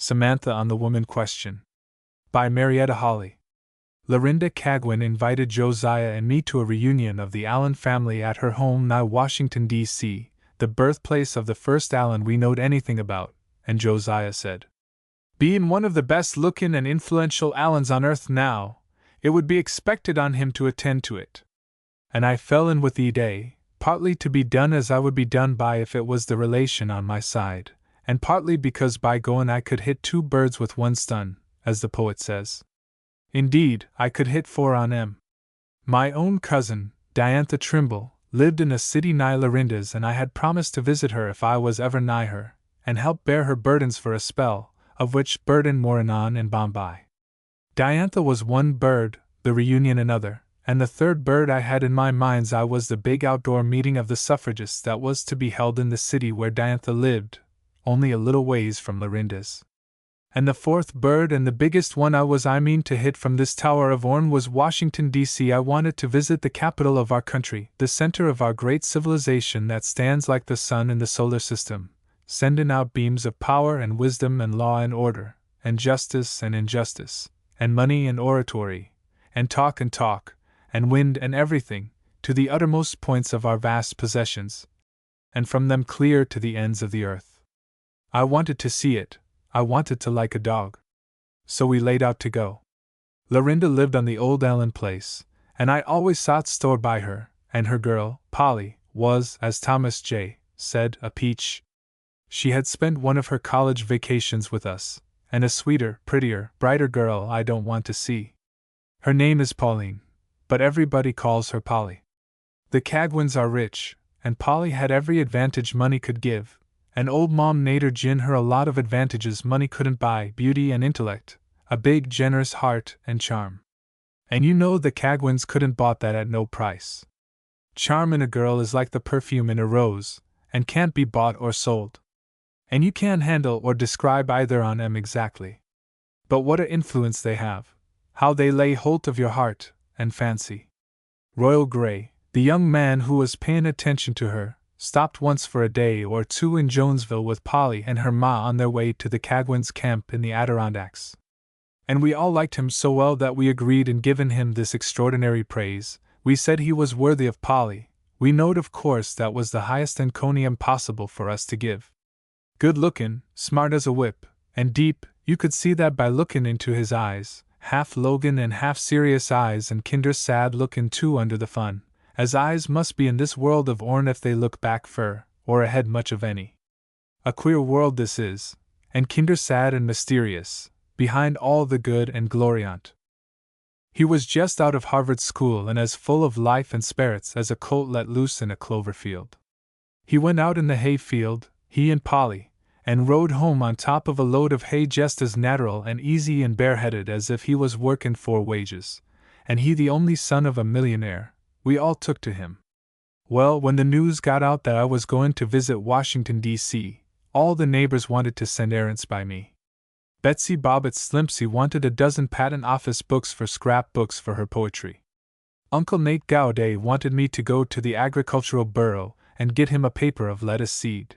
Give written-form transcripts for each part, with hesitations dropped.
Samantha on the Woman Question. By Marietta Holley. Lorinda Cagwin invited Josiah and me to a reunion of the Allen family at her home nigh Washington, D.C., the birthplace of the first Allen we knowed anything about, and Josiah said, "Being one of the best-looking and influential Allens on earth now, it would be expected on him to attend to it." And I fell in with the day, partly to be done as I would be done by if it was the relation on my side, and partly because by going I could hit 2 birds with 1 stone, as the poet says. Indeed, I could hit 4 on 'em. My own cousin, Diantha Trimble, lived in a city nigh Lorinda's, and I had promised to visit her if I was ever nigh her, and help bear her burdens for a spell, of which burden more anon and by. Diantha was 1 bird, the reunion another, and the 3rd bird I had in my mind's eye was the big outdoor meeting of the suffragists that was to be held in the city where Diantha lived, only a little ways from Lorinda's. And the 4th bird and the biggest one I mean to hit from this tower of Orne was Washington, D.C. I wanted to visit the capital of our country, the center of our great civilization that stands like the sun in the solar system, sending out beams of power and wisdom and law and order, and justice and injustice, and money and oratory, and talk, and wind and everything, to the uttermost points of our vast possessions, and from them clear to the ends of the earth. I wanted to see it. I wanted to like a dog. So we laid out to go. Lorinda lived on the old Allen place, and I always sat store by her, and her girl, Polly, was, as Thomas J. said, a peach. She had spent one of her college vacations with us, and a sweeter, prettier, brighter girl I don't want to see. Her name is Pauline, but everybody calls her Polly. The Cagwins are rich, and Polly had every advantage money could give. And old Mom Nader gin her a lot of advantages money couldn't buy: beauty and intellect, a big generous heart and charm. And you know the Cagwins couldn't bought that at no price. Charm in a girl is like the perfume in a rose, and can't be bought or sold. And you can't handle or describe either on 'em exactly. But what a influence they have, how they lay holt of your heart and fancy. Royal Grey, the young man who was paying attention to her, stopped once for a day or 2 in Jonesville with Polly and her ma on their way to the Cagwins' camp in the Adirondacks. And we all liked him so well that we agreed in giving him this extraordinary praise. We said he was worthy of Polly. We knowed of course that was the highest encomium possible for us to give. Good-looking, smart as a whip, and deep, you could see that by looking into his eyes, half Logan and half serious eyes, and kinder sad looking too under the fun, as eyes must be in this world of Orne if they look back fur, or ahead much of any. A queer world this is, and kinder sad and mysterious, behind all the good and glory on't. He was just out of Harvard School and as full of life and spirits as a colt let loose in a clover field. He went out in the hay field, he and Polly, and rode home on top of a load of hay just as natural and easy and bareheaded as if he was working for wages, and he the only son of a millionaire. We all took to him. Well, when the news got out that I was going to visit Washington, D.C., all the neighbors wanted to send errands by me. Betsy Bobbitt Slimpsy wanted a dozen patent office books for scrapbooks for her poetry. Uncle Nate Gaudet wanted me to go to the agricultural bureau and get him a paper of lettuce seed.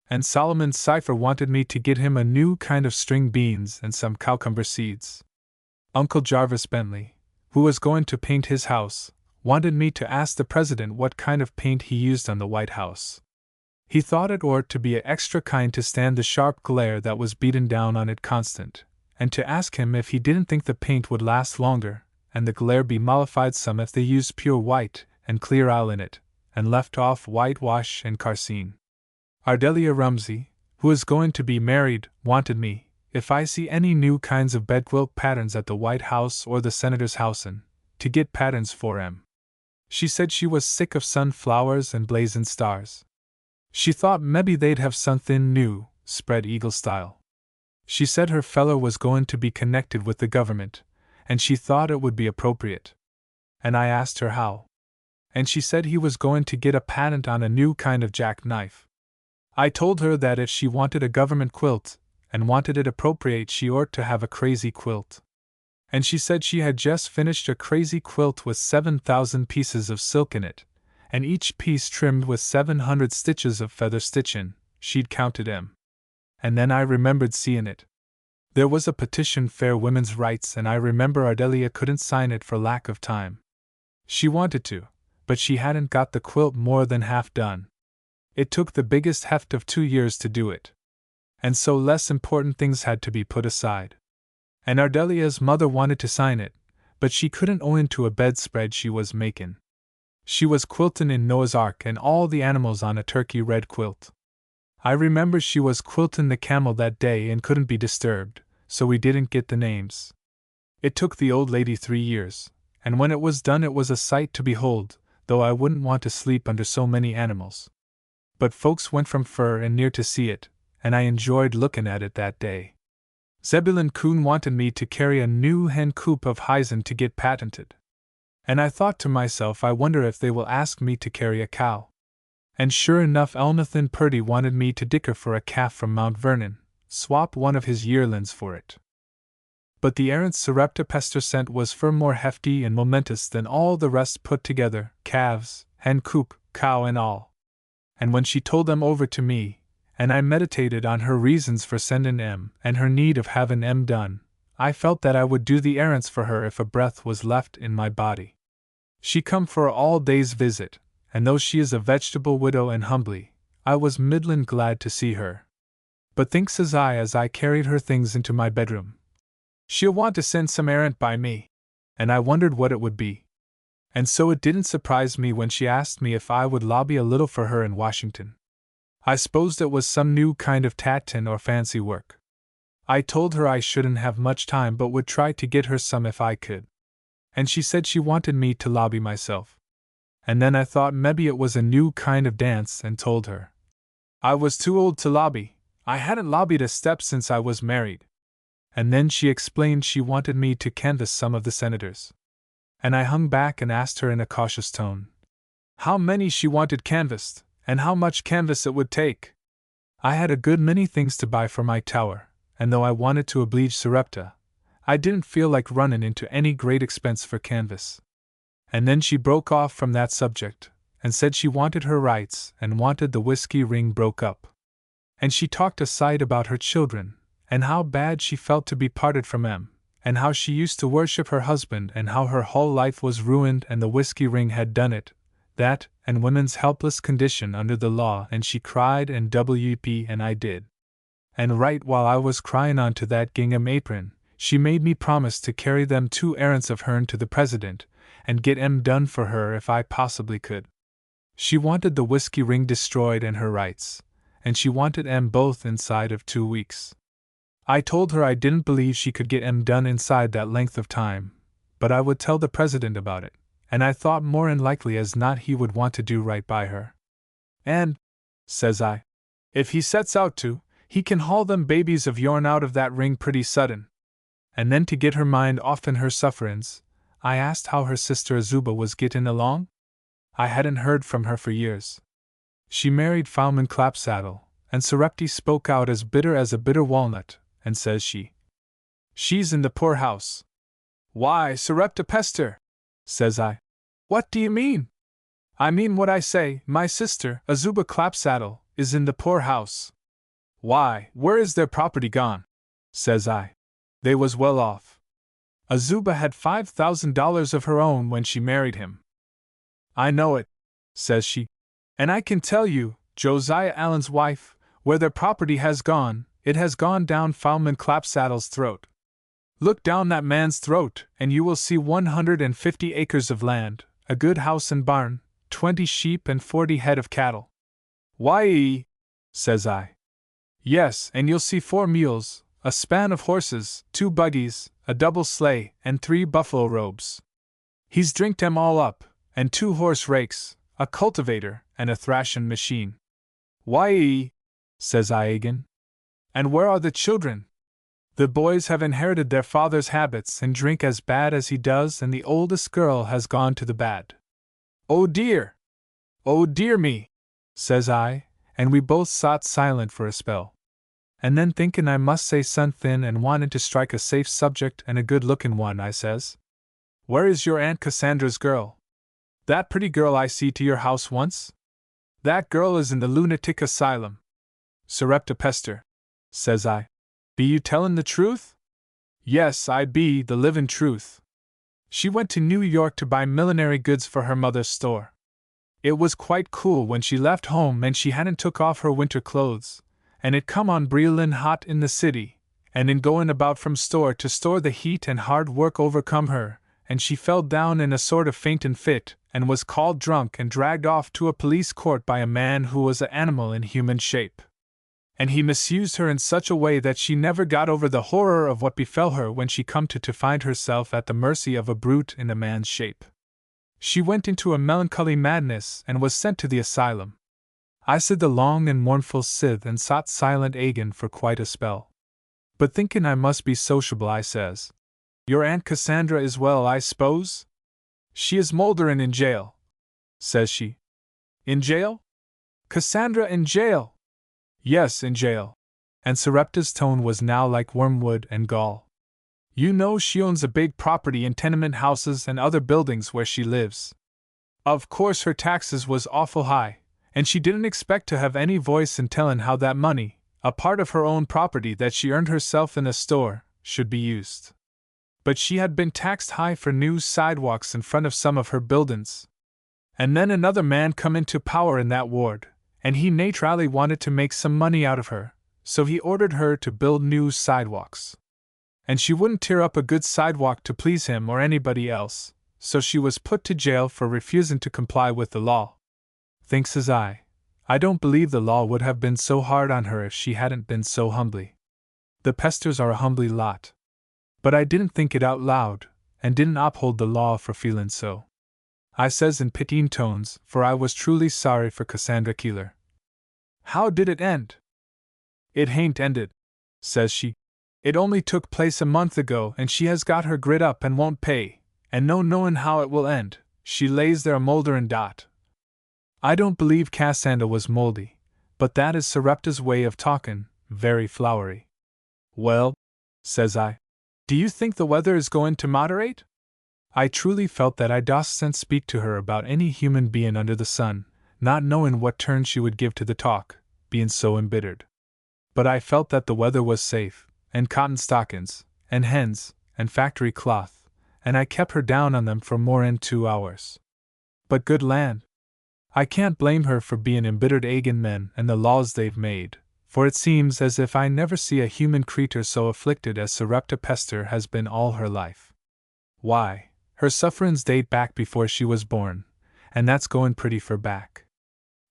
And Solomon Cipher wanted me to get him a new kind of string beans and some cucumber seeds. Uncle Jarvis Bentley, who was going to paint his house, wanted me to ask the president what kind of paint he used on the White House. He thought it ought to be a extra kind to stand the sharp glare that was beaten down on it constant, and to ask him if he didn't think the paint would last longer, and the glare be mollified some if they used pure white and clear oil in it, and left off whitewash and carcine. Ardelia Rumsey, who is going to be married, wanted me, if I see any new kinds of bedquilt patterns at the White House or the Senator's housen, to get patterns for 'em. She said she was sick of sunflowers and blazing stars. She thought mebbe they'd have something new, spread eagle style. She said her feller was going to be connected with the government, and she thought it would be appropriate. And I asked her how. And she said he was going to get a patent on a new kind of jackknife. I told her that if she wanted a government quilt, and wanted it appropriate, she ought to have a crazy quilt. And she said she had just finished a crazy quilt with 7,000 pieces of silk in it, and each piece trimmed with 700 stitches of feather stitchin'. She'd counted 'em. And then I remembered seeing it. There was a petition Fair Women's Rights, and I remember Ardelia couldn't sign it for lack of time. She wanted to, but she hadn't got the quilt more than half done. It took the biggest heft of 2 years to do it. And so less important things had to be put aside. And Ardelia's mother wanted to sign it, but she couldn't owin to a bedspread she was makin'. She was quiltin' in Noah's Ark and all the animals on a turkey red quilt. I remember she was quiltin' the camel that day and couldn't be disturbed, so we didn't get the names. It took the old lady 3 years, and when it was done it was a sight to behold, though I wouldn't want to sleep under so many animals. But folks went from fur and near to see it, and I enjoyed lookin' at it that day. Zebulon Coon wanted me to carry a new hen coop of hyson to get patented. And I thought to myself, I wonder if they will ask me to carry a cow. And sure enough, Elnathan Purdy wanted me to dicker for a calf from Mount Vernon, swap one of his yearlings for it. But the errand Sarepta Pester sent was far more hefty and momentous than all the rest put together, calves, hen coop, cow and all. And when she told them over to me, and I meditated on her reasons for sendin' em and her need of havin' em done, I felt that I would do the errands for her if a breath was left in my body. She come for a all-day's visit, and though she is a vegetable widow and humbly, I was middlin' glad to see her. But thinks as I carried her things into my bedroom, she'll want to send some errand by me, and I wondered what it would be. And so it didn't surprise me when she asked me if I would lobby a little for her in Washington. I supposed it was some new kind of tattin or fancy work. I told her I shouldn't have much time but would try to get her some if I could. And she said she wanted me to lobby myself. And then I thought maybe it was a new kind of dance and told her I was too old to lobby. I hadn't lobbied a step since I was married. And then she explained she wanted me to canvass some of the senators. And I hung back and asked her in a cautious tone how many she wanted canvassed, and how much canvas it would take. I had a good many things to buy for my tower, and though I wanted to oblige Sarepta, I didn't feel like runnin' into any great expense for canvas. And then she broke off from that subject, and said she wanted her rights and wanted the whiskey ring broke up. And she talked a sight about her children, and how bad she felt to be parted from em, and how she used to worship her husband and how her whole life was ruined and the whiskey ring had done it, that, and women's helpless condition under the law, and she cried and WP and I did. And right while I was cryin' on to that gingham apron, she made me promise to carry them 2 errands of hern to the President, and get em done for her if I possibly could. She wanted the whiskey ring destroyed and her rights, and she wanted em both inside of 2 weeks. I told her I didn't believe she could get em done inside that length of time, but I would tell the President about it, and I thought more'n likely as not he would want to do right by her. And, says I, if he sets out to, he can haul them babies of yourn out of that ring pretty sudden. And then to get her mind off'n her sufferin's, I asked how her sister Azuba was gettin' along. I hadn't heard from her for years. She married Ploughman Clapsaddle, and Sarepty spoke out as bitter as a bitter walnut, and says she's in the poorhouse. Why, Sarepta Pester, says I. What do you mean? I mean what I say, my sister, Azuba Clapsaddle, is in the poorhouse. Why, where is their property gone? Says I. They was well off. Azuba had $5,000 of her own when she married him. I know it, says she. And I can tell you, Josiah Allen's wife, where their property has gone, it has gone down Ploughman Clapsaddle's throat. Look down that man's throat, and you will see 150 acres of land, a good house and barn, 20 sheep and 40 head of cattle. Why, says I. Yes, and you'll see 4 mules, a span of horses, 2 buggies, a double sleigh, and 3 buffalo robes. He's drinked 'em all up, and 2 horse rakes, a cultivator, and a thrashin' machine. Why, says I again. And where are the children? The boys have inherited their father's habits and drink as bad as he does, and the oldest girl has gone to the bad. Oh dear me, says I, and we both sot silent for a spell. And then thinkin' I must say somethin' and wantin' to strike a safe subject and a good-lookin' one, I says, where is your Aunt Cassandra's girl? That pretty girl I see to your house once? That girl is in the lunatic asylum. Sarepta Pester, says I. Be you tellin' the truth? Yes, I be the livin' truth. She went to New York to buy millinery goods for her mother's store. It was quite cool when she left home and she hadn't took off her winter clothes, and it come on breelin' hot in the city, and in goin' about from store to store the heat and hard work overcome her, and she fell down in a sort of faintin' fit, and was called drunk and dragged off to a police court by a man who was a animal in human shape. And he misused her in such a way that she never got over the horror of what befell her when she come to find herself at the mercy of a brute in a man's shape. She went into a melancholy madness and was sent to the asylum. I said the long and mournful sith and sot silent again for quite a spell. But thinkin' I must be sociable, I says, "Your Aunt Cassandra is well, I s'pose?" "She is moulderin' in jail," says she. "In jail? Cassandra in jail?" "Yes, in jail." And Sarepta's tone was now like wormwood and gall. "You know she owns a big property in tenement houses and other buildings where she lives. Of course her taxes was awful high, and she didn't expect to have any voice in tellin' how that money, a part of her own property that she earned herself in a store, should be used. But she had been taxed high for new sidewalks in front of some of her buildin's. And then another man come into power in that ward, and he naturally wanted to make some money out of her, so he ordered her to build new sidewalks. And she wouldn't tear up a good sidewalk to please him or anybody else, so she was put to jail for refusing to comply with the law. Thinks as I don't believe the law would have been so hard on her if she hadn't been so humbly. The Pesters are a humbly lot. But I didn't think it out loud, and didn't uphold the law for feelin' so. I says in pitying tones, for I was truly sorry for Cassandra Keeler. "How did it end?" "It hain't ended," says she. "It only took place a month ago, and she has got her grit up and won't pay, and no knowin' how it will end. She lays there a moulderin' dot." I don't believe Cassandra was mouldy, but that is Sarepta's way of talkin', very flowery. "Well," says I, "do you think the weather is goin' to moderate?" I truly felt that I dostn't speak to her about any human bein' under the sun, not knowin' what turn she would give to the talk, bein' so embittered. But I felt that the weather was safe, and cotton stockin's, and hens, and factory cloth, and I kept her down on them for more'n 2 hours. But good land! I can't blame her for bein' embittered agin men and the laws they've made, for it seems as if I never see a human creetur so afflicted as Sarepta Pester has been all her life. Why, her sufferins date back before she was born, and that's goin' pretty fur back.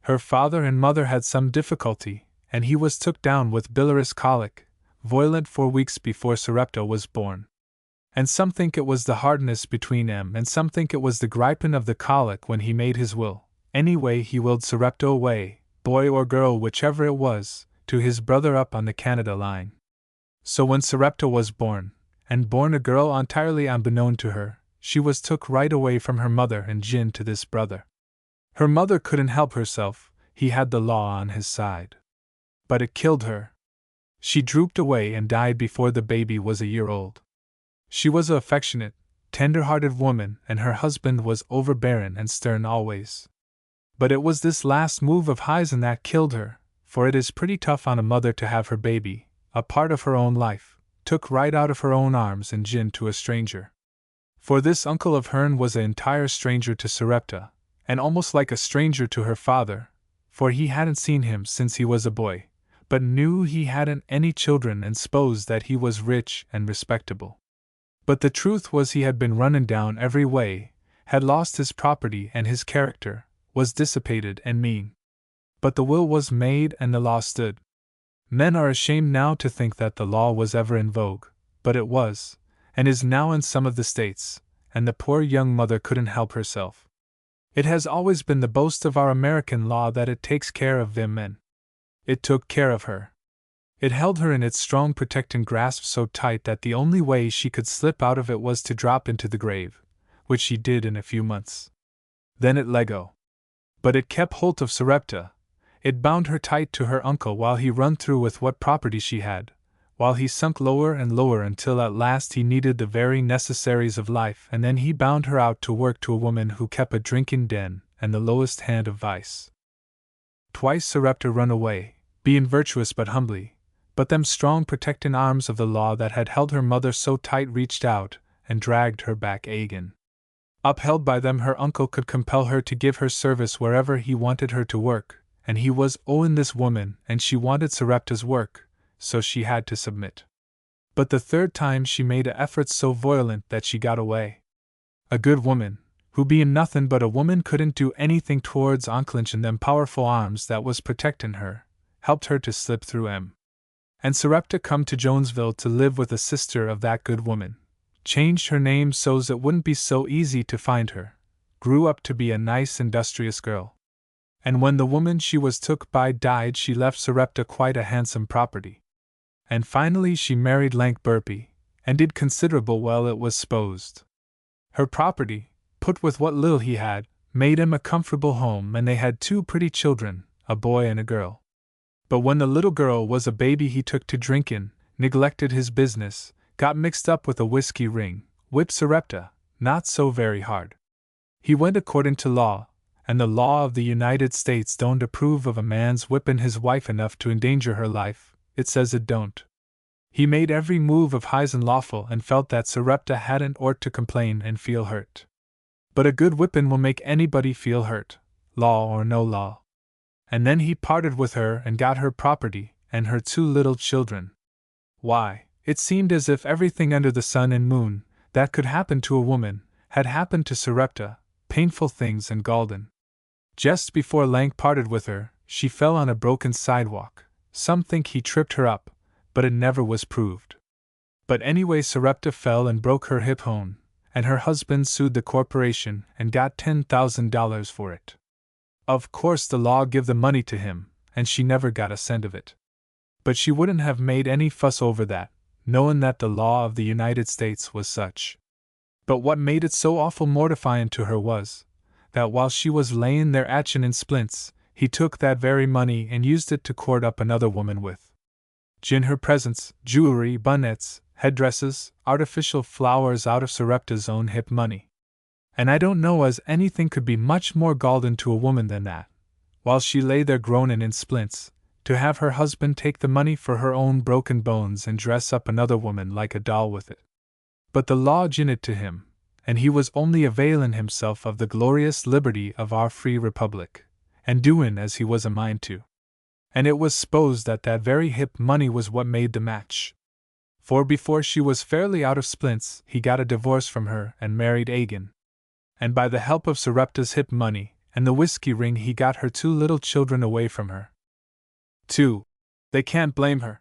Her father and mother had some difficulty, and he was took down with bilious colic, violent 4 weeks before Sarepta was born. And some think it was the hardness between 'em, and some think it was the gripin' of the colic when he made his will. Anyway, he willed Sarepta away, boy or girl whichever it was, to his brother up on the Canada line. So when Sarepta was born, and born a girl entirely unbeknown to her, she was took right away from her mother and gin to this brother. Her mother couldn't help herself, he had the law on his side. But it killed her. She drooped away and died before the baby was a year old. She was a affectionate, tender-hearted woman, and her husband was overbearing and stern always. But it was this last move of his'n that killed her, for it is pretty tough on a mother to have her baby, a part of her own life, took right out of her own arms and gin to a stranger. For this uncle of hern was an entire stranger to Sarepta, and almost like a stranger to her father, for he hadn't seen him since he was a boy, but knew he hadn't any children and s'posed that he was rich and respectable. But the truth was he had been runnin' down every way, had lost his property and his character, was dissipated and mean. But the will was made and the law stood. Men are ashamed now to think that the law was ever in vogue, but it was, and is now in some of the states, and the poor young mother couldn't help herself. It has always been the boast of our American law that it takes care of them men. It took care of her. It held her in its strong protecting grasp so tight that the only way she could slip out of it was to drop into the grave, which she did in a few months. Then it let go. But it kept holt of Sarepta. It bound her tight to her uncle while he run through with what property she had, while he sunk lower and lower until at last he needed the very necessaries of life, and then he bound her out to work to a woman who kept a drinking den and the lowest hand of vice. Twice Sarepta run away, being virtuous but humbly, but them strong protecting arms of the law that had held her mother so tight reached out and dragged her back again. Upheld by them, her uncle could compel her to give her service wherever he wanted her to work, and he was owing this woman, and she wanted Sarepta's work, so she had to submit. But the third time she made a effort so violent that she got away. A good woman, who being nothing but a woman couldn't do anything towards unclenching them powerful arms that was protecting her, helped her to slip through 'em. And Sarepta come to Jonesville to live with a sister of that good woman, changed her name so's it wouldn't be so easy to find her, grew up to be a nice industrious girl. And when the woman she was took by died, she left Sarepta quite a handsome property. And finally she married Lank Burpee, and did considerable well, it was supposed. Her property, put with what little he had, made him a comfortable home, and they had 2 pretty children, a boy and a girl. But when the little girl was a baby he took to drinking, neglected his business, got mixed up with a whiskey ring, whipped Sarepta, not so very hard. He went according to law, and the law of the United States don't approve of a man's whipping his wife enough to endanger her life, it says it don't. He made every move of his and lawful and felt that Sarepta hadn't ought to complain and feel hurt. But a good whipping will make anybody feel hurt, law or no law. And then he parted with her and got her property and her 2 little children. Why, it seemed as if everything under the sun and moon that could happen to a woman had happened to Sarepta, painful things and Galden. Just before Lank parted with her, she fell on a broken sidewalk. Some think he tripped her up, but it never was proved. But anyway, Sarepta fell and broke her hip bone, and her husband sued the corporation and got $10,000 for it. Of course the law give the money to him, and she never got a cent of it. But she wouldn't have made any fuss over that, knowing that the law of the United States was such. But what made it so awful mortifying to her was, that while she was laying there atchin' in splints, he took that very money and used it to court up another woman with. In her presence, jewelry, bonnets, headdresses, artificial flowers out of Sarepta's own hip money. And I don't know as anything could be much more galling to a woman than that, while she lay there groaning in splints, to have her husband take the money for her own broken bones and dress up another woman like a doll with it. But the law gin it to him, and he was only availing himself of the glorious liberty of our free republic, and doing as he was a mind to. And it was supposed that that very hip money was what made the match. For before she was fairly out of splints, he got a divorce from her and married again. And by the help of Sarepta's hip money and the whiskey ring he got her 2 little children away from her. 2. They can't blame her.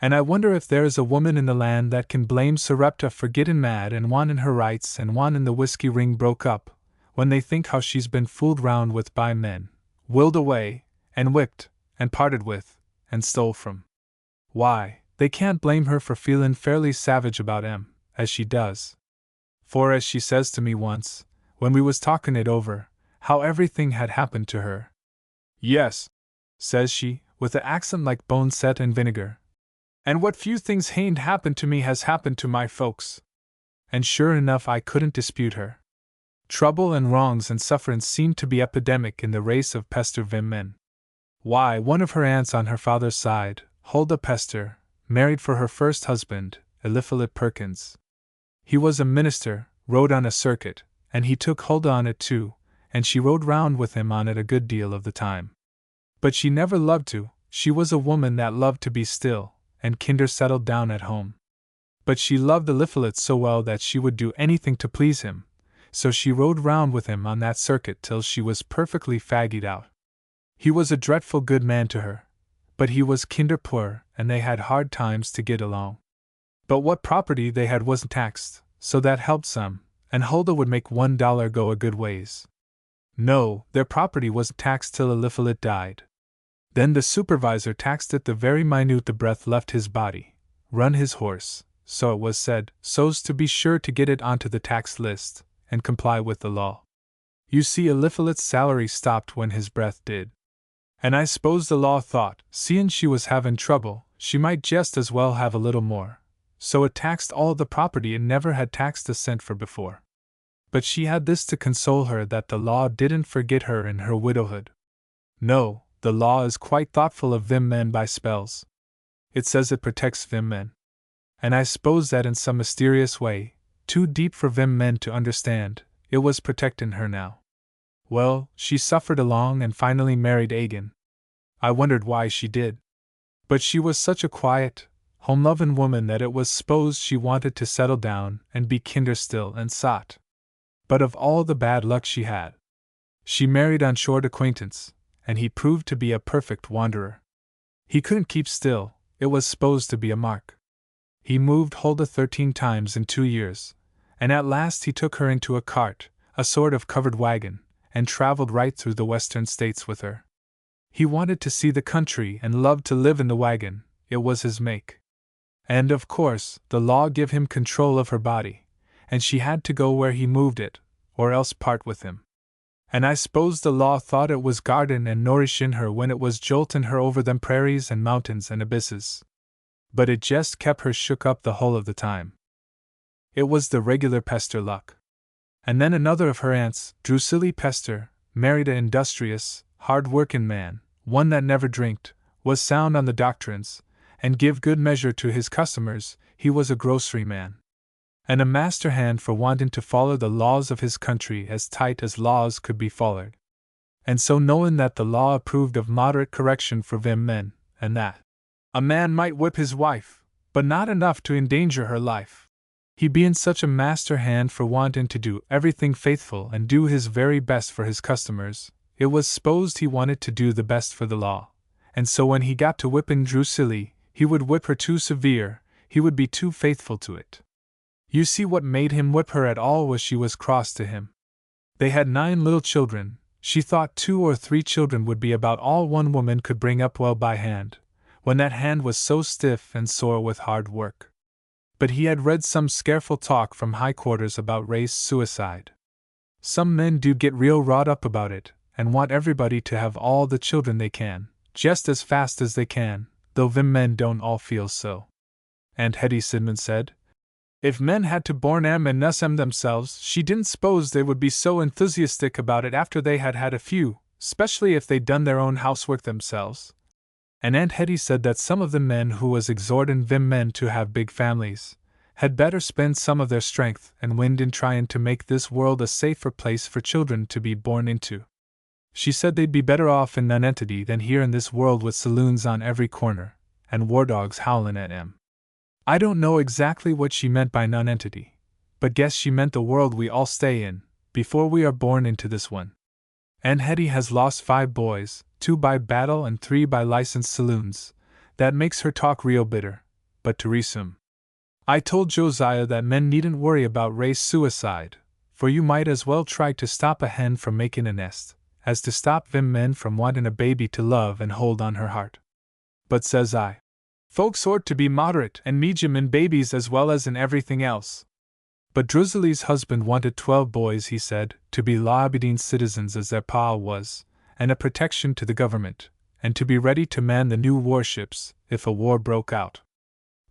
And I wonder if there is a woman in the land that can blame Sarepta for getting mad and wanting her rights and wanting the whiskey ring broke up, when they think how she's been fooled round with by men, willed away, and whipped, and parted with, and stole from. Why, they can't blame her for feeling fairly savage about 'em, as she does. For as she says to me once, when we was talking it over, how everything had happened to her. Yes, says she, with a accent like bone set in vinegar. And what few things hain't happened to me has happened to my folks. And sure enough I couldn't dispute her. Trouble and wrongs and sufferance seemed to be epidemic in the race of Pester Vim men. Why, one of her aunts on her father's side, Huldah Pester, married for her first husband, Eliphalet Perkins. He was a minister, rode on a circuit, and he took Huldah on it too, and she rode round with him on it a good deal of the time. But she never loved to, she was a woman that loved to be still, and kinder settled down at home. But she loved Eliphalet so well that she would do anything to please him, so she rode round with him on that circuit till she was perfectly faggied out. He was a dreadful good man to her, but he was kinder poor, and they had hard times to get along. But what property they had wasn't taxed, so that helped some, and Huldah would make $1 go a good ways. No, their property wasn't taxed till Eliphalet died. Then the supervisor taxed it the very minute the breath left his body, run his horse, so it was said, so's to be sure to get it onto the tax list, and comply with the law. You see, Eliphalet's salary stopped when his breath did. And I s'pose the law thought, seein' she was havin' trouble, she might just as well have a little more, so it taxed all the property it never had taxed a cent for before. But she had this to console her, that the law didn't forget her in her widowhood. No, the law is quite thoughtful of them men by spells. It says it protects Vim men. And I suppose that in some mysterious way, too deep for Vim men to understand, it was protecting her now. Well, she suffered along and finally married Agin. I wondered why she did. But she was such a quiet, home-loving woman that it was supposed she wanted to settle down and be kinder still and sot. But of all the bad luck she had, she married on short acquaintance, and he proved to be a perfect wanderer. He couldn't keep still, it was supposed to be a mark. He moved Huldah 13 times in 2 years, and at last he took her into a cart, a sort of covered wagon, and traveled right through the western states with her. He wanted to see the country and loved to live in the wagon, it was his make. And of course, the law gave him control of her body, and she had to go where he moved it, or else part with him. And I suppose the law thought it was guardin' and nourishin' her when it was joltin' her over them prairies and mountains and abysses. But it just kept her shook up the whole of the time. It was the regular pester luck. And then another of her aunts, Drusilla Pester, married a industrious, hard-workin' man, one that never drinked, was sound on the doctrines, and give good measure to his customers. He was a grocery man, and a master hand for wanting to follow the laws of his country as tight as laws could be followed. And so, knowing that the law approved of moderate correction for Vim men, and that a man might whip his wife, but not enough to endanger her life, he being such a master hand for wanting to do everything faithful and do his very best for his customers, it was supposed he wanted to do the best for the law, and so when he got to whipping Drusilla, he would whip her too severe, he would be too faithful to it. You see, what made him whip her at all was she was cross to him. They had 9 little children. She thought 2 or 3 children would be about all one woman could bring up well by hand, when that hand was so stiff and sore with hard work. But he had read some scareful talk from high quarters about race suicide. Some men do get real wrought up about it, and want everybody to have all the children they can, just as fast as they can, though Vim men don't all feel so. Aunt Hetty Sidman said, if men had to born 'em and nuss 'em themselves, she didn't suppose they would be so enthusiastic about it after they had had a few, especially if they'd done their own housework themselves. And Aunt Hetty said that some of the men who was exhorting Vim men to have big families had better spend some of their strength and wind in trying to make this world a safer place for children to be born into. She said they'd be better off in nonentity than here in this world with saloons on every corner, and war dogs howling at 'em. I don't know exactly what she meant by nonentity, but guess she meant the world we all stay in, before we are born into this one. Aunt Hetty has lost 5 boys, 2 by battle and 3 by licensed saloons. That makes her talk real bitter, but to resume. I told Josiah that men needn't worry about race suicide, for you might as well try to stop a hen from making a nest, as to stop Vim men from wanting a baby to love and hold on her heart. But says I, folks ought to be moderate and medium in babies as well as in everything else. But Drusilla's husband wanted 12 boys, he said, to be law-abiding citizens as their pa was, and a protection to the government, and to be ready to man the new warships if a war broke out.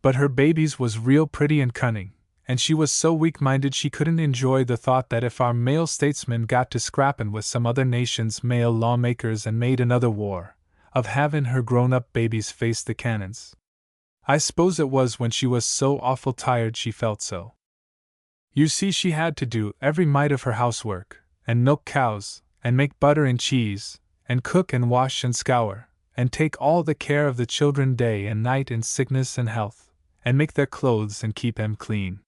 But her babies was real pretty and cunning, and she was so weak-minded she couldn't enjoy the thought that if our male statesmen got to scrappin' with some other nation's male lawmakers and made another war, of having her grown-up babies face the cannons. I suppose it was when she was so awful tired she felt so. You see, she had to do every mite of her housework, and milk cows, and make butter and cheese, and cook and wash and scour, and take all the care of the children day and night in sickness and health, and make their clothes and keep 'em clean.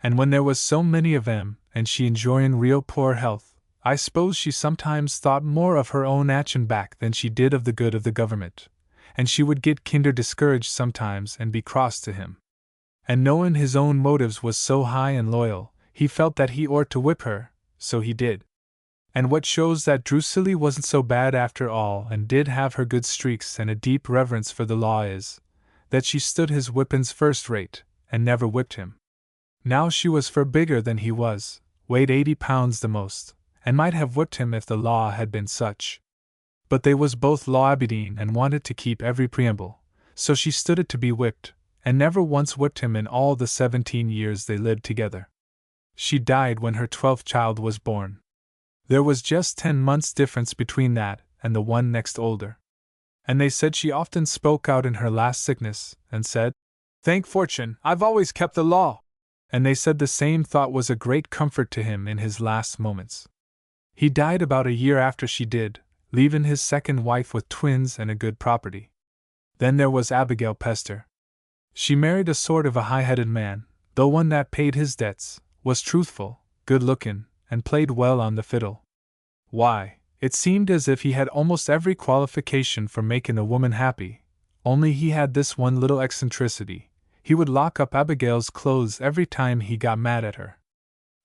And when there was so many of 'em, and she enjoyin' real poor health, I suppose she sometimes thought more of her own action back than she did of the good of the government, and she would get kinder discouraged sometimes and be cross to him. And knowing his own motives was so high and loyal, he felt that he ought to whip her, so he did. And what shows that Drusilla wasn't so bad after all and did have her good streaks and a deep reverence for the law is, that she stood his whippin's first rate, and never whipped him. Now she was fur bigger than he was, weighed 80 pounds the most, and might have whipped him if the law had been such. But they was both law-abiding and wanted to keep every preamble, so she stood it to be whipped, and never once whipped him in all the 17 years they lived together. She died when her 12th child was born. There was just 10 months' difference between that and the one next older. And they said she often spoke out in her last sickness, and said, "Thank fortune, I've always kept the law." And they said the same thought was a great comfort to him in his last moments. He died about a year after she did, leaving his second wife with twins and a good property. Then there was Abigail Pester. She married a sort of a high-headed man, though one that paid his debts, was truthful, good-looking, and played well on the fiddle. Why, it seemed as if he had almost every qualification for making a woman happy, only he had this one little eccentricity: he would lock up Abigail's clothes every time he got mad at her.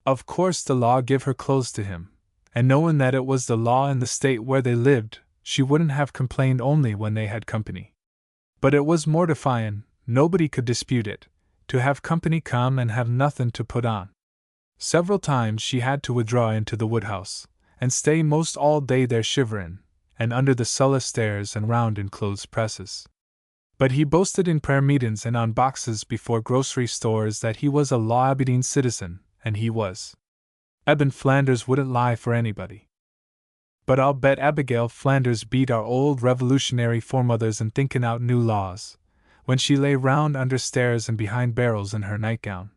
Of course the law give her clothes to him, and knowing that it was the law in the state where they lived, she wouldn't have complained only when they had company. But it was mortifying, nobody could dispute it, to have company come and have nothing to put on. Several times she had to withdraw into the woodhouse, and stay most all day there shivering, and under the sulla stairs and round in clothes presses. But he boasted in prayer meetings and on boxes before grocery stores that he was a law-abiding citizen, and he was. Eben Flanders wouldn't lie for anybody. But I'll bet Abigail Flanders beat our old revolutionary foremothers in thinking out new laws, when she lay round under stairs and behind barrels in her nightgown.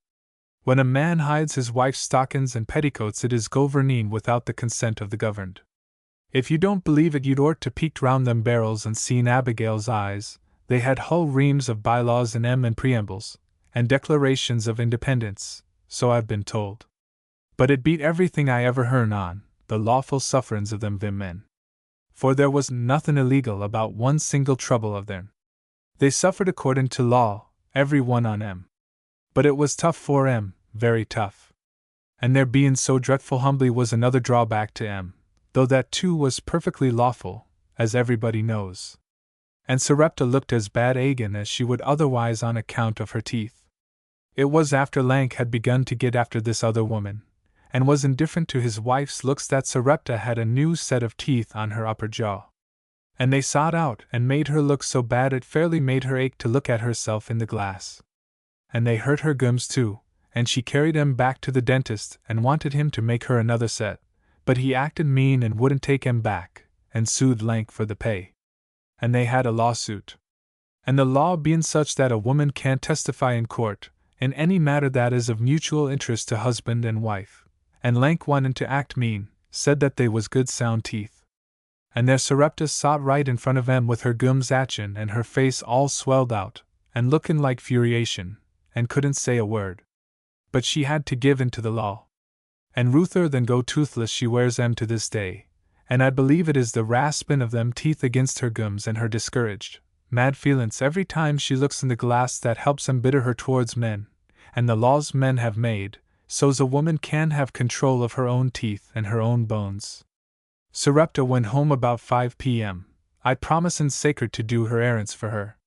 When a man hides his wife's stockings and petticoats, it is governing without the consent of the governed. If you don't believe it, you'd ought to peeked round them barrels and seen Abigail's eyes. They had whole reams of bylaws in 'em and preambles, and declarations of independence, so I've been told. But it beat everything I ever hearn on the lawful sufferings of them vim men. For there was nothing illegal about one single trouble of them. They suffered according to law, every one on 'em. But it was tough for 'em, very tough. And their being so dreadful humbly was another drawback to 'em, though that too was perfectly lawful, as everybody knows. And Sarepta looked as bad agin as she would otherwise on account of her teeth. It was after Lank had begun to get after this other woman, and was indifferent to his wife's looks, that Sarepta had a new set of teeth on her upper jaw. And they sawed out and made her look so bad it fairly made her ache to look at herself in the glass. And they hurt her gums too, and she carried him back to the dentist and wanted him to make her another set, but he acted mean and wouldn't take him back, and sued Lank for the pay. And they had a lawsuit. And the law being such that a woman can't testify in court, in any matter that is of mutual interest to husband and wife, and Lank wanted to act mean, said that they was good sound teeth. And there Sarepta sot right in front of 'em with her gums atchin and her face all swelled out, and looking like furiation, and couldn't say a word. But she had to give in to the law. And ruther than go toothless she wears 'em to this day, and I believe it is the raspin' of them teeth against her gums and her discouraged, mad feelin's every time she looks in the glass that helps embitter her towards men, and the laws men have made, so's a woman can have control of her own teeth and her own bones. Sarepta went home about 5 p.m., I promisin' sacred to do her errands for her.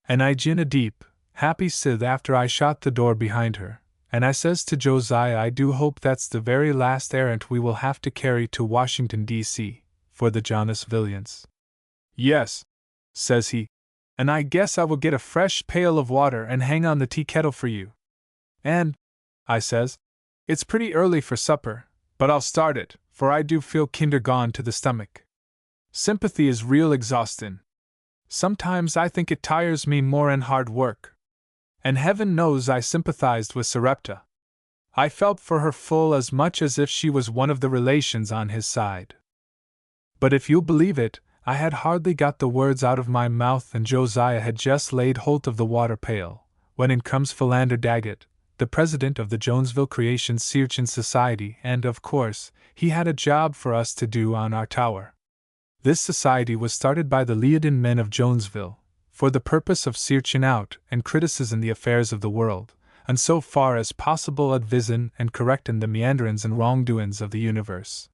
And I gin a deep, happy sith after I shot the door behind her, and I says to Josiah, I do hope that's the very last errand we will have to carry to Washington, D.C., for the Jonas Villians. Yes, says he, and I guess I will get a fresh pail of water and hang on the tea kettle for you. And, I says, it's pretty early for supper, but I'll start it, for I do feel kinder gone to the stomach. Sympathy is real exhaustin'. Sometimes I think it tires me more'n hard work. And heaven knows I sympathized with Sarepta. I felt for her full as much as if she was one of the relations on his side. But if you'll believe it, I had hardly got the words out of my mouth and Josiah had just laid hold of the water pail, when in comes Philander Daggett, the president of the Jonesville Creation Searchin' Society, and of course, he had a job for us to do on our tower. This society was started by the Leodin men of Jonesville, for the purpose of searching out and criticising the affairs of the world, and so far as possible advisin' and correctin' the meanderings and wrongdoings of the universe.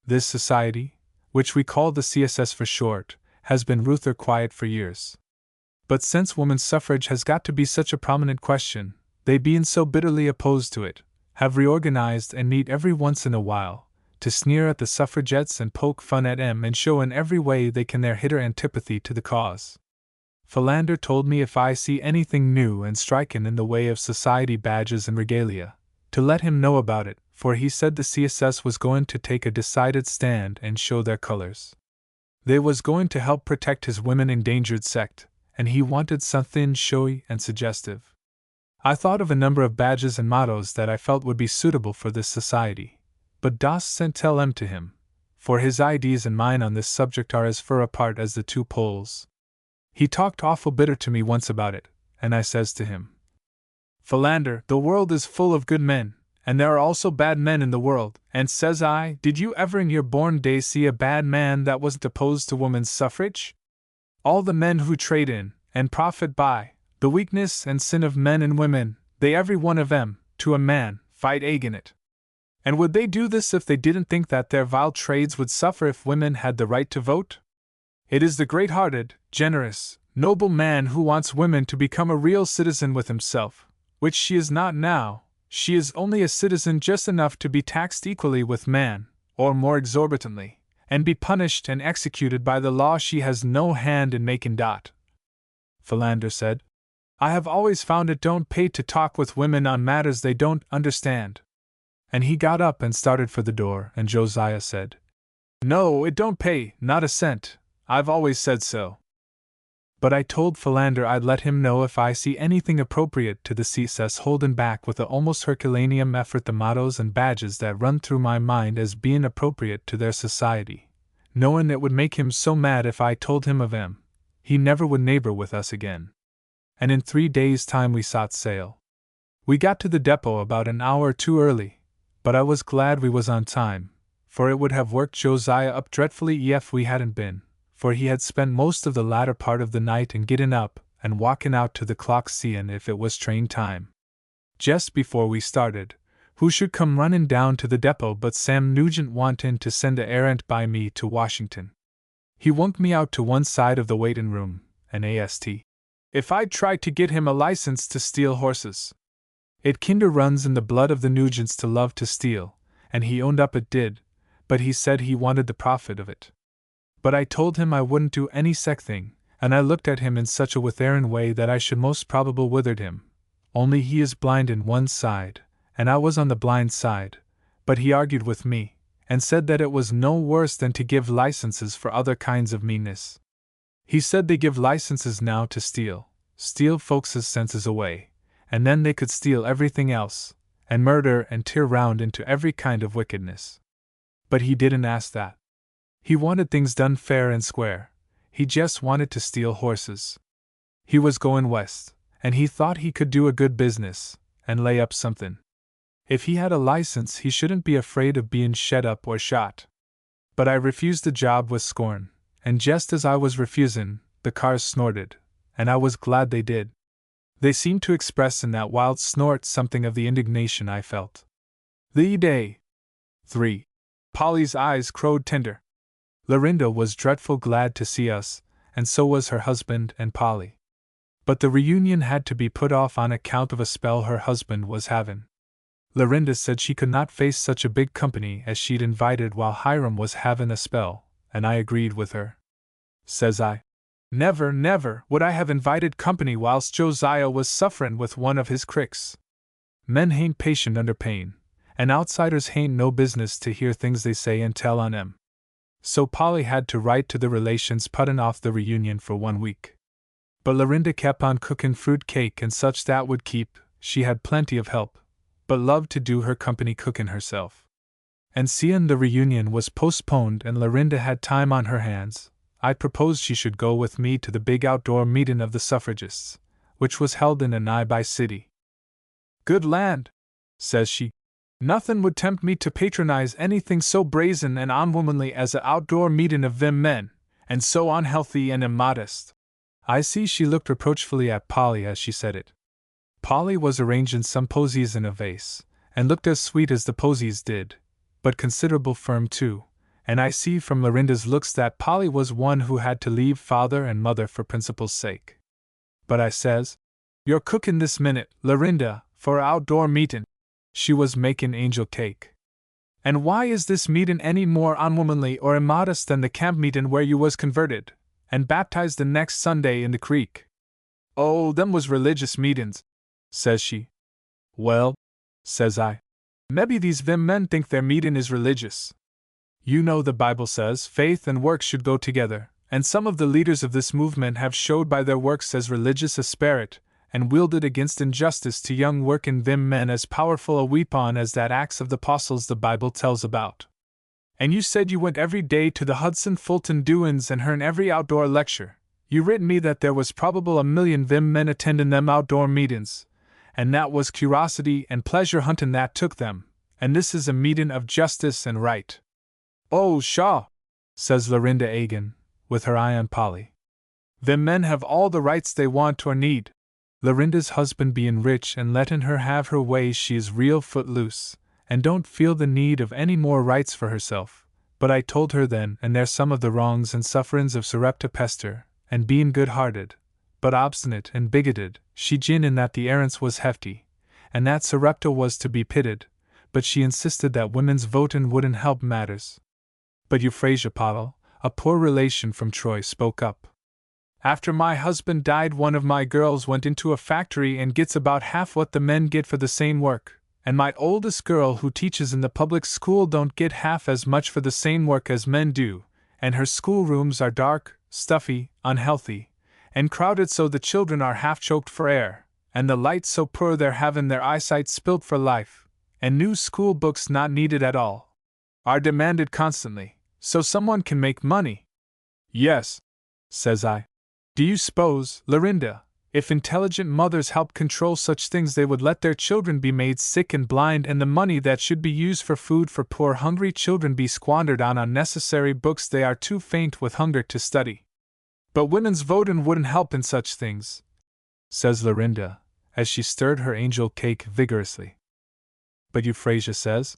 This society, which we call the CSS for short, has been ruther quiet for years. But since woman's suffrage has got to be such a prominent question, they being so bitterly opposed to it, have reorganized and meet every once in a while, to sneer at the suffragettes and poke fun at 'em and show in every way they can their hitter antipathy to the cause. Philander told me if I see anything new and strikin' in the way of society badges and regalia, to let him know about it, for he said the CSS was going to take a decided stand and show their colors. They was going to help protect his women endangered sect, and he wanted something showy and suggestive. I thought of a number of badges and mottos that I felt would be suitable for this society, but Das sent tell them to him, for his ideas and mine on this subject are as far apart as the two poles. He talked awful bitter to me once about it, and I says to him, Philander, the world is full of good men, and there are also bad men in the world, and says I, did you ever in your born days see a bad man that wasn't opposed to woman's suffrage? All the men who trade in, and profit by, the weakness and sin of men and women, they every one of them, to a man, fight agin it. And would they do this if they didn't think that their vile trades would suffer if women had the right to vote? It is the great-hearted, generous, noble man who wants women to become a real citizen with himself, which she is not now. She is only a citizen just enough to be taxed equally with man, or more exorbitantly, and be punished and executed by the law she has no hand in making. Philander said, I have always found it don't pay to talk with women on matters they don't understand. And he got up and started for the door, and Josiah said, No, it don't pay, not a cent, I've always said so. But I told Philander I'd let him know if I see anything appropriate to the CSS holding back with a almost Herculean effort the mottos and badges that run through my mind as being appropriate to their society, knowing it would make him so mad if I told him of them, he never would neighbor with us again. And in 3 days' time we sought sail. We got to the depot about an hour too early, but I was glad we was on time, for it would have worked Josiah up dreadfully if we hadn't been, for he had spent most of the latter part of the night in getting up and walking out to the clock seeing if it was train time. Just before we started, who should come running down to the depot but Sam Nugent wanting to send a errand by me to Washington. He wunked me out to one side of the waiting room, and asked if I'd try to get him a license to steal horses. It kinder runs in the blood of the Nugents to love to steal, and he owned up it did, but he said he wanted the profit of it. But I told him I wouldn't do any sec thing, and I looked at him in such a withering way that I should most probable withered him, only he is blind in one side, and I was on the blind side, but he argued with me, and said that it was no worse than to give licenses for other kinds of meanness. He said they give licenses now to steal folks' senses away, and then they could steal everything else, and murder and tear round into every kind of wickedness. But he didn't ask that. He wanted things done fair and square, he just wanted to steal horses. He was going west, and he thought he could do a good business, and lay up something. If he had a license he shouldn't be afraid of being shed up or shot. But I refused the job with scorn, and just as I was refusing, the cars snorted, and I was glad they did. They seemed to express in that wild snort something of the indignation I felt. The day. 3. Polly's eyes crowed tender. Lorinda was dreadful glad to see us, and so was her husband and Polly. But the reunion had to be put off on account of a spell her husband was having. Lorinda said she could not face such a big company as she'd invited while Hiram was having a spell, and I agreed with her. Says I, never, never would I have invited company whilst Josiah was sufferin' with one of his cricks. Men hain't patient under pain, and outsiders hain't no business to hear things they say and tell on 'em. So Polly had to write to the relations puttin' off the reunion for 1 week. But Lorinda kept on cookin' fruit cake and such that would keep, she had plenty of help, but loved to do her company cookin' herself. And seein' the reunion was postponed and Lorinda had time on her hands, I proposed she should go with me to the big outdoor meetin' of the suffragists, which was held in a nigh-by city. Good land, says she. Nothin' would tempt me to patronize anything so brazen and unwomanly as a outdoor meetin' of them men, and so unhealthy and immodest. I see she looked reproachfully at Polly as she said it. Polly was arranging some posies in a vase, and looked as sweet as the posies did, but considerable firm too, and I see from Lorinda's looks that Polly was one who had to leave father and mother for principle's sake. But I says, you're cookin' this minute, Lorinda, for a outdoor meetin'. She was making angel cake. And why is this meetin' any more unwomanly or immodest than the camp meetin' where you was converted, and baptized the next Sunday in the creek? Oh, them was religious meetin's, says she. Well, says I, mebbe these vim men think their meetin' is religious. You know the Bible says faith and works should go together, and some of the leaders of this movement have showed by their works as religious a spirit, and wielded against injustice to young workin' them men as powerful a weapon as that axe of the apostles the Bible tells about. And you said you went every day to the Hudson Fulton doin's and hearn every outdoor lecture. You writ me that there was probable 1,000,000 them men attendin' them outdoor meetin's, and that was curiosity and pleasure huntin' that took them, and this is a meetin' of justice and right. Oh, Shaw, says Lorinda Agin, with her eye on Polly. Them men have all the rights they want or need. Lorinda's husband bein' rich and lettin' her have her way, she is real footloose, and don't feel the need of any more rights for herself. But I told her then and there some of the wrongs and sufferin's of Sarepta Pester, and bein' good-hearted, but obstinate and bigoted, she gin in that the errance was hefty, and that Sarepta was to be pitied, but she insisted that women's votin' wouldn't help matters. But Euphrasia Pottle, a poor relation from Troy, spoke up. After my husband died, one of my girls went into a factory and gets about half what the men get for the same work, and my oldest girl who teaches in the public school don't get half as much for the same work as men do, and her schoolrooms are dark, stuffy, unhealthy, and crowded so the children are half choked for air, and the lights so poor they're havin' their eyesight spilt for life, and new school books not needed at all, are demanded constantly, so someone can make money. Yes, says I. Do you suppose, Lorinda, if intelligent mothers helped control such things they would let their children be made sick and blind and the money that should be used for food for poor hungry children be squandered on unnecessary books they are too faint with hunger to study? But women's votin' wouldn't help in such things, says Lorinda, as she stirred her angel cake vigorously. But Euphrasia says,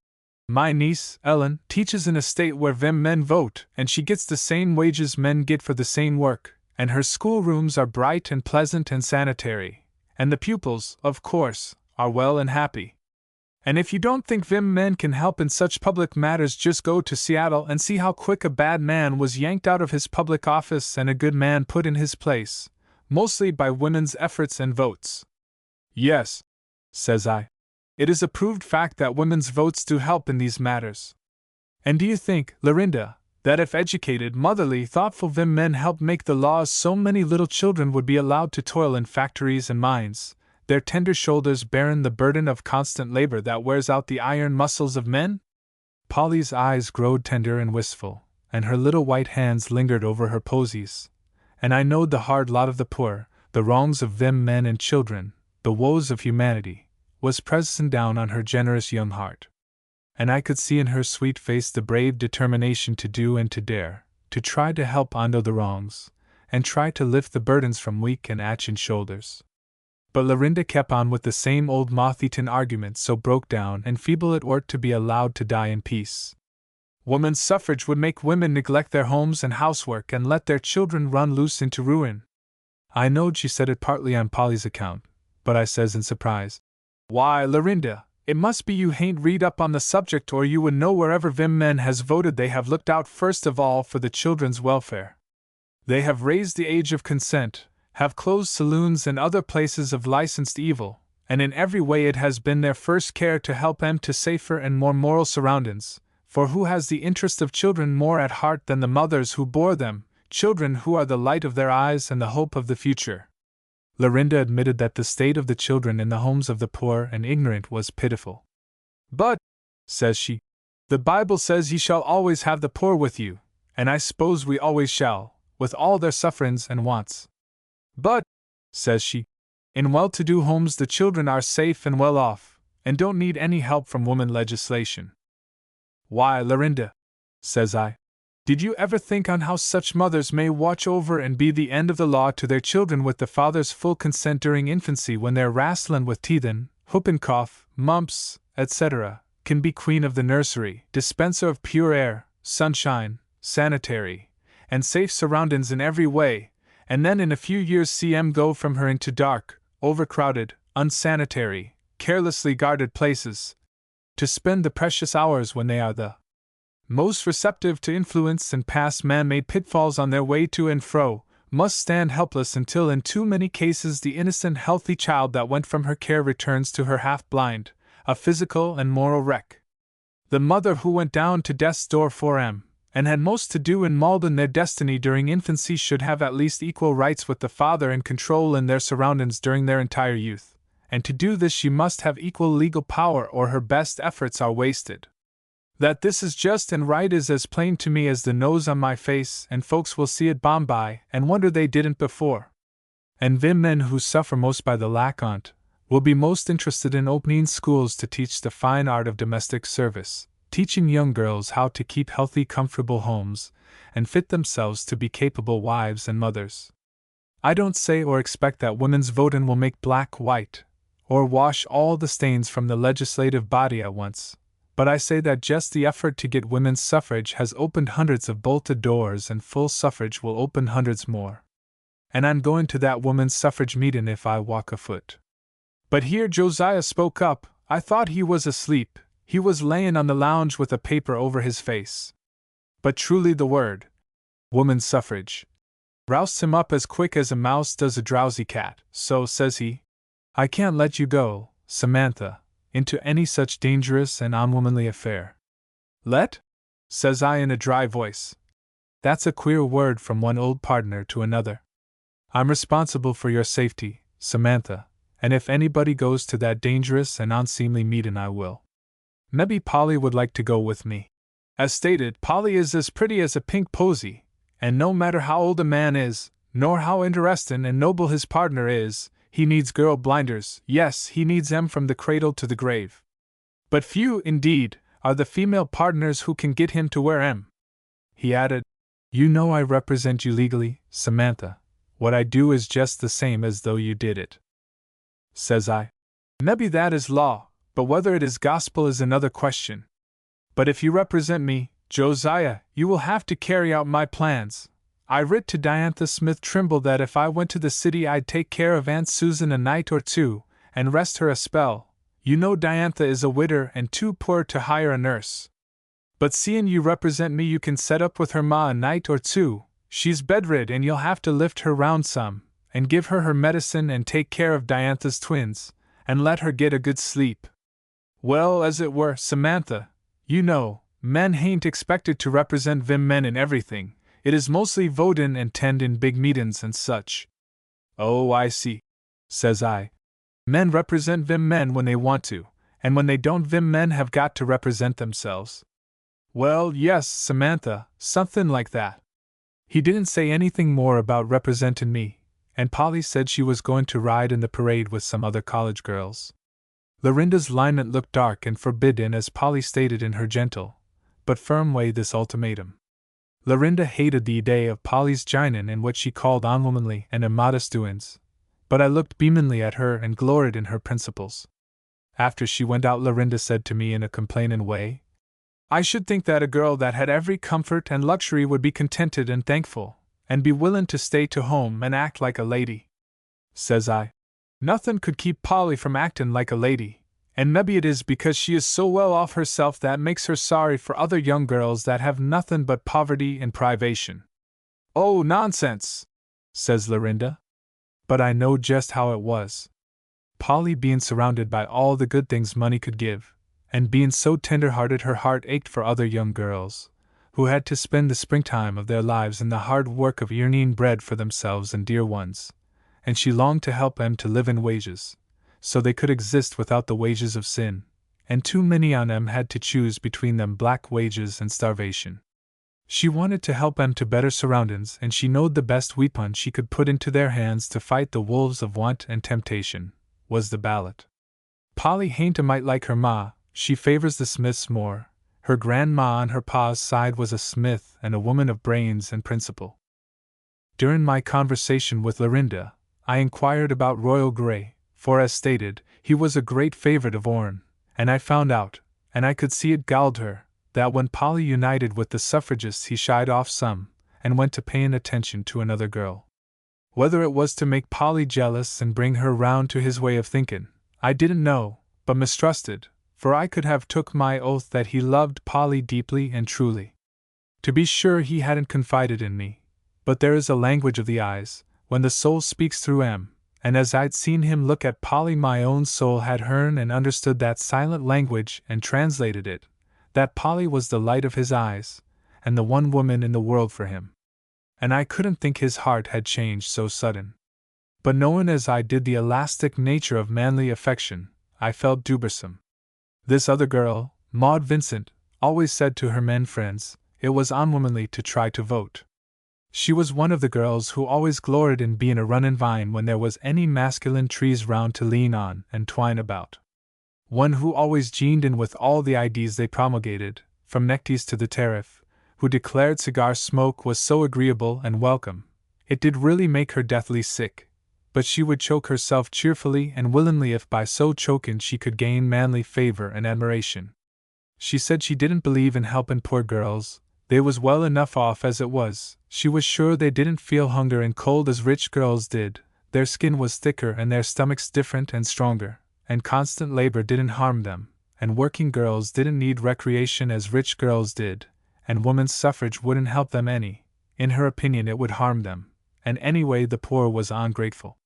my niece, Ellen, teaches in a state where them men vote, and she gets the same wages men get for the same work, and her schoolrooms are bright and pleasant and sanitary, and the pupils, of course, are well and happy. And if you don't think them men can help in such public matters, just go to Seattle and see how quick a bad man was yanked out of his public office and a good man put in his place, mostly by women's efforts and votes. Yes, says I. It is a proved fact that women's votes do help in these matters. And do you think, Lorinda, that if educated, motherly, thoughtful them men helped make the laws, so many little children would be allowed to toil in factories and mines, their tender shoulders bearing the burden of constant labor that wears out the iron muscles of men? Polly's eyes growed tender and wistful, and her little white hands lingered over her posies, and I knowed the hard lot of the poor, the wrongs of them men and children, the woes of humanity, was pressin' down on her generous young heart. And I could see in her sweet face the brave determination to do and to dare, to try to help undo the wrongs, and try to lift the burdens from weak and atchin shoulders. But Lorinda kept on with the same old moth-eaten argument, so broke down and feeble it ought to be allowed to die in peace. Woman's suffrage would make women neglect their homes and housework and let their children run loose into ruin. I knowed she said it partly on Polly's account, but I says in surprise, why, Lorinda, it must be you hain't read up on the subject, or you would know wherever them men has voted they have looked out first of all for the children's welfare. They have raised the age of consent, have closed saloons and other places of licensed evil, and in every way it has been their first care to help them to safer and more moral surroundings, for who has the interest of children more at heart than the mothers who bore them, children who are the light of their eyes and the hope of the future? Lorinda admitted that the state of the children in the homes of the poor and ignorant was pitiful. But, says she, the Bible says ye shall always have the poor with you, and I suppose we always shall, with all their sufferings and wants. But, says she, in well-to-do homes the children are safe and well off, and don't need any help from woman legislation. Why, Lorinda, says I, did you ever think on how such mothers may watch over and be the end of the law to their children with the father's full consent during infancy, when they're wrastlin' with teethin', whoopin' cough, mumps, etc., can be queen of the nursery, dispenser of pure air, sunshine, sanitary, and safe surroundings in every way, and then in a few years see 'em go from her into dark, overcrowded, unsanitary, carelessly guarded places, to spend the precious hours when they are the most receptive to influence and pass man-made pitfalls on their way to and fro, must stand helpless until in too many cases the innocent healthy child that went from her care returns to her half-blind, a physical and moral wreck. The mother who went down to death's door for 'em, and had most to do in mouldin' their destiny during infancy should have at least equal rights with the father and control in their surroundings during their entire youth, and to do this she must have equal legal power or her best efforts are wasted. That this is just and right is as plain to me as the nose on my face, and folks will see it by and wonder they didn't before. And them men who suffer most by the lack on't will be most interested in opening schools to teach the fine art of domestic service, teaching young girls how to keep healthy, comfortable homes, and fit themselves to be capable wives and mothers. I don't say or expect that women's votin' will make black white, or wash all the stains from the legislative body at once, but I say that just the effort to get women's suffrage has opened hundreds of bolted doors, and full suffrage will open hundreds more. And I'm going to that woman's suffrage meetin' if I walk afoot. But here Josiah spoke up. I thought he was asleep. He was layin' on the lounge with a paper over his face. But truly the word, woman's suffrage, roused him up as quick as a mouse does a drowsy cat. So, says he, I can't let you go, Samantha, into any such dangerous and unwomanly affair. Let? Says I in a dry voice. That's a queer word from one old partner to another. I'm responsible for your safety, Samantha, and if anybody goes to that dangerous and unseemly meetin' I will. Maybe Polly would like to go with me. As stated, Polly is as pretty as a pink posy, and no matter how old a man is, nor how interestin' and noble his partner is, he needs girl blinders. Yes, he needs 'em from the cradle to the grave. But few, indeed, are the female partners who can get him to wear 'em. He added, You know I represent you legally, Samantha. What I do is just the same as though you did it. Says I. Maybe that is law, but whether it is gospel is another question. But if you represent me, Josiah, you will have to carry out my plans. I writ to Diantha Smith Trimble that if I went to the city I'd take care of Aunt Susan a night or two, and rest her a spell. You know Diantha is a widder and too poor to hire a nurse. But seein' you represent me you can set up with her ma a night or two. She's bedrid and you'll have to lift her round some, and give her medicine and take care of Diantha's twins, and let her get a good sleep. Well, as it were, Samantha, you know, men hain't expected to represent them men in everything. It is mostly votin' and tend in big meetin's and such. Oh, I see, says I. Men represent them men when they want to, and when they don't them men have got to represent themselves. Well, yes, Samantha, something like that. He didn't say anything more about representin' me, and Polly said she was going to ride in the parade with some other college girls. Lorinda's lineament looked dark and forbidding as Polly stated in her gentle, but firm way this ultimatum. Lorinda hated the idea of Polly's jinin' in what she called unwomanly and immodest doin's, but I looked beamingly at her and gloried in her principles. After she went out, Lorinda said to me in a complainin' way, I should think that a girl that had every comfort and luxury would be contented and thankful, and be willin' to stay to home and act like a lady. Says I. Nothin' could keep Polly from actin' like a lady, and maybe it is because she is so well off herself that makes her sorry for other young girls that have nothin' but poverty and privation. Oh, nonsense, says Lorinda. But I know just how it was. Polly being surrounded by all the good things money could give, and being so tender-hearted her heart ached for other young girls, who had to spend the springtime of their lives in the hard work of earning bread for themselves and dear ones, and she longed to help them to live in wages, so they could exist without the wages of sin, and too many on them had to choose between them black wages and starvation. She wanted to help them to better surroundings, and she knowed the best weapon she could put into their hands to fight the wolves of want and temptation was the ballot. Polly hain't a mite like her ma. She favors the Smiths more. Her grandma on her pa's side was a Smith and a woman of brains and principle. During my conversation with Lorinda, I inquired about Royal Grey, for as stated, he was a great favorite of Orne, and I found out, and I could see it galled her, that when Polly united with the suffragists he shied off some, and went to payin' attention to another girl. Whether it was to make Polly jealous and bring her round to his way of thinkin', I didn't know, but mistrusted, for I could have took my oath that he loved Polly deeply and truly. To be sure he hadn't confided in me, but there is a language of the eyes, when the soul speaks through 'em, and as I'd seen him look at Polly my own soul had hearn and understood that silent language and translated it, that Polly was the light of his eyes, and the one woman in the world for him. And I couldn't think his heart had changed so sudden. But knowing as I did the elastic nature of manly affection, I felt dubersome. This other girl, Maud Vincent, always said to her men friends, it was unwomanly to try to vote. She was one of the girls who always gloried in being a running vine when there was any masculine trees round to lean on and twine about. One who always joined in with all the ideas they promulgated, from neckties to the tariff, who declared cigar smoke was so agreeable and welcome, it did really make her deathly sick, but she would choke herself cheerfully and willingly if by so choking she could gain manly favor and admiration. She said she didn't believe in helping poor girls, they was well enough off as it was. She was sure they didn't feel hunger and cold as rich girls did, their skin was thicker and their stomachs different and stronger, and constant labor didn't harm them, and working girls didn't need recreation as rich girls did, and woman's suffrage wouldn't help them any. In her opinion it would harm them, and anyway the poor was ungrateful.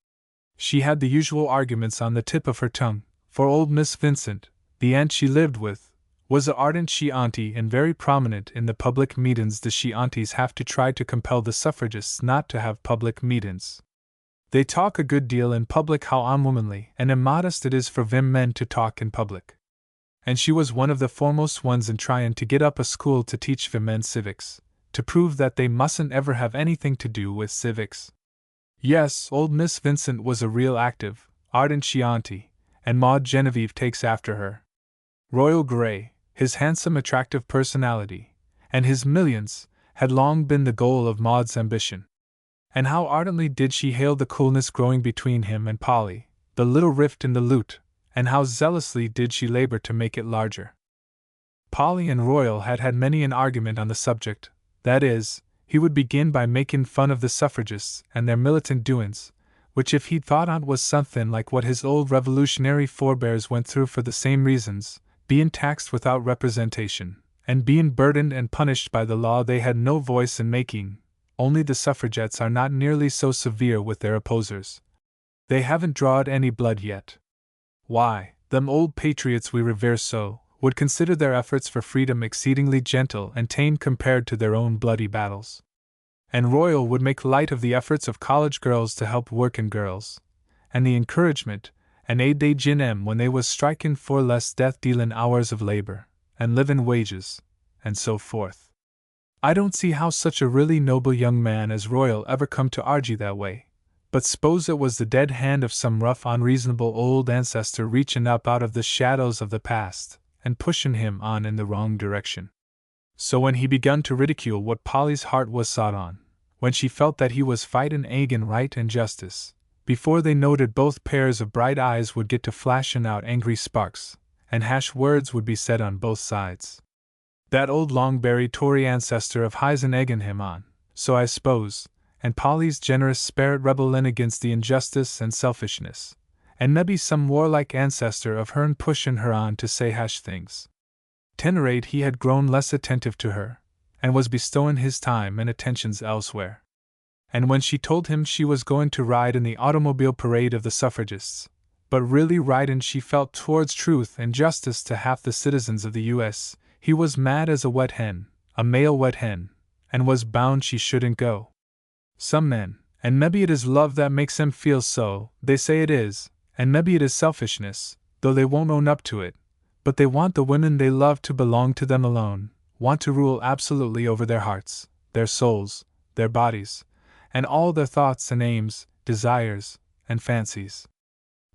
She had the usual arguments on the tip of her tongue, for old Miss Vincent, the aunt she lived with, was a ardent she-auntie and very prominent in the public meetings. The she-aunties have to try to compel the suffragists not to have public meetings. They talk a good deal in public how unwomanly and immodest it is for them men to talk in public. And she was one of the foremost ones in trying to get up a school to teach them men civics, to prove that they mustn't ever have anything to do with civics. Yes, old Miss Vincent was a real active, ardent she-auntie, and Maud Genevieve takes after her. Royal Grey, his handsome attractive personality, and his millions, had long been the goal of Maud's ambition. And how ardently did she hail the coolness growing between him and Polly, the little rift in the lute, and how zealously did she labor to make it larger. Polly and Royal had had many an argument on the subject, that is, he would begin by making fun of the suffragists and their militant doings, which if he'd thought on was something like what his old revolutionary forebears went through for the same reasons, being taxed without representation, and being burdened and punished by the law they had no voice in making. Only the suffragettes are not nearly so severe with their opposers. They haven't drawed any blood yet. Why, them old patriots we revere so, would consider their efforts for freedom exceedingly gentle and tame compared to their own bloody battles. And Royal would make light of the efforts of college girls to help working girls, and the encouragement and aid they gin 'em when they was striking for less death-dealing hours of labor, and living wages, and so forth. I don't see how such a really noble young man as Royal ever come to argue that way, but s'pose it was the dead hand of some rough unreasonable old ancestor reaching up out of the shadows of the past, and pushing him on in the wrong direction. So when he begun to ridicule what Polly's heart was sought on, when she felt that he was fighting agin right and justice, before they noted both pairs of bright eyes would get to flashing out angry sparks, and harsh words would be said on both sides. That old long-buried Tory ancestor of his'n egging him on, so I s'pose, and Polly's generous spirit rebelling against the injustice and selfishness, and maybe some warlike ancestor of hern pushing her on to say harsh things. Tenerate he had grown less attentive to her, and was bestowing his time and attentions elsewhere. And when she told him she was going to ride in the automobile parade of the suffragists, but really riding she felt towards truth and justice to half the citizens of the U.S., he was mad as a wet hen, a male wet hen, and was bound she shouldn't go. Some men, and maybe it is love that makes them feel so, they say it is, and maybe it is selfishness, though they won't own up to it, but they want the women they love to belong to them alone, want to rule absolutely over their hearts, their souls, their bodies, and all their thoughts and aims, desires, and fancies.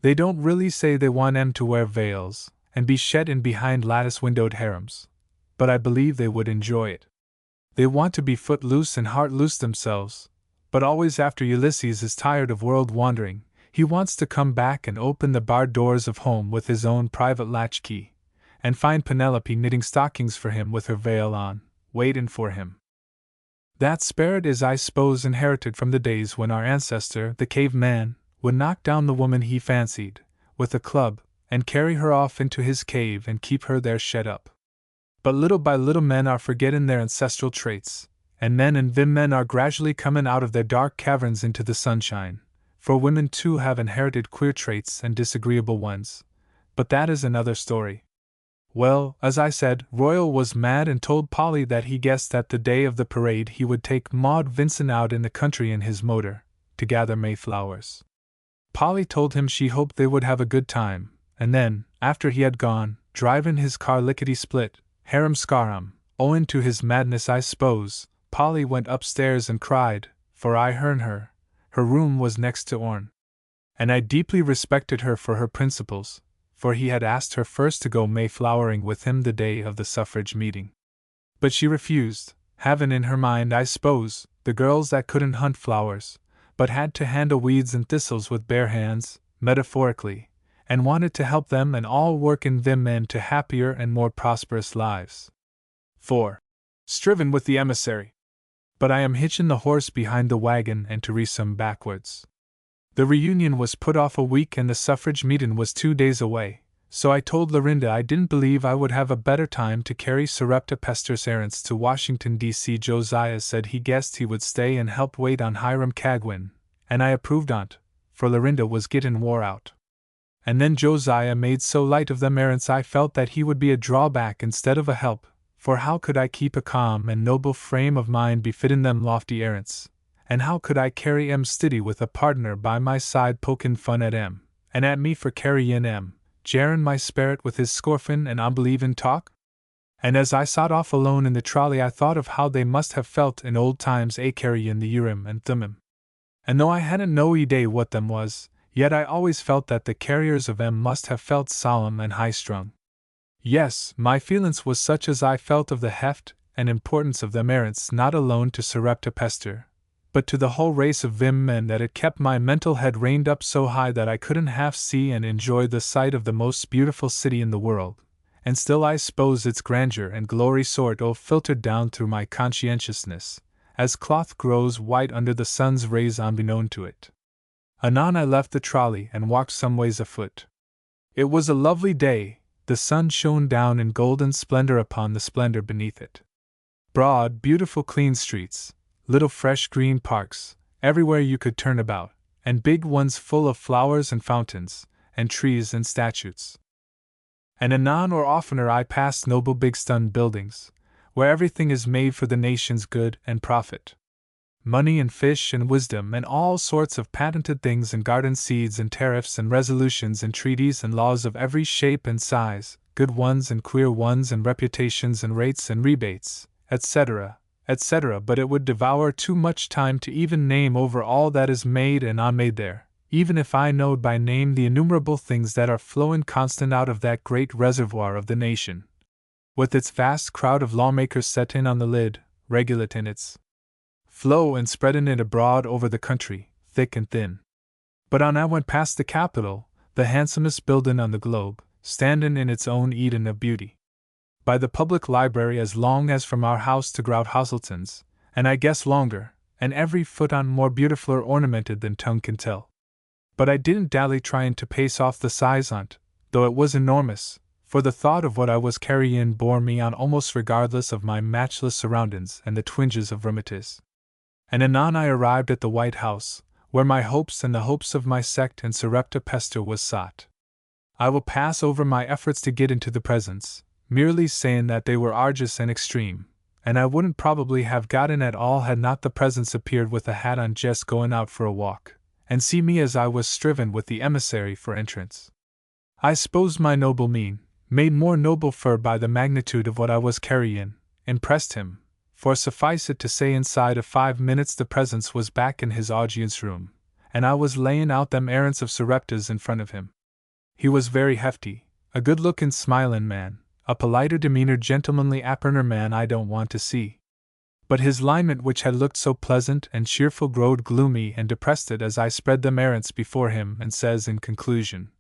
They don't really say they want 'em to wear veils, and be shed in behind lattice-windowed harems, but I believe they would enjoy it. They want to be foot-loose and heart-loose themselves, but always after Ulysses is tired of world-wandering, he wants to come back and open the barred doors of home with his own private latchkey, and find Penelope knitting stockings for him with her veil on, waiting for him. That spirit is, I suppose, inherited from the days when our ancestor, the caveman, would knock down the woman he fancied, with a club, and carry her off into his cave and keep her there shut up. But little by little men are forgetting their ancestral traits, and men and women are gradually coming out of their dark caverns into the sunshine, for women too have inherited queer traits and disagreeable ones, but that is another story. Well, as I said, Royal was mad and told Polly that he guessed that the day of the parade he would take Maud Vincent out in the country in his motor, to gather Mayflowers. Polly told him she hoped they would have a good time, and then, after he had gone, drive in his car lickety-split, harum-scarum, owing to his madness I suppose, Polly went upstairs and cried, for I hearn her. Her room was next to ourn. And I deeply respected her for her principles, for he had asked her first to go Mayflowering with him the day of the suffrage meeting. But she refused, having in her mind, I suppose, the girls that couldn't hunt flowers, but had to handle weeds and thistles with bare hands, metaphorically, and wanted to help them and all working them men to happier and more prosperous lives. 4. Striven with the emissary. But I am hitching the horse behind the wagon and to resum backwards. The reunion was put off a week and the suffrage meeting was 2 days away, so I told Lorinda I didn't believe I would have a better time to carry surreptitious errands to Washington, D.C. Josiah said he guessed he would stay and help wait on Hiram Cagwin, and I approved on't, for Lorinda was getting wore out. And then Josiah made so light of them errands I felt that he would be a drawback instead of a help, for how could I keep a calm and noble frame of mind befitting them lofty errands? And how could I carry 'em steady with a partner by my side pokin' fun at 'em, and at me for carryin' 'em, jarrin' my sperrit with his scorfin' and unbelievin' talk? And as I sot off alone in the trolley I thought of how they must have felt in old times carryin' the Urim and Thummim. And though I hadn't no idea what them was, yet I always felt that the carriers of 'em must have felt solemn and high-strung. Yes, my feelin's was such as I felt of the heft and importance of them errands not alone to Surreptipester, but to the whole race of Vim men that it kept my mental head reined up so high that I couldn't half see and enjoy the sight of the most beautiful city in the world, and still I suppose its grandeur and glory sort o' filtered down through my conscientiousness, as cloth grows white under the sun's rays unbeknown to it. Anon I left the trolley and walked some ways afoot. It was a lovely day, the sun shone down in golden splendor upon the splendor beneath it. Broad, beautiful clean streets, little fresh green parks, everywhere you could turn about, and big ones full of flowers and fountains, and trees and statues. And anon or oftener I passed noble big stone buildings, where everything is made for the nation's good and profit. Money and fish and wisdom and all sorts of patented things and garden seeds and tariffs and resolutions and treaties and laws of every shape and size, good ones and queer ones and reputations and rates and rebates, etc., etc., but it would devour too much time to even name over all that is made and unmade there, even if I knowed by name the innumerable things that are flowing constant out of that great reservoir of the nation, with its vast crowd of lawmakers set in on the lid, regulate in its flow and spreading it abroad over the country, thick and thin. But on I went past the Capitol, the handsomest building on the globe, standing in its own Eden of beauty. By the public library as long as from our house to Grout Hosselton's, and I guess longer, and every foot on more beautiful or ornamented than tongue can tell. But I didn't dally trying to pace off the size on't, though it was enormous, for the thought of what I was carryin' bore me on almost regardless of my matchless surroundings and the twinges of rheumatiz. And anon I arrived at the White House, where my hopes and the hopes of my sect and Surreptipester was sought. I will pass over my efforts to get into the presence, merely saying that they were arduous and extreme, and I wouldn't probably have got in at all had not the presence appeared with a hat on just going out for a walk, and see me as I was striven with the emissary for entrance. I suppose my noble mien, made more noble fur by the magnitude of what I was carryin', impressed him, for suffice it to say inside of 5 minutes the presence was back in his audience room, and I was layin' out them errands of Surreptas in front of him. He was very hefty, a good-lookin' smilin' man, a politer demeanor gentlemanly apperner man I don't want to see. But his linement which had looked so pleasant and cheerful growed gloomy and depressed it as I spread them errands before him and says in conclusion,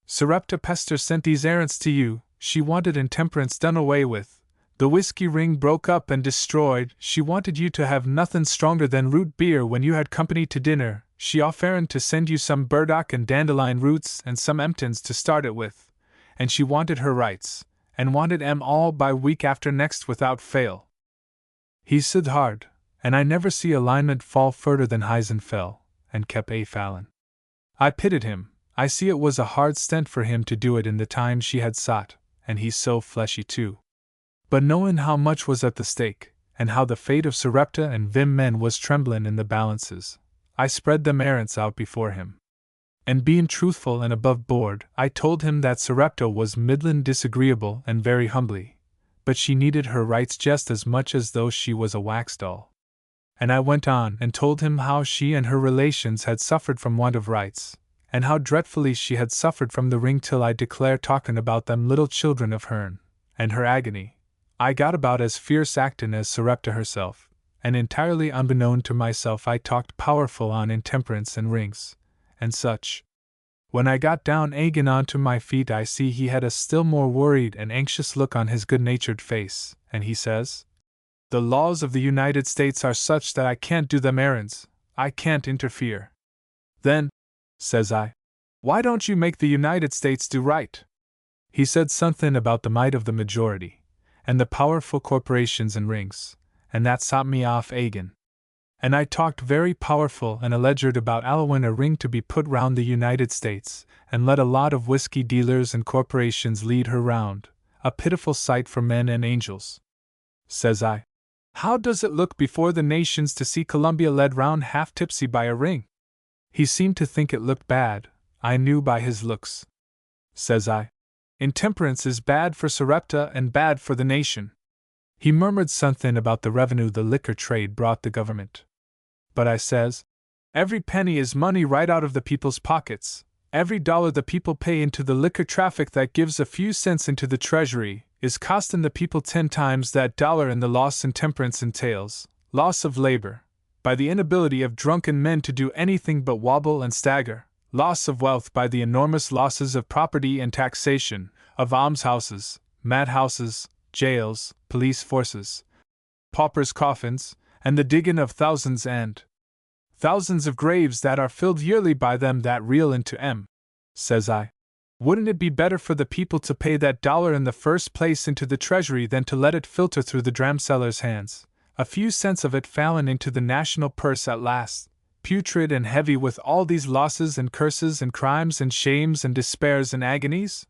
Surreptipester sent these errands to you, she wanted intemperance done away with, the whiskey ring broke up and destroyed, she wanted you to have nothin' stronger than root beer when you had company to dinner, she offered to send you some burdock and dandelion roots and some emptins to start it with, and she wanted her rights, and wanted 'em all by week after next without fail. He said hard, and I never see alignment fall further than Heisen fell, and kept a fallin'. I pitied him, I see it was a hard stent for him to do it in the time she had sought, and he's so fleshy too. But knowin' how much was at the stake, and how the fate of Sarepta and Vim men was tremblin' in the balances, I spread them errands out before him. And bein' truthful and above board, I told him that Sarepta was middlin' disagreeable and very humbly, but she needed her rights just as much as though she was a wax doll. And I went on and told him how she and her relations had suffered from want of rights, and how dreadfully she had suffered from the ring, till I declare talkin' about them little children of hern, and her agony, I got about as fierce actin' as Sarepta herself, and entirely unbeknown to myself I talked powerful on intemperance and rings, and such. When I got down agin onto my feet, I see he had a still more worried and anxious look on his good-natured face, and he says, "The laws of the United States are such that I can't do them errands, I can't interfere." "Then," says I, "why don't you make the United States do right?" He said something about the might of the majority, and the powerful corporations and rings, and that sot me off agin. And I talked very powerful and alleged about allowin' a ring to be put round the United States, and let a lot of whiskey dealers and corporations lead her round, a pitiful sight for men and angels. Says I, "How does it look before the nations to see Columbia led round half tipsy by a ring?" He seemed to think it looked bad, I knew by his looks. Says I, "Intemperance is bad for Sarepta and bad for the nation." He murmured something about the revenue the liquor trade brought the government. But I says, "Every penny is money right out of the people's pockets. Every dollar the people pay into the liquor traffic that gives a few cents into the treasury is costin' the people 10 times that dollar in the loss intemperance entails, loss of labor, by the inability of drunken men to do anything but wobble and stagger, loss of wealth by the enormous losses of property and taxation, of almshouses, madhouses, jails, police forces, paupers' coffins, and the diggin' of thousands and thousands of graves that are filled yearly by them that reel into M." Says I, "Wouldn't it be better for the people to pay that dollar in the first place into the treasury than to let it filter through the dramseller's hands, a few cents of it fallin' into the national purse at last, putrid and heavy with all these losses and curses and crimes and shames and despairs and agonies?"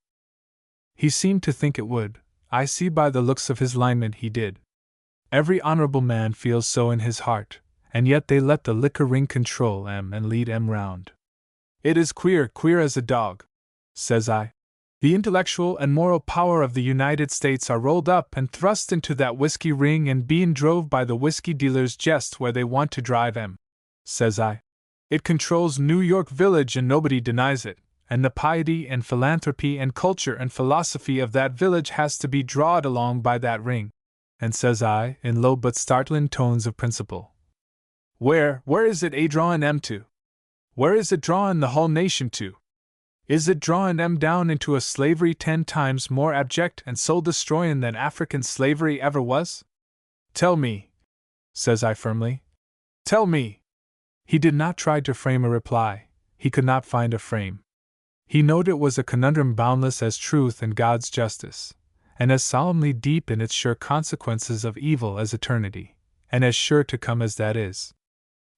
He seemed to think it would. I see by the looks of his linemen he did. Every honorable man feels so in his heart, and yet they let the liquor ring control M and lead M round. "It is queer, queer as a dog," says I. "The intellectual and moral power of the United States are rolled up and thrust into that whiskey ring and being drove by the whiskey dealers just where they want to drive M." Says I, "It controls New York Village and nobody denies it, and the piety and philanthropy and culture and philosophy of that village has to be drawed along by that ring." And says I, in low but startling tones of principle, Where is it drawin' M to? Where is it drawin' the whole nation to? Is it drawin' M down into a slavery 10 times more abject and soul-destroyin' than African slavery ever was? Tell me," says I firmly. "Tell me." He did not try to frame a reply, he could not find a frame. He knowed it was a conundrum boundless as truth and God's justice, and as solemnly deep in its sure consequences of evil as eternity, and as sure to come as that is.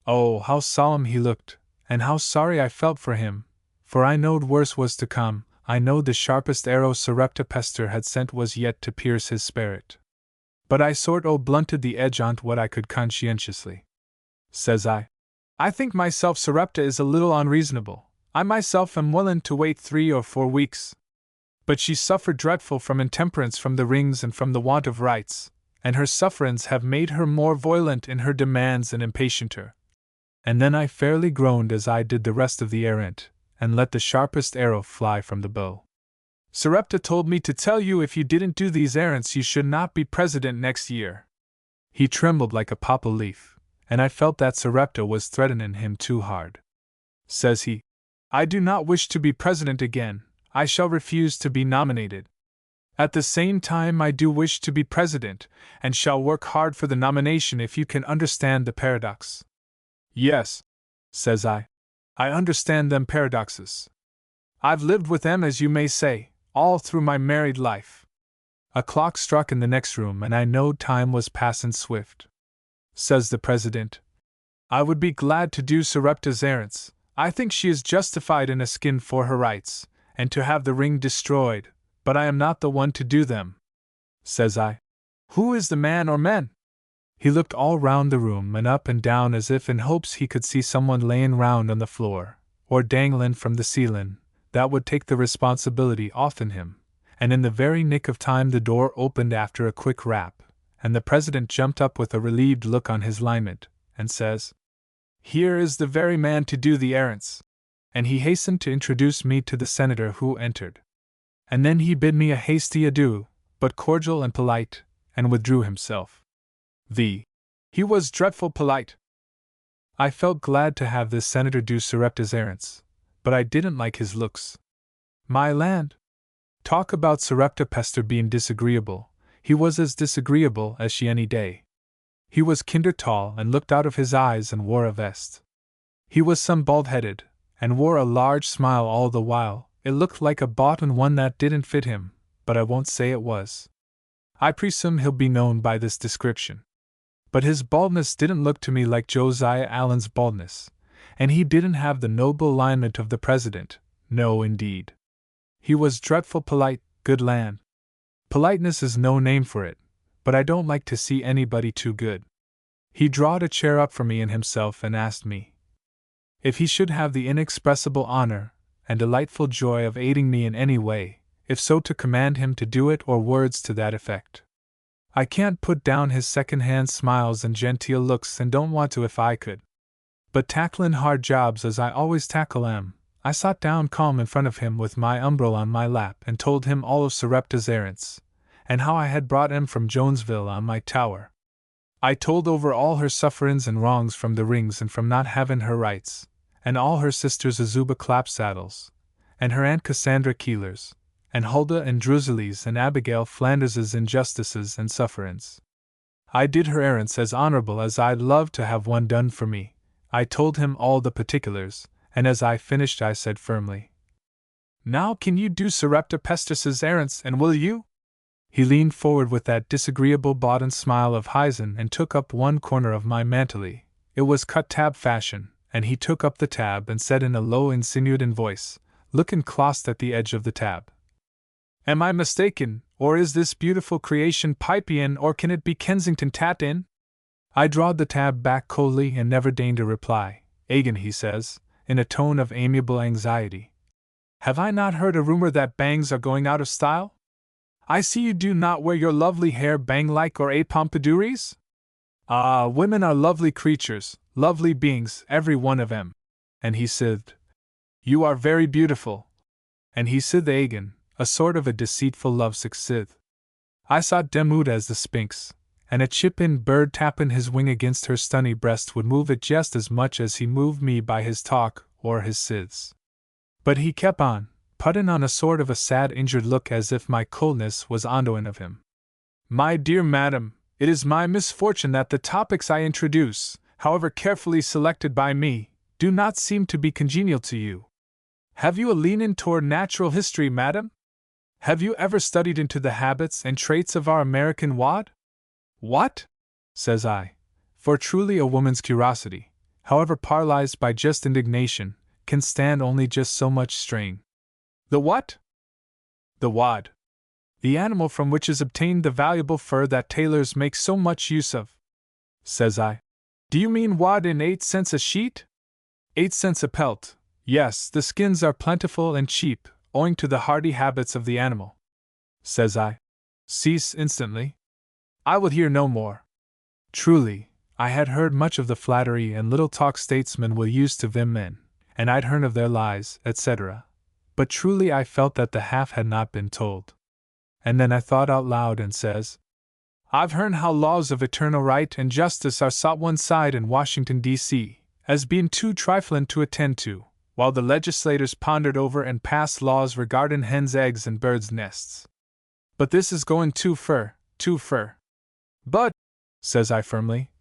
Oh, how solemn he looked, and how sorry I felt for him, for I knowed worse was to come. I knowed the sharpest arrow Sarepta Pester had sent was yet to pierce his spirit. But I sort o' blunted the edge on't what I could conscientiously. Says I think myself Sarepta is a little unreasonable. I myself am willin' to wait 3 or 4 weeks. But she's suffered dreadful from intemperance, from the rings, and from the want of rights, and her sufferins have made her more violent in her demands and impatienter. And then I fairly groaned as I did the rest of the errand, and let the sharpest arrow fly from the bow. "Sarepta told me to tell you if you didn't do these errands you should not be president next year." He trembled like a poplar leaf, and I felt that Sarepta was threatening him too hard. Says he, "I do not wish to be president again. I shall refuse to be nominated. At the same time I do wish to be president, and shall work hard for the nomination if you can understand the paradox." "Yes," says I understand them paradoxes. I've lived with them, as you may say, all through my married life." A clock struck in the next room, and I knowed time was passin' swift. Says the president, "I would be glad to do Sarepta's errands. I think she is justified in askin for her rights, and to have the ring destroyed, But I am not the one to do them, says I. Who is the man or men? He looked all round the room and up and down as if in hopes he could see someone layin' round on the floor, or danglin' from the ceiling, that would take the responsibility off'n him, and in the very nick of time the door opened after a quick rap, and the president jumped up with a relieved look on his lineament, and says, "Here is the very man to do the errands." And he hastened to introduce me to the senator who entered. And then he bid me a hasty adieu, but cordial and polite, and withdrew himself. He was dreadful polite. I felt glad to have this senator do Sarepta's errands, but I didn't like his looks. My land! Talk about Sarepta Pester being disagreeable, he was as disagreeable as she any day. He was kinder tall and looked out of his eyes and wore a vest. He was some bald-headed, and wore a large smile all the while. It looked like a boughten one that didn't fit him, but I won't say it was. I presume he'll be known by this description. But his baldness didn't look to me like Josiah Allen's baldness, and he didn't have the noble alignment of the president, no indeed. He was dreadful polite, good land. Politeness is no name for it, but I don't like to see anybody too good. He drawed a chair up for me and himself and asked me if he should have the inexpressible honor and delightful joy of aiding me in any way, if so to command him to do it or words to that effect. I can't put down his second-hand smiles and genteel looks and don't want to if I could. But tacklin' hard jobs as I always tackle 'em, I sat down calm in front of him with my umbrella on my lap and told him all of Sarepta's errands, and how I had brought 'em from Jonesville on my tower. I told over all her sufferin's and wrongs from the rings and from not havin' her rights, and all her sisters Azuba Clapsaddles, and her Aunt Cassandra Keeler's, and Huldah and Drusille's and Abigail Flanders's injustices and sufferin's. I did her errands as honorable as I'd love to have one done for me. I told him all the particulars, and as I finished I said firmly, "Now can you do Sarepta Pester's errands, and will you?" He leaned forward with that disagreeable bawden smile of his'n and took up one corner of my mantelly. It was cut tab fashion, and he took up the tab and said in a low insinuating voice, looking close at the edge of the tab, "Am I mistaken, or is this beautiful creation Pipian, or can it be Kensington Tat-in?" I drawed the tab back coldly and never deigned a reply. "Agin," he says, in a tone of amiable anxiety, "have I not heard a rumor that bangs are going out of style? I see you do not wear your lovely hair bang-like or a pompadours? Ah, women are lovely creatures, lovely beings, every one of 'em." And he said, "You are very beautiful." And he said agin, a sort of a deceitful lovesick sith. I saw demood as the Sphinx, and a chip-in bird tappin' his wing against her stunny breast would move it just as much as he moved me by his talk or his siths. But he kept on, puttin' on a sort of a sad injured look as if my coldness was ondoin' of him. "My dear madam, it is my misfortune that the topics I introduce, however carefully selected by me, do not seem to be congenial to you. Have you a leanin' toward natural history, madam? Have you ever studied into the habits and traits of our American wad?" "What?" says I, for truly a woman's curiosity, however paralyzed by just indignation, can stand only just so much strain. "The what?" "The wad. The animal from which is obtained the valuable fur that tailors make so much use of," says I. "Do you mean wad in 8 cents a sheet?" "8 cents a pelt, yes, the skins are plentiful and cheap, owing to the hardy habits of the animal," says I. "Cease instantly. I will hear no more." Truly, I had heard much of the flattery and little talk statesmen will use to them men, and I'd heard of their lies, etc. But truly I felt that the half had not been told. And then I thought out loud and says, "I've heard how laws of eternal right and justice are sought one side in Washington, D.C., as being too triflin' to attend to, while the legislators pondered over and passed laws regarding hens' eggs and birds' nests. But this is going too fur, too fur. But," says I firmly,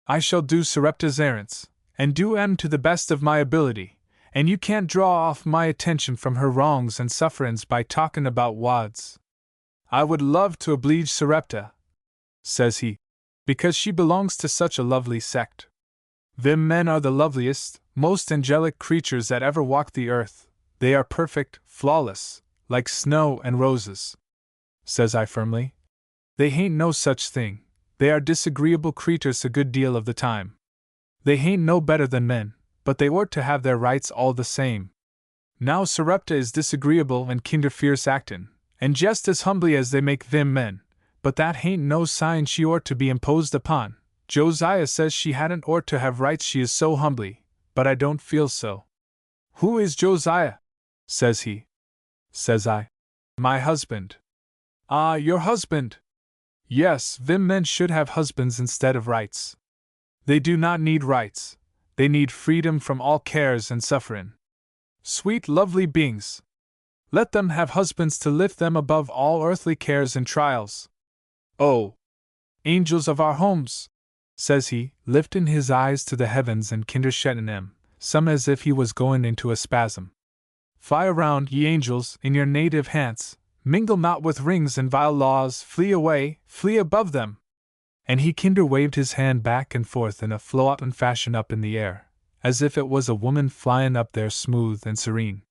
"I shall do Sarepta's errands, and do 'em to the best of my ability, and you can't draw off my attention from her wrongs and sufferin's by talkin' about wads. I would love to oblige Sarepta," says he, "because she belongs to such a lovely sect. Them men are the loveliest, most angelic creatures that ever walked the earth. They are perfect, flawless, like snow and roses. Says I firmly. They hain't no such thing, they are disagreeable creeturs a good deal of the time. They hain't no better than men, but they ort to have their rights all the same. Now Sarepta is disagreeable and kinder fierce actin', and jest as humbly as they make them men, but that hain't no sign she ort to be imposed upon. Josiah says she hadn't ort to have rights she is so humbly, but I don't feel so. Who is Josiah? Says he. Says I. My husband. Ah, your husband! Yes, them men should have husbands instead of rights. They do not need rights, they need freedom from all cares and suffering. Sweet lovely beings! Let them have husbands to lift them above all earthly cares and trials. Oh! Angels of our homes! Says he, lifting his eyes to the heavens and kinderschetten them, some as if he was going into a spasm. Fly around, ye angels, in your native hants, mingle not with rings and vile laws, flee away, flee above them! And he kinder waved his hand back and forth in a floatin' fashion up in the air, as if it was a woman flyin' up there smooth and serene.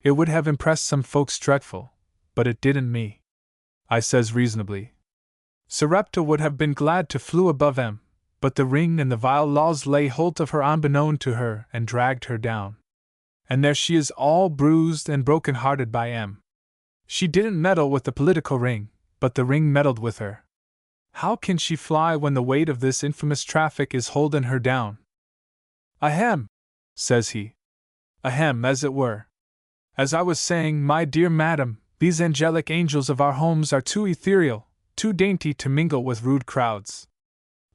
It would have impressed some folks dreadful, but it didn't me. I says reasonably. Sarepta would have been glad to flew above em, but the ring and the vile laws lay holt of her unbeknown to her and dragged her down. And there she is all bruised and broken-hearted by em. She didn't meddle with the political ring, but the ring meddled with her. How can she fly when the weight of this infamous traffic is holding her down? Ahem! Says he. Ahem, as it were. As I was saying, my dear madam, these angelic angels of our homes are too ethereal, too dainty to mingle with rude crowds.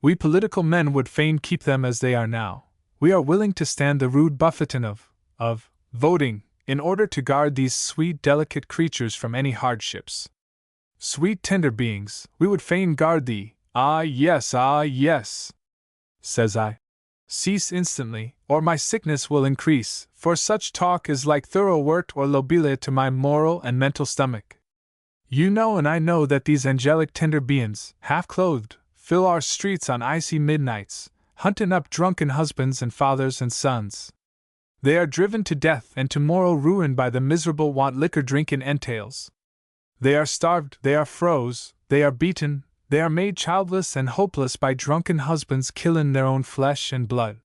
We political men would fain keep them as they are now. We are willing to stand the rude buffeting of voting, in order to guard these sweet, delicate creatures from any hardships. Sweet, tender beings, we would fain guard thee. Ah, yes, says I. Cease instantly, or my sickness will increase, for such talk is like thorough wort or lobile to my moral and mental stomach. You know and I know that these angelic tender beings, half-clothed, fill our streets on icy midnights, hunting up drunken husbands and fathers and sons. They are driven to death and to moral ruin by the miserable want liquor-drinking entails. They are starved, they are froze, they are beaten, they are made childless and hopeless by drunken husbands killing their own flesh and blood.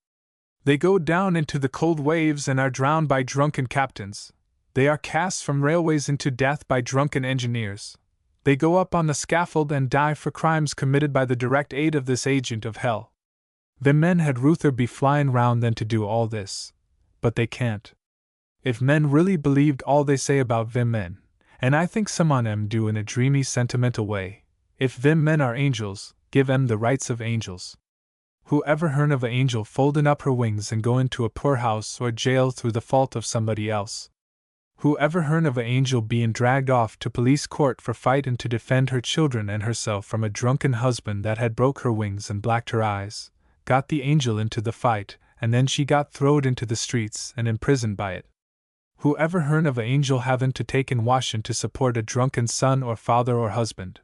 They go down into the cold waves and are drowned by drunken captains. They are cast from railways into death by drunken engineers. They go up on the scaffold and die for crimes committed by the direct aid of this agent of hell. The men had ruther be flying round than to do all this. But they can't. If men really believed all they say about them men, and I think some on 'em do in a dreamy sentimental way, if them men are angels, give 'em the rights of angels. Who ever hearn of a angel folding up her wings and going to a poorhouse or jail through the fault of somebody else? Who ever hearn of a angel being dragged off to police court for fighting to defend her children and herself from a drunken husband that had broke her wings and blacked her eyes, got the angel into the fight, and then she got throwed into the streets and imprisoned by it? Who ever hearn of a angel having to take in washin' to support a drunken son or father or husband?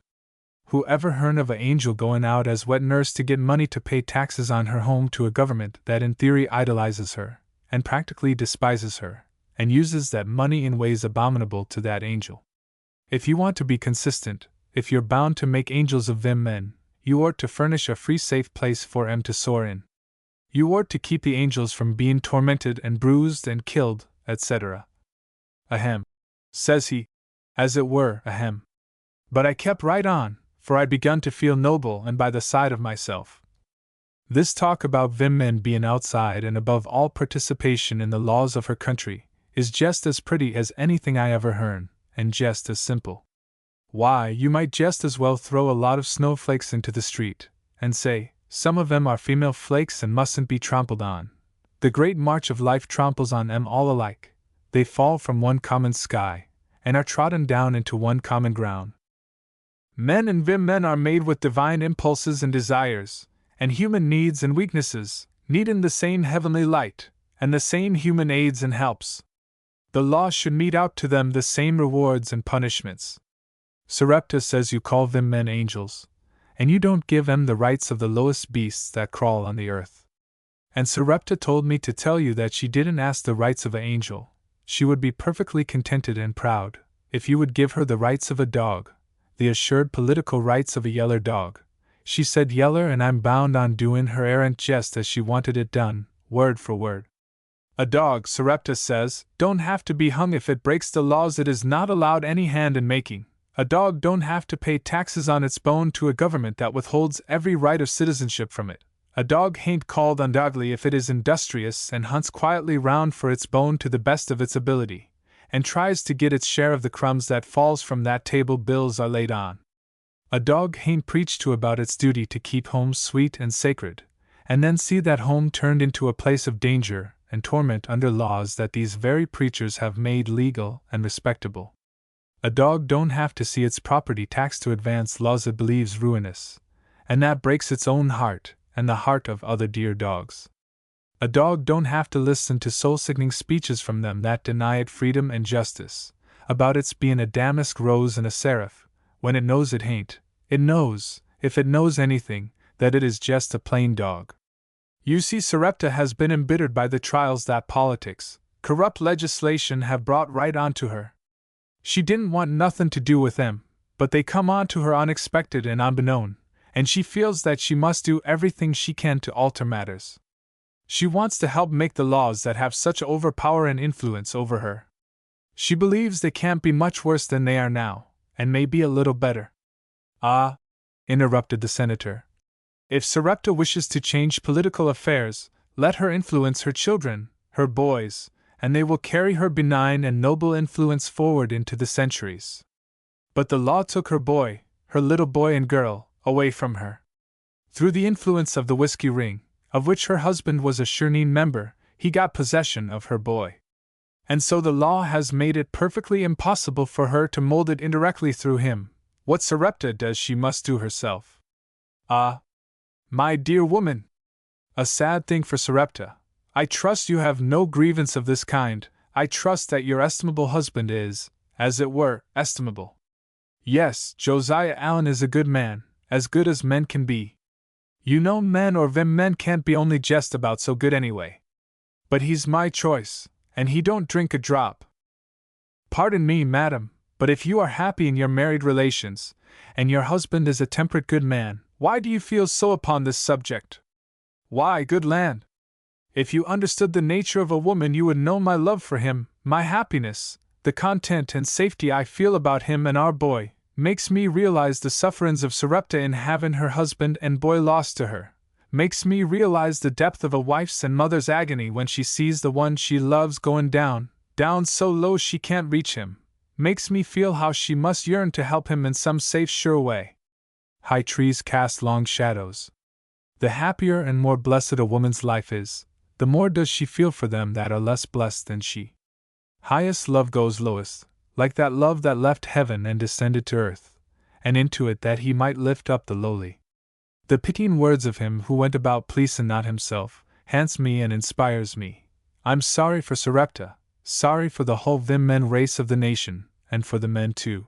Who ever hearn of a angel going out as wet nurse to get money to pay taxes on her home to a government that in theory idolizes her, and practically despises her, and uses that money in ways abominable to that angel? If you want to be consistent, if you're bound to make angels of them men, you ought to furnish a free safe place for 'em to soar in. You ought to keep the angels from being tormented and bruised and killed, etc. Ahem. Says he. As it were, ahem. But I kept right on, for I'd begun to feel noble and by the side of myself. This talk about them men being outside and above all participation in the laws of her country is just as pretty as anything I ever heard, and just as simple. Why, you might just as well throw a lot of snowflakes into the street, and say, some of 'em are female flakes and mustn't be trampled on. The great march of life tramples on 'em all alike. They fall from one common sky, and are trodden down into one common ground. Men and women are made with divine impulses and desires, and human needs and weaknesses, needing the same heavenly light, and the same human aids and helps. The law should mete out to them the same rewards and punishments. Sarepta says you call them men angels, and you don't give 'em the rights of the lowest beasts that crawl on the earth. And Sarepta told me to tell you that she didn't ask the rights of an angel. She would be perfectly contented and proud, if you would give her the rights of a dog, the assured political rights of a yeller dog. She said yeller, and I'm bound on doin' her errant jest as she wanted it done, word for word. A dog, Sarepta says, don't have to be hung if it breaks the laws it is not allowed any hand in making. A dog don't have to pay taxes on its bone to a government that withholds every right of citizenship from it. A dog hain't called undogly if it is industrious and hunts quietly round for its bone to the best of its ability, and tries to get its share of the crumbs that falls from that table bills are laid on. A dog hain't preached to about its duty to keep home sweet and sacred, and then see that home turned into a place of danger and torment under laws that these very preachers have made legal and respectable. A dog don't have to see its property taxed to advance laws it believes ruinous, and that breaks its own heart and the heart of other dear dogs. A dog don't have to listen to soul-sickening speeches from them that deny it freedom and justice, about its being a damask rose and a seraph, when it knows it hain't. It knows, if it knows anything, that it is just a plain dog. You see, Sarepta has been embittered by the trials that politics, corrupt legislation have brought right onto her. She didn't want nothing to do with them, but they come on to her unexpected and unbeknown, and she feels that she must do everything she can to alter matters. She wants to help make the laws that have such overpower and influence over her. She believes they can't be much worse than they are now, and may be a little better. Ah, interrupted the senator. If Sarepta wishes to change political affairs, let her influence her children, her boys, and they will carry her benign and noble influence forward into the centuries. But the law took her boy, her little boy and girl, away from her. Through the influence of the whiskey ring, of which her husband was a surname member, he got possession of her boy. And so the law has made it perfectly impossible for her to mold it indirectly through him. What Sarepta does she must do herself. Ah, my dear woman! A sad thing for Sarepta. I trust you have no grievance of this kind. I trust that your estimable husband is, as it were, estimable. Yes, Josiah Allen is a good man, as good as men can be. You know men or them men can't be only just about so good anyway. But he's my choice, and he don't drink a drop. Pardon me, madam, but if you are happy in your married relations, and your husband is a temperate good man, why do you feel so upon this subject? Why, good land! If you understood the nature of a woman, you would know my love for him, my happiness, the content and safety I feel about him and our boy, makes me realize the sufferings of Sarepta in having her husband and boy lost to her, makes me realize the depth of a wife's and mother's agony when she sees the one she loves going down, down so low she can't reach him, makes me feel how she must yearn to help him in some safe, sure way. High trees cast long shadows. The happier and more blessed a woman's life is, the more does she feel for them that are less blessed than she. Highest love goes lowest, like that love that left heaven and descended to earth, and into it that he might lift up the lowly. The pitying words of him who went about pleasing not himself, hants me and inspires me. I'm sorry for Sarepta, sorry for the whole vim men race of the nation, and for the men too.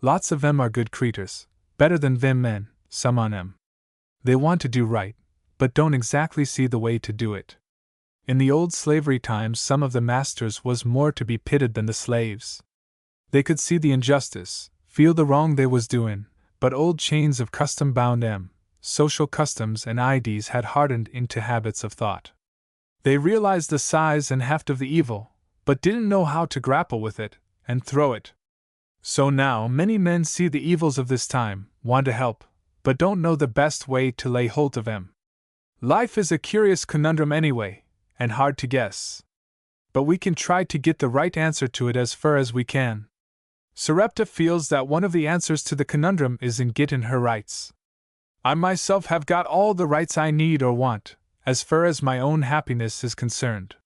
Lots of them are good creeters, better than vim men, some on 'em. They want to do right, but don't exactly see the way to do it. In the old slavery times some of the masters was more to be pitied than the slaves. They could see the injustice, feel the wrong they was doin', but old chains of custom bound 'em, social customs and ideas had hardened into habits of thought. They realized the size and heft of the evil, but didn't know how to grapple with it, and throw it. So now many men see the evils of this time, want to help, but don't know the best way to lay hold of 'em. Life is a curious conundrum anyway, and hard to guess. But we can try to get the right answer to it as far as we can. Sarepta feels that one of the answers to the conundrum is in getting her rights. I myself have got all the rights I need or want, as far as my own happiness is concerned.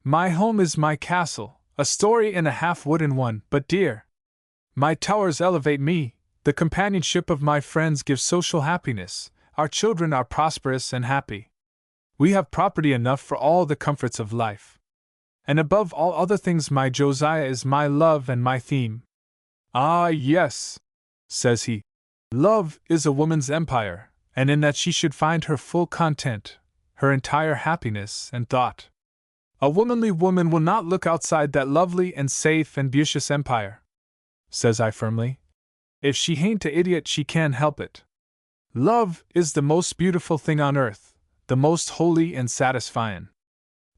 My home is my castle, a story and a half wooden one, but dear. My towers elevate me, the companionship of my friends gives social happiness, our children are prosperous and happy. We have property enough for all the comforts of life. And above all other things my Josiah is my love and my theme. Ah, yes, says he. Love is a woman's empire, and in that she should find her full content, her entire happiness and thought. A womanly woman will not look outside that lovely and safe and beauteous empire. says I firmly. If she hain't a idiot, she can't help it. Love is the most beautiful thing on earth, the most holy and satisfying.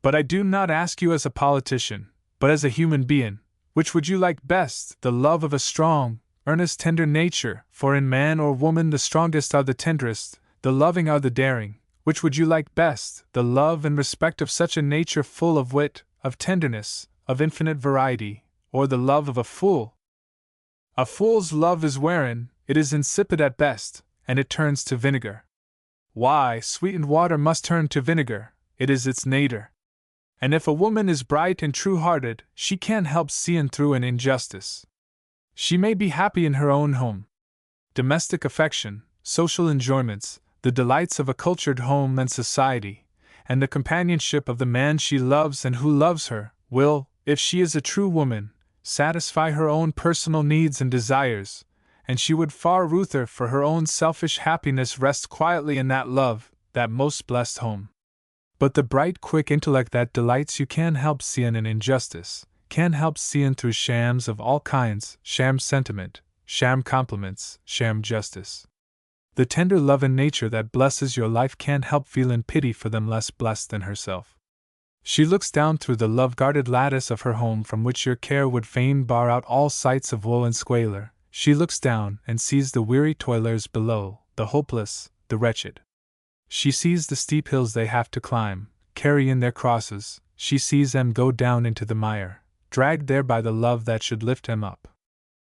But I do not ask you as a politician, but as a human being, which would you like best, the love of a strong, earnest, tender nature, for in man or woman the strongest are the tenderest, the loving are the daring. Which would you like best, the love and respect of such a nature full of wit, of tenderness, of infinite variety, or the love of a fool? A fool's love is wearing, it is insipid at best, and it turns to vinegar. Why, sweetened water must turn to vinegar, it is its nature. And if a woman is bright and true-hearted, she can't help seeing through an injustice. She may be happy in her own home. Domestic affection, social enjoyments, the delights of a cultured home and society, and the companionship of the man she loves and who loves her, will, if she is a true woman, satisfy her own personal needs and desires, and she would far ruther for her own selfish happiness rest quietly in that love, that most blessed home. But the bright, quick intellect that delights you can't help seeing an injustice, can't help seeing through shams of all kinds, sham sentiment, sham compliments, sham justice. The tender love and nature that blesses your life can't help feeling pity for them less blessed than herself. She looks down through the love-guarded lattice of her home from which your care would fain bar out all sights of woe and squalor. She looks down and sees the weary toilers below, the hopeless, the wretched. She sees the steep hills they have to climb, carrying their crosses. She sees them go down into the mire, dragged there by the love that should lift them up.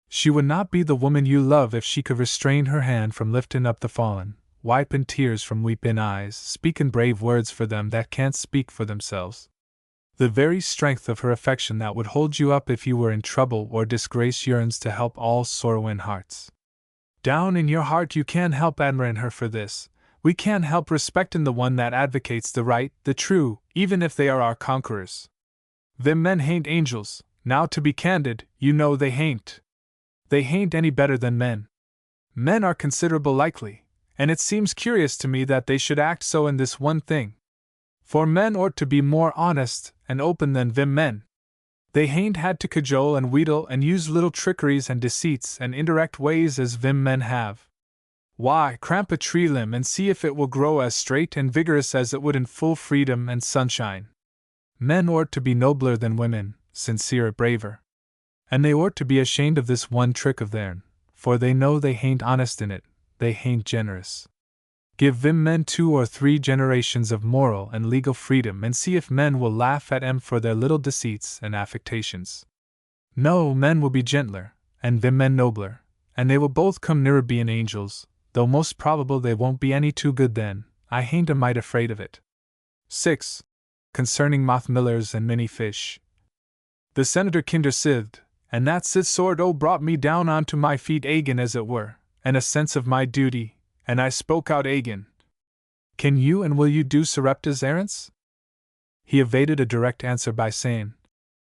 She would not be the woman you love if she could restrain her hand from lifting up the fallen, wiping tears from weeping eyes, speaking brave words for them that can't speak for themselves. The very strength of her affection that would hold you up if you were in trouble or disgrace yearns to help all sorrowing hearts. Down in your heart you can't help admiring her for this. We can't help respecting the one that advocates the right, the true, even if they are our conquerors. Them men hain't angels, now to be candid, you know they hain't. They hain't any better than men. Men are considerable likely, and it seems curious to me that they should act so in this one thing. For men ought to be more honest and open than them men. They hain't had to cajole and wheedle and use little trickeries and deceits and indirect ways as them men have. Why, cramp a tree limb and see if it will grow as straight and vigorous as it would in full freedom and sunshine. Men ought to be nobler than women, sincerer, braver. And they ought to be ashamed of this one trick of theirn, for they know they hain't honest in it, they hain't generous. Give them men 2 or 3 generations of moral and legal freedom and see if men will laugh at 'em for their little deceits and affectations. No, men will be gentler, and them men nobler, and they will both come nearer being angels, though most probable they won't be any too good then. I hain't a mite afraid of it. 6. Concerning moth millers and many fish. The senator kinder sithed, and that sit sort o brought me down onto my feet agin as it were, and a sense of my duty, and I spoke out agin. Can you and will you do Sarepta's errands? He evaded a direct answer by saying,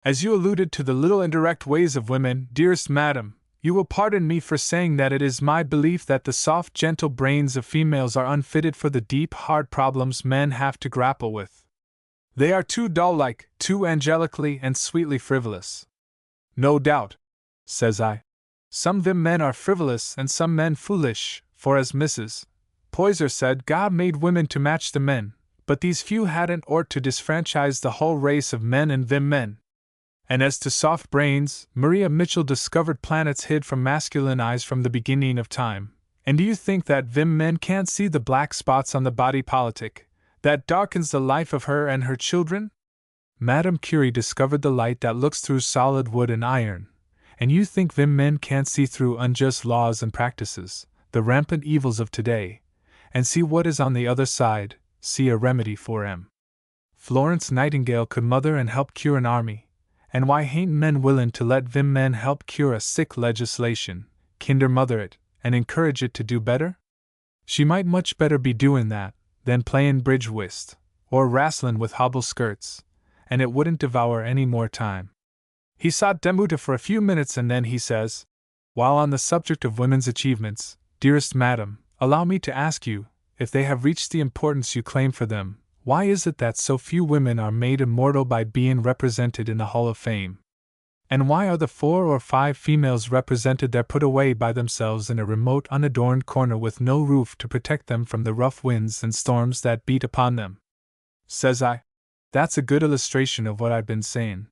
As you alluded to the little indirect ways of women, dearest madam, you will pardon me for saying that it is my belief that the soft, gentle brains of females are unfitted for the deep, hard problems men have to grapple with. They are too doll-like, too angelically and sweetly frivolous. No doubt, says I. Some them men are frivolous and some men foolish, for as Mrs. Poyser said, God made women to match the men, but these few hadn't ought to disfranchise the whole race of men and them men. And as to soft brains, Maria Mitchell discovered planets hid from masculine eyes from the beginning of time. And do you think that them men can't see the black spots on the body politic that darkens the life of her and her children? Madame Curie discovered the light that looks through solid wood and iron, and you think them men can't see through unjust laws and practices, the rampant evils of today, and see what is on the other side, see a remedy for 'em. Florence Nightingale could mother and help cure an army. And why hain't men willin' to let them men help cure a sick legislation, kinder mother it, and encourage it to do better? She might much better be doin' that, than playin' bridge whist, or wrastlin' with hobble skirts, and it wouldn't devour any more time. He sought Demuta for a few minutes and then he says, While on the subject of women's achievements, dearest madam, allow me to ask you, if they have reached the importance you claim for them, why is it that so few women are made immortal by being represented in the Hall of Fame? And why are the 4 or 5 females represented there put away by themselves in a remote unadorned corner with no roof to protect them from the rough winds and storms that beat upon them? Says I. That's a good illustration of what I've been saying.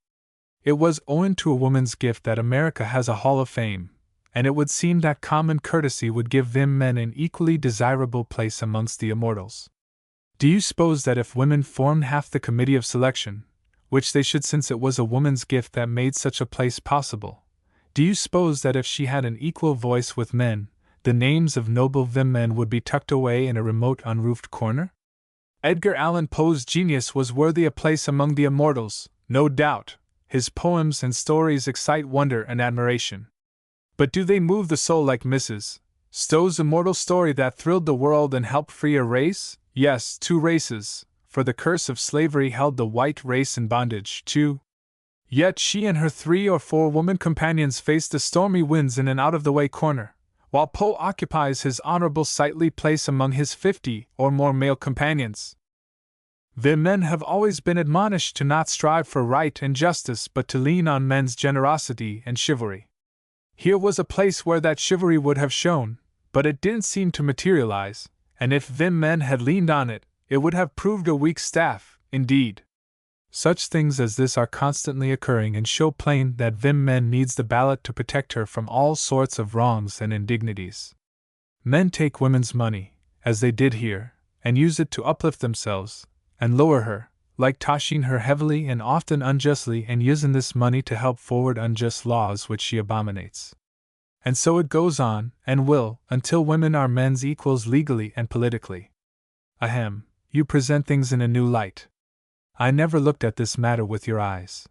It was owing to a woman's gift that America has a Hall of Fame, and it would seem that common courtesy would give them men an equally desirable place amongst the immortals. Do you suppose that if women formed half the committee of selection, which they should since it was a woman's gift that made such a place possible, do you suppose that if she had an equal voice with men, the names of noble men would be tucked away in a remote unroofed corner? Edgar Allan Poe's genius was worthy a place among the immortals, no doubt. His poems and stories excite wonder and admiration. But do they move the soul like Mrs. Stowe's immortal story that thrilled the world and helped free a race? Yes, 2 races, for the curse of slavery held the white race in bondage, too. Yet she and her 3 or 4 woman companions faced the stormy winds in an out-of-the-way corner, while Poe occupies his honorable sightly place among his 50 or more male companions. The men have always been admonished to not strive for right and justice but to lean on men's generosity and chivalry. Here was a place where that chivalry would have shone, but it didn't seem to materialize, and if them men had leaned on it, it would have proved a weak staff, indeed. Such things as this are constantly occurring and show plain that them men needs the ballot to protect her from all sorts of wrongs and indignities. Men take women's money, as they did here, and use it to uplift themselves, and lower her, like toshing her heavily and often unjustly and using this money to help forward unjust laws which she abominates. And so it goes on, and will, until women are men's equals legally and politically. Ahem, you present things in a new light. I never looked at this matter with your eyes.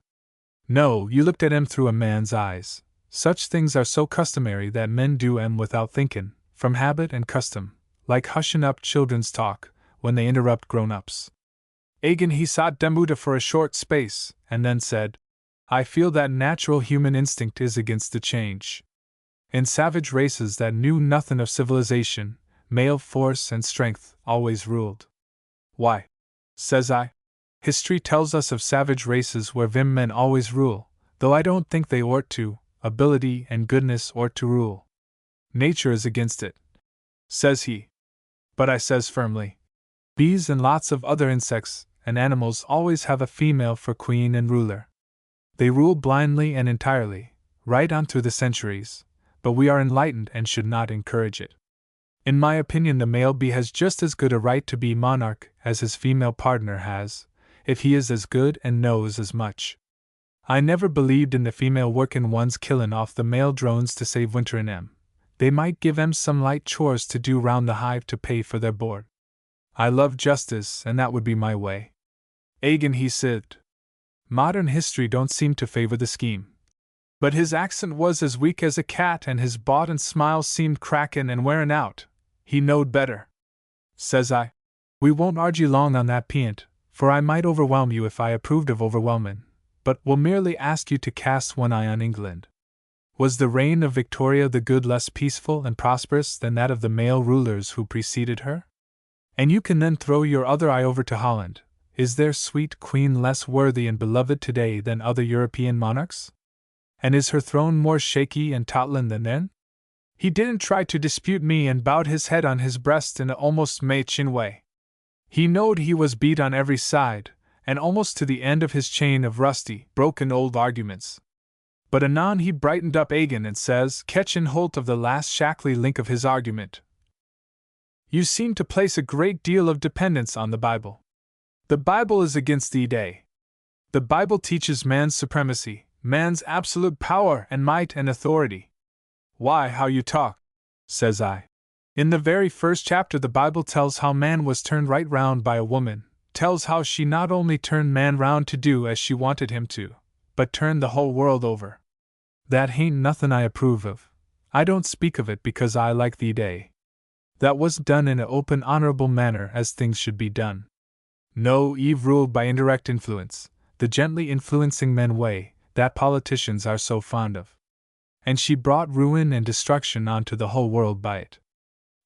No, you looked at 'em through a man's eyes. Such things are so customary that men do 'em without thinkin', from habit and custom, like hushin' up children's talk, when they interrupt grown-ups. Again he sought Demuda for a short space, and then said, I feel that natural human instinct is against the change. In savage races that knew nothing of civilization, male force and strength always ruled. Why? Says I. History tells us of savage races where them men always rule, though I don't think they ought to, ability and goodness ought to rule. Nature is against it. Says he. But I says firmly, bees and lots of other insects and animals always have a female for queen and ruler. They rule blindly and entirely, right on through the centuries, but we are enlightened and should not encourage it. In my opinion, the male bee has just as good a right to be monarch as his female partner has, if he is as good and knows as much. I never believed in the female workin' ones killin' off the male drones to save winter in 'em. They might give 'em some light chores to do round the hive to pay for their board. I love justice, and that would be my way. Agin he said. Modern history don't seem to favor the scheme. But his accent was as weak as a cat and his baud and smile seemed crackin' and wearin' out. He knowed better. Says I. We won't argue long on that p'int, for I might overwhelm you if I approved of overwhelmin', but will merely ask you to cast one eye on England. Was the reign of Victoria the Good less peaceful and prosperous than that of the male rulers who preceded her? And you can then throw your other eye over to Holland. Is their sweet queen less worthy and beloved today than other European monarchs? And is her throne more shaky and tottlin' than then? He didn't try to dispute me and bowed his head on his breast in a almost Machin way. He knowed he was beat on every side, and almost to the end of his chain of rusty, broken old arguments. But anon he brightened up agin and says, catchin' holt of the last shackly link of his argument, you seem to place a great deal of dependence on the Bible. The Bible is against thee day. The Bible teaches man's supremacy, man's absolute power and might and authority. Why, how you talk, says I. In the very first chapter the Bible tells how man was turned right round by a woman, tells how she not only turned man round to do as she wanted him to, but turned the whole world over. That hain't nothin' I approve of. I don't speak of it because I like thee day. That was done in a open honorable manner as things should be done. No, Eve ruled by indirect influence, the gently influencing men way, that politicians are so fond of. And she brought ruin and destruction onto the whole world by it.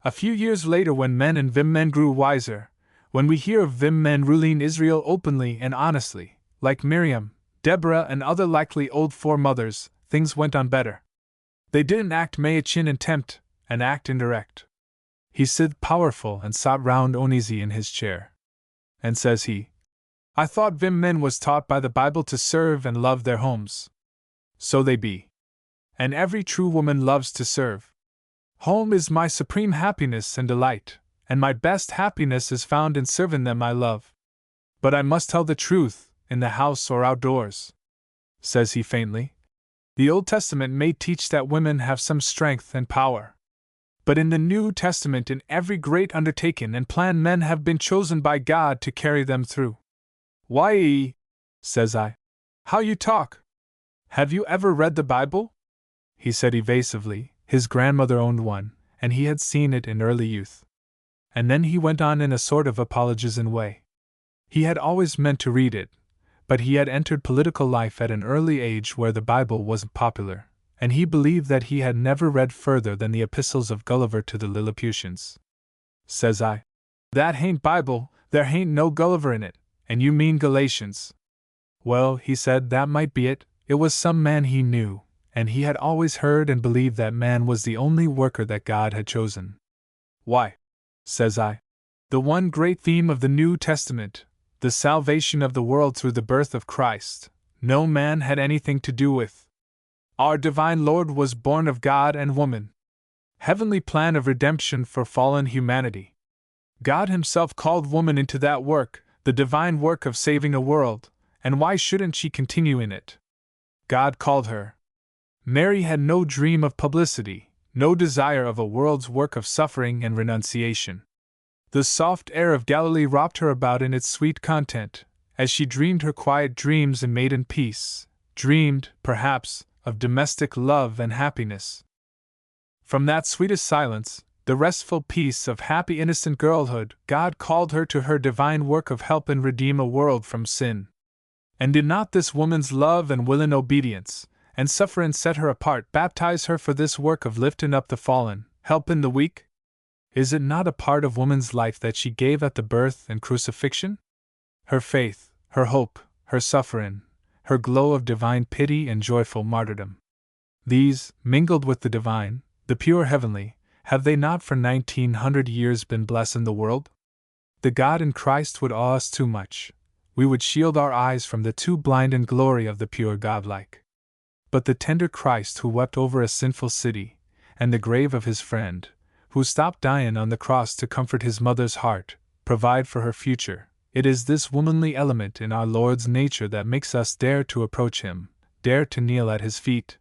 A few years later when men and vim men grew wiser, when we hear of vim men ruling Israel openly and honestly, like Miriam, Deborah and other likely old foremothers, things went on better. They didn't act Mayachin and tempt, and act indirect. He sit powerful and sat round uneasy in his chair. And says he, I thought Vim men was taught by the Bible to serve and love their homes. So they be. And every true woman loves to serve. Home is my supreme happiness and delight, and my best happiness is found in serving them I love. But I must tell the truth, in the house or outdoors, says he faintly. The Old Testament may teach that women have some strength and power. But in the New Testament, in every great undertaking and plan, men have been chosen by God to carry them through. Why, says I. How you talk! Have you ever read the Bible? He said evasively. His grandmother owned one, and he had seen it in early youth. And then he went on in a sort of apologising way. He had always meant to read it, but he had entered political life at an early age where the Bible wasn't popular, and he believed that he had never read further than the epistles of Gulliver to the Lilliputians. Says I, that hain't Bible, there hain't no Gulliver in it, and you mean Galatians. Well, he said, that might be it. It was some man he knew, and he had always heard and believed that man was the only worker that God had chosen. Why, says I, the one great theme of the New Testament, the salvation of the world through the birth of Christ, no man had anything to do with. Our divine Lord was born of God and woman. Heavenly plan of redemption for fallen humanity. God himself called woman into that work, the divine work of saving a world, and why shouldn't she continue in it? God called her. Mary had no dream of publicity, no desire of a world's work of suffering and renunciation. The soft air of Galilee rocked her about in its sweet content, as she dreamed her quiet dreams in maiden peace, dreamed, perhaps, of domestic love and happiness. From that sweetest silence, the restful peace of happy innocent girlhood, God called her to her divine work of help and redeem a world from sin. And did not this woman's love and willing obedience, and suffering set her apart, baptize her for this work of lifting up the fallen, helping the weak? Is it not a part of woman's life that she gave at the birth and crucifixion? Her faith, her hope, her suffering, her glow of divine pity and joyful martyrdom. These, mingled with the divine, the pure heavenly, have they not for 1900 years been blessing the world? The God in Christ would awe us too much. We would shield our eyes from the too blinding glory of the pure godlike. But the tender Christ who wept over a sinful city, and the grave of his friend, who stopped dying on the cross to comfort his mother's heart, provide for her future, it is this womanly element in our Lord's nature that makes us dare to approach him, dare to kneel at his feet.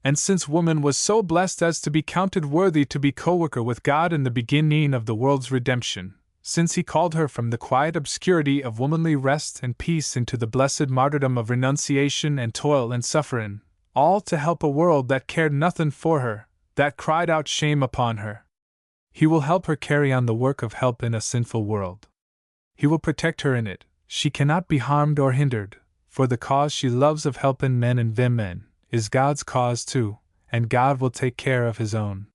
And since woman was so blessed as to be counted worthy to be co-worker with God in the beginning of the world's redemption, since he called her from the quiet obscurity of womanly rest and peace into the blessed martyrdom of renunciation and toil and suffering, all to help a world that cared nothing for her, that cried out shame upon her, he will help her carry on the work of help in a sinful world. He will protect her in it. She cannot be harmed or hindered, for the cause she loves of helping men and women is God's cause too, and God will take care of his own.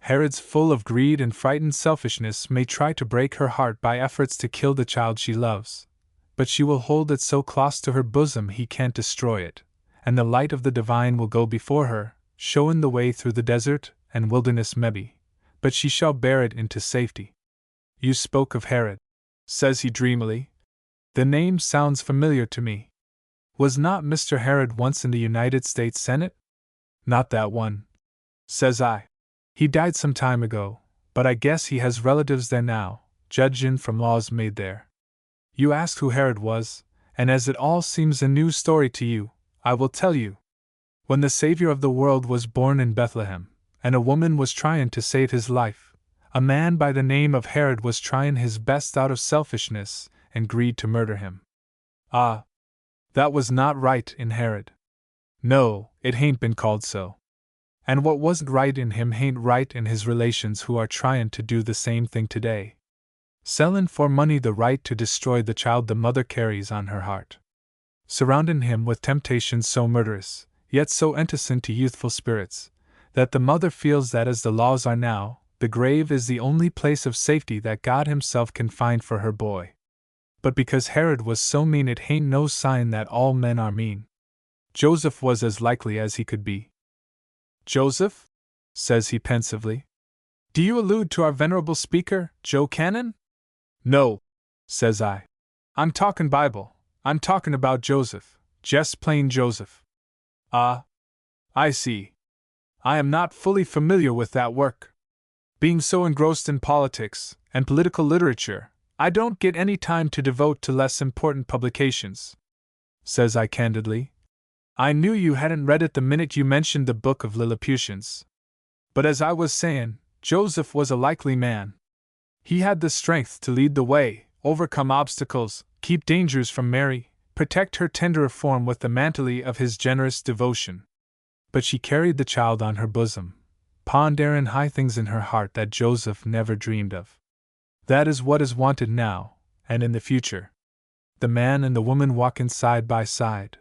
Herod's full of greed and frightened selfishness may try to break her heart by efforts to kill the child she loves, but she will hold it so close to her bosom he can't destroy it, and the light of the divine will go before her, showing the way through the desert and wilderness maybe, but she shall bear it into safety. You spoke of Herod, says he dreamily. The name sounds familiar to me. Was not Mr. Herod once in the United States Senate? Not that one, says I. He died some time ago, but I guess he has relatives there now, judging from laws made there. You asked who Herod was, and as it all seems a new story to you, I will tell you. When the Savior of the world was born in Bethlehem, and a woman was trying to save his life, a man by the name of Herod was trying his best out of selfishness and greed to murder him. Ah, that was not right in Herod. No, it hain't been called so. And what wasn't right in him hain't right in his relations who are trying to do the same thing today. Selling for money the right to destroy the child the mother carries on her heart. Surrounding him with temptations so murderous, yet so enticing to youthful spirits, that the mother feels that as the laws are now, the grave is the only place of safety that God himself can find for her boy. But because Herod was so mean, it hain't no sign that all men are mean. Joseph was as likely as he could be. Joseph? Says he pensively. Do you allude to our venerable speaker, Joe Cannon? No, says I. I'm talkin' Bible. I'm talkin' about Joseph, just plain Joseph. Ah, I see. I am not fully familiar with that work. Being so engrossed in politics and political literature, I don't get any time to devote to less important publications. Says I candidly. I knew you hadn't read it the minute you mentioned the Book of Lilliputians. But as I was sayin', Joseph was a likely man. He had the strength to lead the way, overcome obstacles, keep dangers from Mary, protect her tenderer form with the mantle of his generous devotion. But she carried the child on her bosom, ponderin' high things in her heart that Joseph never dreamed of. That is what is wanted now, and in the future. The man and the woman walkin' side by side.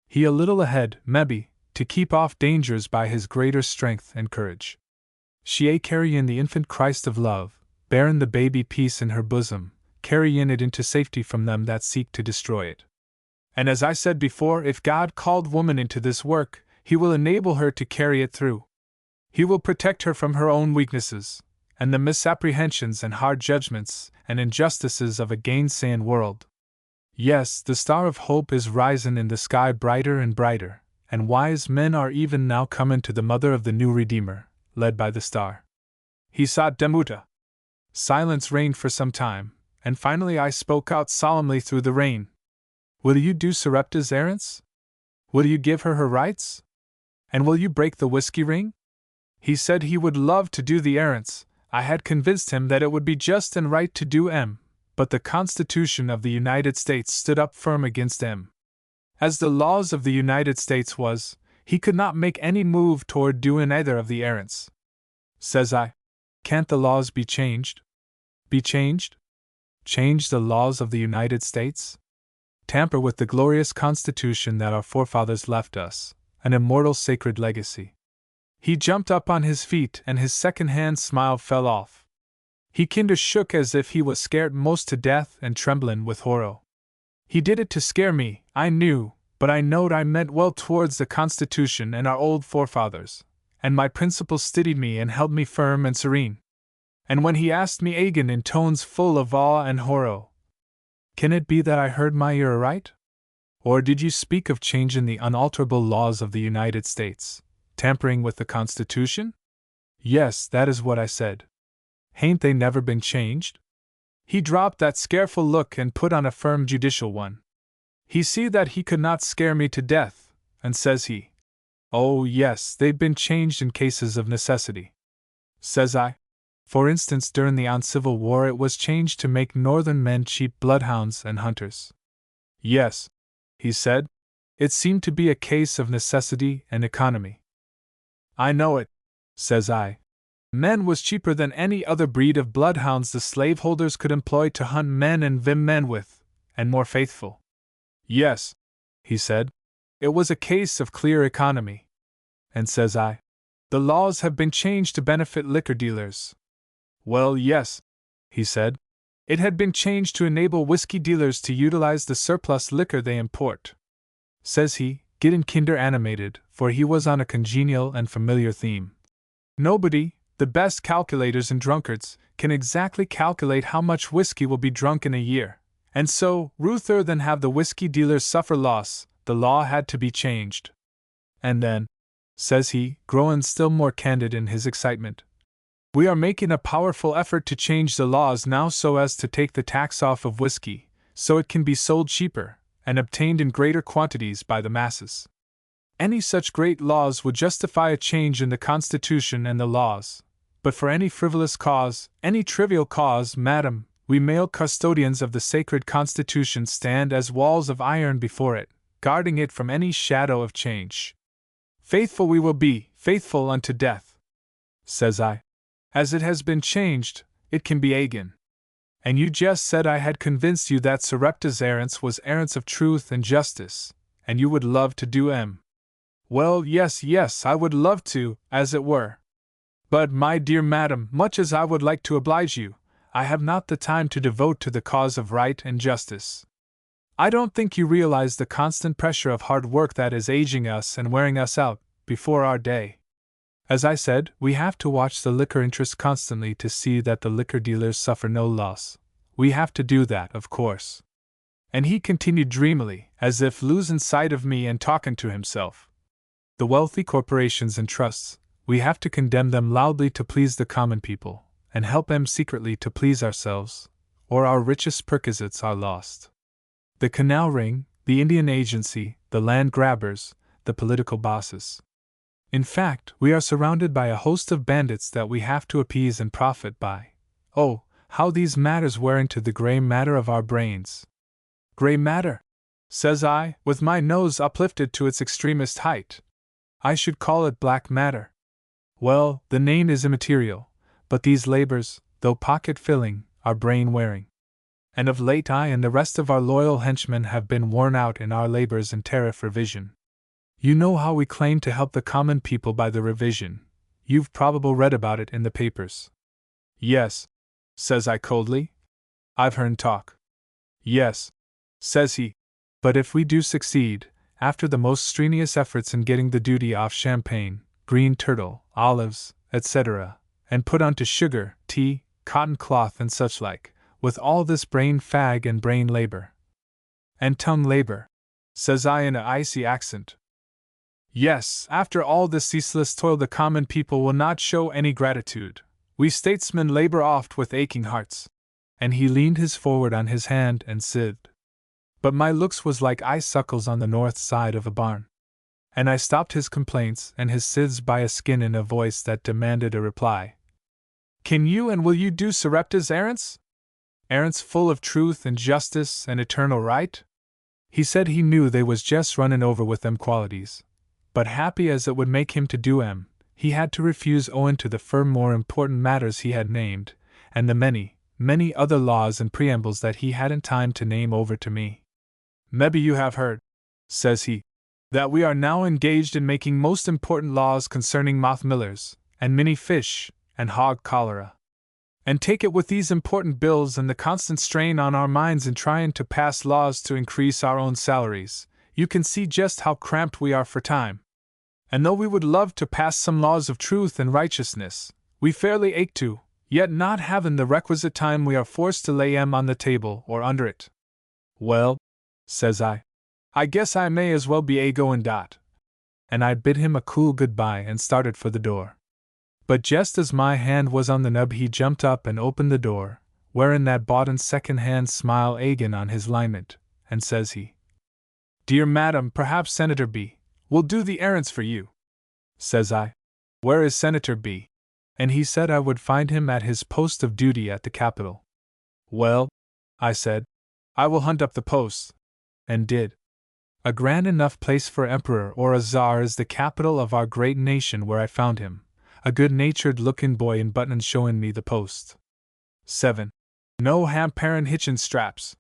He a little ahead, mebbe, to keep off dangers by his greater strength and courage. She a carryin' the infant Christ of love, bearin' the baby peace in her bosom, carryin' it into safety from them that seek to destroy it. And as I said before, if God called woman into this work, He will enable her to carry it through. He will protect her from her own weaknesses, and the misapprehensions and hard judgments and injustices of a gainsayin' world. Yes, the star of hope is risin' in the sky brighter and brighter, and wise men are even now comin' to the mother of the new Redeemer, led by the star. He sought Demuta. Silence reigned for some time, and finally I spoke out solemnly through the rain. Will you do Sarepta's errands? Will you give her her rights? And will you break the whiskey ring? He said he would love to do the errands. I had convinced him that it would be just and right to do 'em, but the Constitution of the United States stood up firm against 'em. As the laws of the United States was, he could not make any move toward doin' either of the errands. Says I, can't the laws be changed? Be changed? Change the laws of the United States? Tamper with the glorious Constitution that our forefathers left us, an immortal sacred legacy. He jumped up on his feet and his second-hand smile fell off. He kinder shook as if he was scared most to death and tremblin' with horror. He did it to scare me, I knew, but I knowed I meant well towards the Constitution and our old forefathers, and my principles steadied me and held me firm and serene. And when he asked me again in tones full of awe and horror, can it be that I heard my ear aright? Or did you speak of changin' the unalterable laws of the United States, tampering with the Constitution? Yes, that is what I said. Hain't they never been changed? He dropped that scareful look and put on a firm judicial one. He see that he could not scare me to death, and says he, oh yes, they've been changed in cases of necessity. Says I, for instance during the uncivil war it was changed to make northern men cheap bloodhounds and hunters. Yes, he said, it seemed to be a case of necessity and economy. I know it, says I. Men was cheaper than any other breed of bloodhounds the slaveholders could employ to hunt men and vim men with, and more faithful. Yes, he said, it was a case of clear economy. And says I, the laws have been changed to benefit liquor dealers. Well, yes, he said, it had been changed to enable whiskey dealers to utilize the surplus liquor they import. Says he, getting kinder animated, for he was on a congenial and familiar theme. Nobody, the best calculators and drunkards, can exactly calculate how much whiskey will be drunk in a year, and so, ruther than have the whiskey dealers suffer loss, the law had to be changed. And then, says he, growing still more candid in his excitement, we are making a powerful effort to change the laws now so as to take the tax off of whiskey, so it can be sold cheaper, and obtained in greater quantities by the masses. Any such great laws would justify a change in the Constitution and the laws. But for any frivolous cause, any trivial cause, madam, we male custodians of the sacred Constitution stand as walls of iron before it, guarding it from any shadow of change. Faithful we will be, faithful unto death. Says I, as it has been changed, it can be again. And you just said I had convinced you that Sarepta's errands was errands of truth and justice, and you would love to do 'em. Well, yes, I would love to, as it were. But, my dear madam, much as I would like to oblige you, I have not the time to devote to the cause of right and justice. I don't think you realize the constant pressure of hard work that is aging us and wearing us out before our day. As I said, we have to watch the liquor interest constantly to see that the liquor dealers suffer no loss. We have to do that, of course. And he continued dreamily, as if losing sight of me and talking to himself. The wealthy corporations and trusts, we have to condemn them loudly to please the common people, and help them secretly to please ourselves, or our richest perquisites are lost. The canal ring, the Indian agency, the land grabbers, the political bosses. In fact, we are surrounded by a host of bandits that we have to appease and profit by. Oh, how these matters wear into the gray matter of our brains. Gray matter? Says I, with my nose uplifted to its extremest height. I should call it black matter. Well, the name is immaterial, but these labors, though pocket-filling, are brain-wearing. And of late I and the rest of our loyal henchmen have been worn out in our labors in tariff revision. You know how we claim to help the common people by the revision. You've probably read about it in the papers. Yes, says I coldly. I've heard talk. Yes, says he. But if we do succeed, after the most strenuous efforts in getting the duty off champagne, green turtle, olives, etc., and put onto sugar, tea, cotton cloth, and such like, with all this brain fag and brain labor. And tongue labor, says I in an icy accent. Yes, after all this ceaseless toil, the common people will not show any gratitude. We statesmen labor oft with aching hearts. And he leaned his forward on his hand and sighed. But my looks was like icicles on the north side of a barn. And I stopped his complaints and his sighs by a skin in a voice that demanded a reply. Can you and will you do Sarepta's errands? Errands full of truth and justice and eternal right? He said he knew they was just running over with them qualities. But happy as it would make him to do 'em, he had to refuse owing to the firm more important matters he had named, and the many, many other laws and preambles that he hadn't time to name over to me. Maybe you have heard, says he, that we are now engaged in making most important laws concerning moth millers, and minnie fish, and hog cholera. And take it with these important bills and the constant strain on our minds in trying to pass laws to increase our own salaries, you can see just how cramped we are for time. And though we would love to pass some laws of truth and righteousness, we fairly ache to, yet not having the requisite time we are forced to lay 'em on the table or under it. Well, says I guess I may as well be a-goin' dot. And I bid him a cool goodbye and started for the door. But just as my hand was on the knob he jumped up and opened the door, wearing that boughten second-hand smile agin on his liment, and says he, Dear madam, perhaps Senator B. will do the errands for you. Says I, Where is Senator B.? And he said I would find him at his post of duty at the Capitol. Well, I said, I will hunt up the post. And did. A grand enough place for emperor or a czar is the capital of our great nation, where I found him, a good-natured looking boy in buttons showing me the post. 7. No hamperin' hitchin' straps.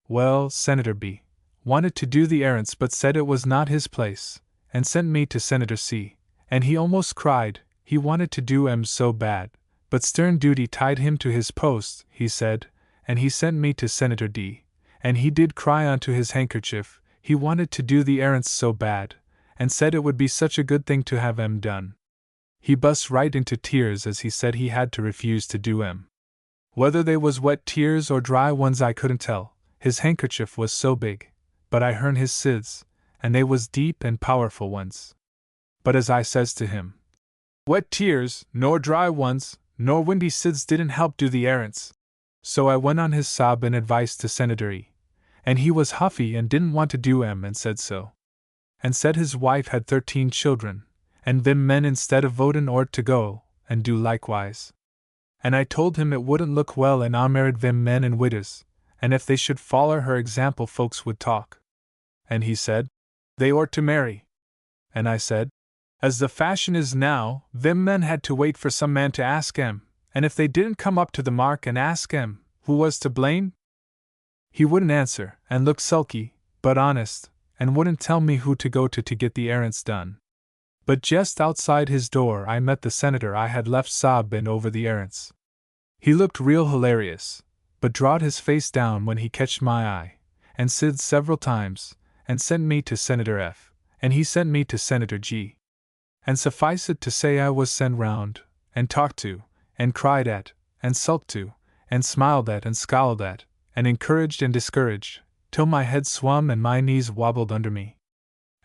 Well, Senator B. wanted to do the errands but said it was not his place, and sent me to Senator C., and he almost cried, he wanted to do 'em so bad, but stern duty tied him to his post, he said, and he sent me to Senator D., and he did cry onto his handkerchief, he wanted to do the errands so bad, and said it would be such a good thing to have 'em done. He bust right into tears as he said he had to refuse to do 'em. Whether they was wet tears or dry ones I couldn't tell, his handkerchief was so big, but I hearn his sighs, and they was deep and powerful ones. But as I says to him, wet tears, nor dry ones, nor windy sighs didn't help do the errands. So I went on his sobbin' advice to Senator E., and he was huffy and didn't want to do 'em and said so. And said his wife had 13 children, and them men instead of votin' ort to go, and do likewise. And I told him it wouldn't look well in our married them men and widders, and if they should foller her example folks would talk. And he said, they ort to marry. And I said, as the fashion is now, them men had to wait for some man to ask 'em, and if they didn't come up to the mark and ask 'em, who was to blame? He wouldn't answer, and looked sulky, but honest, and wouldn't tell me who to go to get the errands done. But just outside his door I met the senator I had left sobbin' over the errands. He looked real hilarious, but drawed his face down when he catched my eye, and said several times, and sent me to Senator F, and he sent me to Senator G. And suffice it to say I was sent round, and talked to, and cried at, and sulked to, and smiled at and scowled at, and encouraged and discouraged, till my head swam and my knees wobbled under me.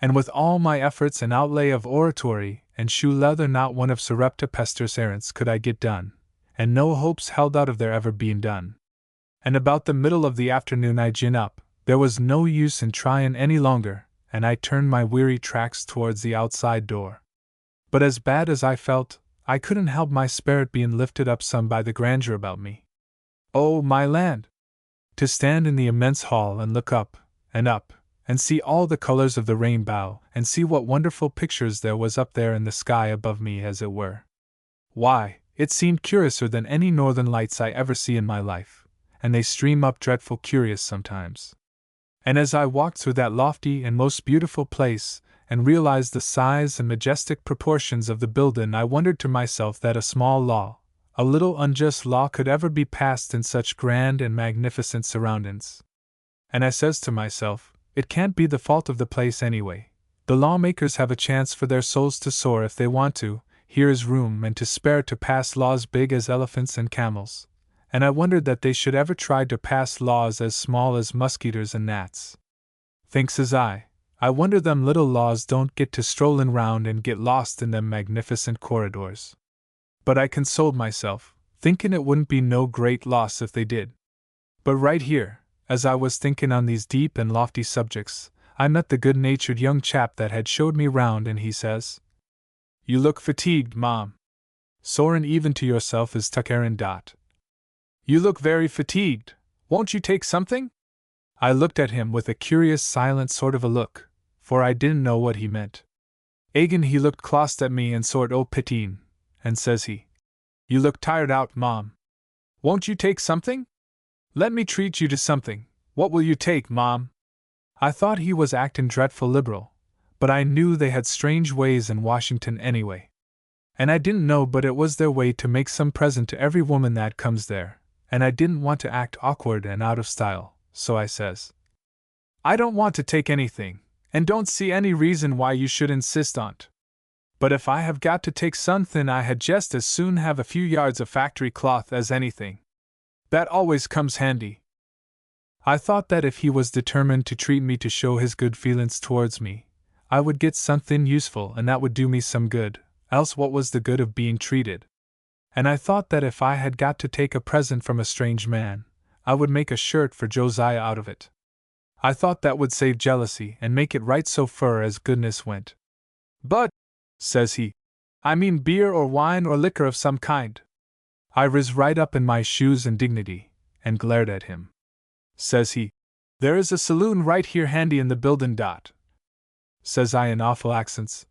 And with all my efforts and outlay of oratory and shoe leather not one of Sarepta Pester's errands could I get done, and no hopes held out of their ever being done. And about the middle of the afternoon I gin up, there was no use in tryin' any longer, and I turned my weary tracks towards the outside door. But as bad as I felt, I couldn't help my spirit being lifted up some by the grandeur about me. Oh, my land! To stand in the immense hall and look up, and see all the colors of the rainbow, and see what wonderful pictures there was up there in the sky above me, as it were. Why, it seemed curiouser than any northern lights I ever see in my life, and they stream up dreadful curious sometimes. And as I walked through that lofty and most beautiful place, and realized the size and majestic proportions of the building, I wondered to myself that a small law, a little unjust law, could ever be passed in such grand and magnificent surroundings. And I says to myself, it can't be the fault of the place anyway. The lawmakers have a chance for their souls to soar if they want to. Here is room and to spare to pass laws big as elephants and camels. And I wondered that they should ever try to pass laws as small as mosquitoes and gnats. Thinks as I wonder them little laws don't get to strollin' round and get lost in them magnificent corridors. But I consoled myself, thinkin' it wouldn't be no great loss if they did. But right here, as I was thinkin' on these deep and lofty subjects, I met the good-natured young chap that had showed me round, and he says, "You look fatigued, Mom. Soarin' even to yourself is tuckerin' dot. You look very fatigued. Won't you take something?" I looked at him with a curious silent sort of a look, for I didn't know what he meant. Again he looked clost at me and sort o' pitying, and says he, "You look tired out, Mom. Won't you take something? Let me treat you to something. What will you take, Mom?" I thought he was actin' dreadful liberal, but I knew they had strange ways in Washington anyway. And I didn't know but it was their way to make some present to every woman that comes there, and I didn't want to act awkward and out of style, so I says, "I don't want to take anything, and don't see any reason why you should insist on't. But if I have got to take somethin' I had just as soon have a few yards of factory cloth as anything. That always comes handy." I thought that if he was determined to treat me to show his good feelin's towards me, I would get somethin' useful and that would do me some good, else what was the good of being treated? And I thought that if I had got to take a present from a strange man, I would make a shirt for Josiah out of it. I thought that would save jealousy and make it right so fur as goodness went. "But," says he, "I mean beer or wine or liquor of some kind." I riz right up in my shoes in dignity, and glared at him. Says he, "There is a saloon right here handy in the buildin' dot." Says I in awful accents,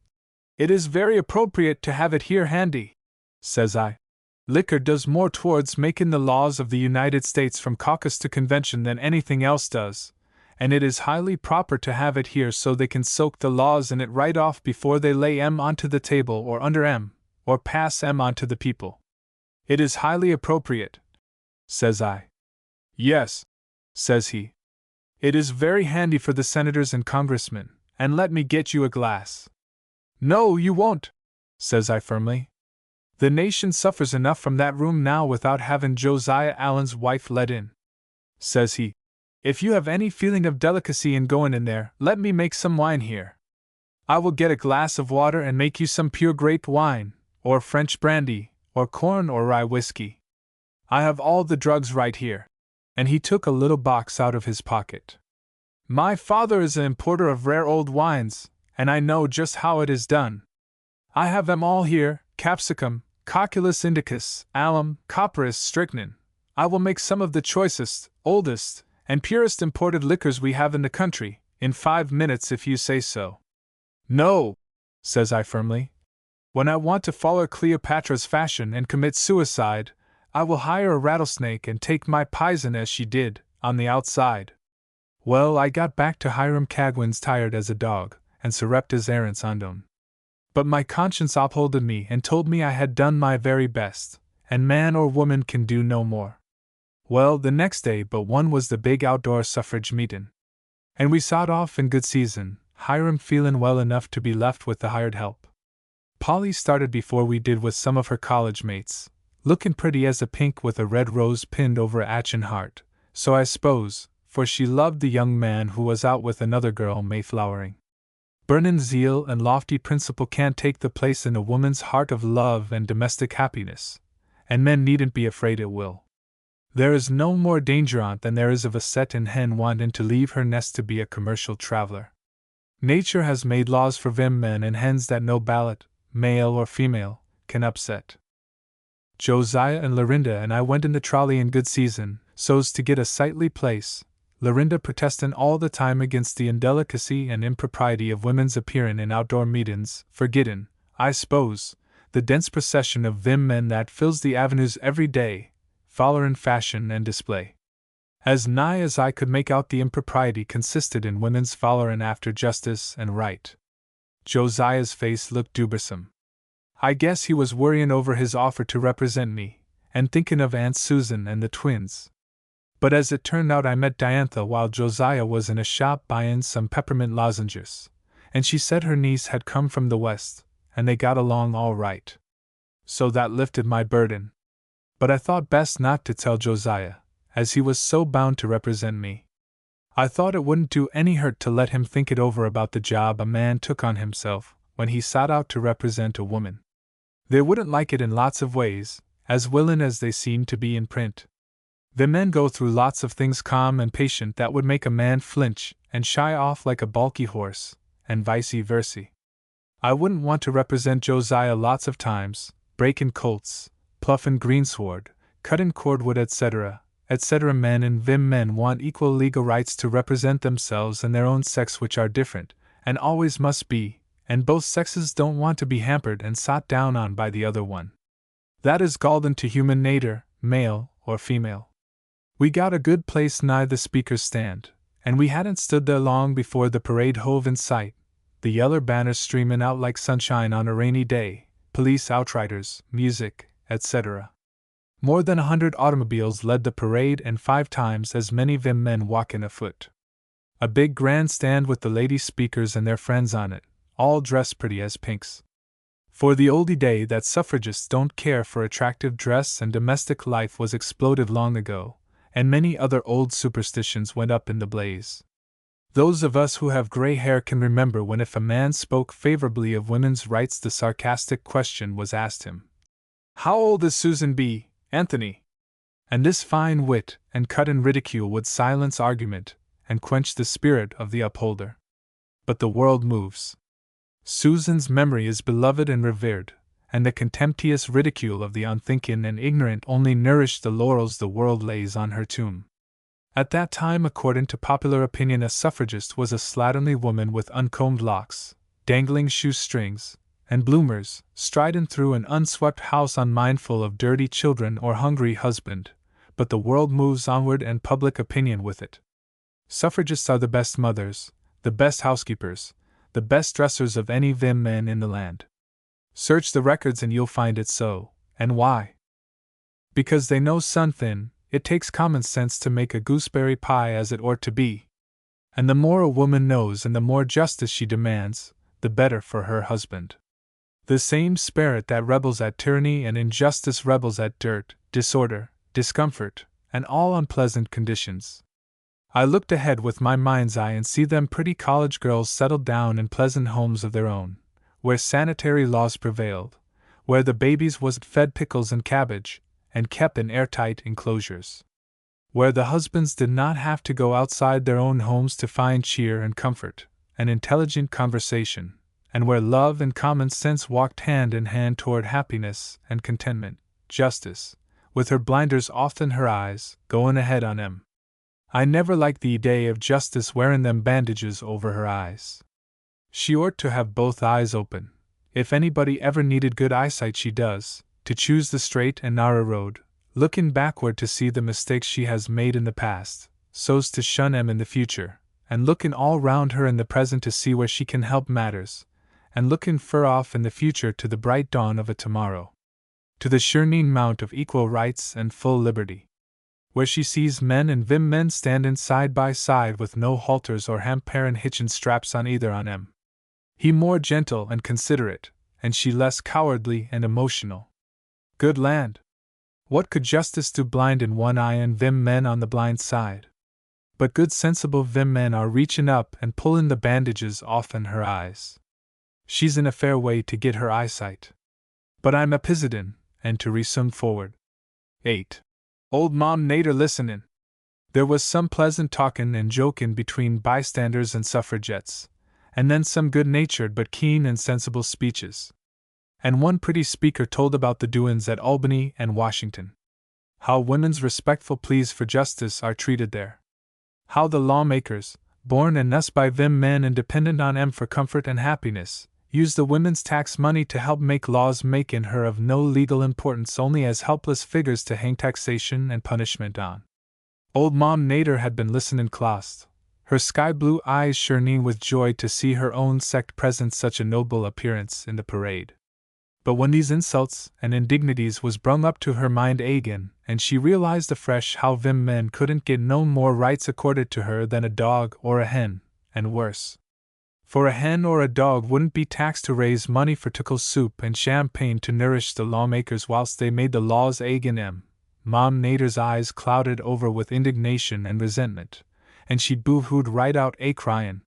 "It is very appropriate to have it here handy." Says I, "Liquor does more towards making the laws of the United States from caucus to convention than anything else does, and it is highly proper to have it here so they can soak the laws in it right off before they lay 'em onto the table or under 'em, or pass 'em on to the people. It is highly appropriate." Says I. "Yes," says he. "It is very handy for the senators and congressmen, and let me get you a glass." "No, you won't," says I firmly. "The nation suffers enough from that room now without having Josiah Allen's wife let in." Says he, "If you have any feeling of delicacy in going in there, let me make some wine here. I will get a glass of water and make you some pure grape wine, or French brandy, or corn or rye whiskey. I have all the drugs right here." And he took a little box out of his pocket. "My father is an importer of rare old wines, and I know just how it is done. I have them all here: capsicum, cocculus indicus, alum, copperas, strychnine. I will make some of the choicest, oldest, and purest imported liquors we have in the country, in 5 minutes if you say so." "No," says I firmly. "When I want to follow Cleopatra's fashion and commit suicide, I will hire a rattlesnake and take my pison as she did, on the outside." Well, I got back to Hiram Cagwin's tired as a dog, and Sarepta's errands undone. But my conscience upholded me and told me I had done my very best, and man or woman can do no more. Well, the next day but one was the big outdoor suffrage meetin'. And we sot off in good season, Hiram feelin' well enough to be left with the hired help. Polly started before we did with some of her college mates, lookin' pretty as a pink with a red rose pinned over a atchin heart, so I s'pose, for she loved the young man who was out with another girl mayflowering. Burnin' zeal and lofty principle can't take the place in a woman's heart of love and domestic happiness, and men needn't be afraid it will. There is no more danger on't than there is of a settin' hen wantin' to leave her nest to be a commercial traveler. Nature has made laws for vim men and hens that no ballot, male or female, can upset. Josiah and Lorinda and I went in the trolley in good season, so's to get a sightly place, Lorinda protestin' all the time against the indelicacy and impropriety of women's appearin' in outdoor meetin's, forgettin', I s'pose, the dense procession of vim men that fills the avenues every day, follerin' fashion and display. As nigh as I could make out, the impropriety consisted in women's follerin' after justice and right. Josiah's face looked dubersome. I guess he was worryin' over his offer to represent me, and thinkin' of Aunt Susan and the twins. But as it turned out, I met Diantha while Josiah was in a shop buyin' some peppermint lozenges, and she said her niece had come from the West, and they got along all right. So that lifted my burden. But I thought best not to tell Josiah, as he was so bound to represent me. I thought it wouldn't do any hurt to let him think it over about the job a man took on himself when he sought out to represent a woman. They wouldn't like it in lots of ways, as willin' as they seem to be in print. The men go through lots of things calm and patient that would make a man flinch and shy off like a balky horse, and vice versa. I wouldn't want to represent Josiah lots of times, breakin' colts, pluffin' greensward, cuttin' cordwood, etc., etc. Men and vim men want equal legal rights to represent themselves and their own sex, which are different, and always must be, and both sexes don't want to be hampered and sot down on by the other one. That is golden to human natur', male or female. We got a good place nigh the speaker's stand, and we hadn't stood there long before the parade hove in sight, the yeller banners streamin' out like sunshine on a rainy day, police outriders, music, etc. More than 100 automobiles led the parade and 5 times as many vim men walkin' afoot. A big grandstand with the lady speakers and their friends on it, all dressed pretty as pinks. For the oldie day that suffragists don't care for attractive dress and domestic life was exploded long ago, and many other old superstitions went up in the blaze. Those of us who have gray hair can remember when, if a man spoke favorably of women's rights, the sarcastic question was asked him, "How old is Susan B., Anthony?" And this fine wit and cut-in ridicule would silence argument and quench the spirit of the upholder. But the world moves. Susan's memory is beloved and revered, and the contemptuous ridicule of the unthinking and ignorant only nourished the laurels the world lays on her tomb. At that time, according to popular opinion, a suffragist was a slatternly woman with uncombed locks, dangling shoestrings, and bloomers, striding through an unswept house unmindful of dirty children or hungry husband, but the world moves onward and public opinion with it. Suffragists are the best mothers, the best housekeepers, the best dressers of any vim men in the land. Search the records and you'll find it so. And why? Because they know somethin', it takes common sense to make a gooseberry pie as it ought to be. And the more a woman knows and the more justice she demands, the better for her husband. The same spirit that rebels at tyranny and injustice rebels at dirt, disorder, discomfort, and all unpleasant conditions. I looked ahead with my mind's eye and see them pretty college girls settled down in pleasant homes of their own, where sanitary laws prevailed, where the babies was fed pickles and cabbage, and kept in airtight enclosures, where the husbands did not have to go outside their own homes to find cheer and comfort, and intelligent conversation, and where love and common sense walked hand in hand toward happiness and contentment. Justice, with her blinders off in her eyes, goin' ahead on 'em. I never liked the idea of Justice wearin' them bandages over her eyes. She ought to have both eyes open. If anybody ever needed good eyesight, she does, to choose the straight and narrow road, looking backward to see the mistakes she has made in the past, so's to shun 'em in the future, and looking all round her in the present to see where she can help matters, and looking fur off in the future to the bright dawn of a tomorrow. to the Shernine Mount of equal rights and full liberty, where she sees men and women standin' side by side with no halters or hamper and hitchin' straps on either on 'em. He more gentle and considerate, and she less cowardly and emotional. Good land! What could justice do blind in one eye and vim men on the blind side? But good sensible vim men are reachin' up and pullin' the bandages off'n her eyes. She's in a fair way to get her eyesight. But I'm a pisidin, and to resume forward. 8. Old Mom Nader listenin'. There was some pleasant talkin' and jokin' between bystanders and suffragettes, and then some good-natured but keen and sensible speeches. And one pretty speaker told about the doin's at Albany and Washington. How women's respectful pleas for justice are treated there. How the lawmakers, born and nussed by vim men and dependent on 'em for comfort and happiness, use the women's tax money to help make laws makin' her of no legal importance only as helpless figures to hang taxation and punishment on. Old Mom Nader had been listenin' close, her sky-blue eyes shining with joy to see her own sect present such a noble appearance in the parade. But when these insults and indignities was brung up to her mind agin, and she realized afresh how vim men couldn't get no more rights accorded to her than a dog or a hen, and worse. For a hen or a dog wouldn't be taxed to raise money for tickle soup and champagne to nourish the lawmakers whilst they made the laws agin 'em. Mom Nader's eyes clouded over with indignation and resentment, and she boo-hooed right out a-cryin'.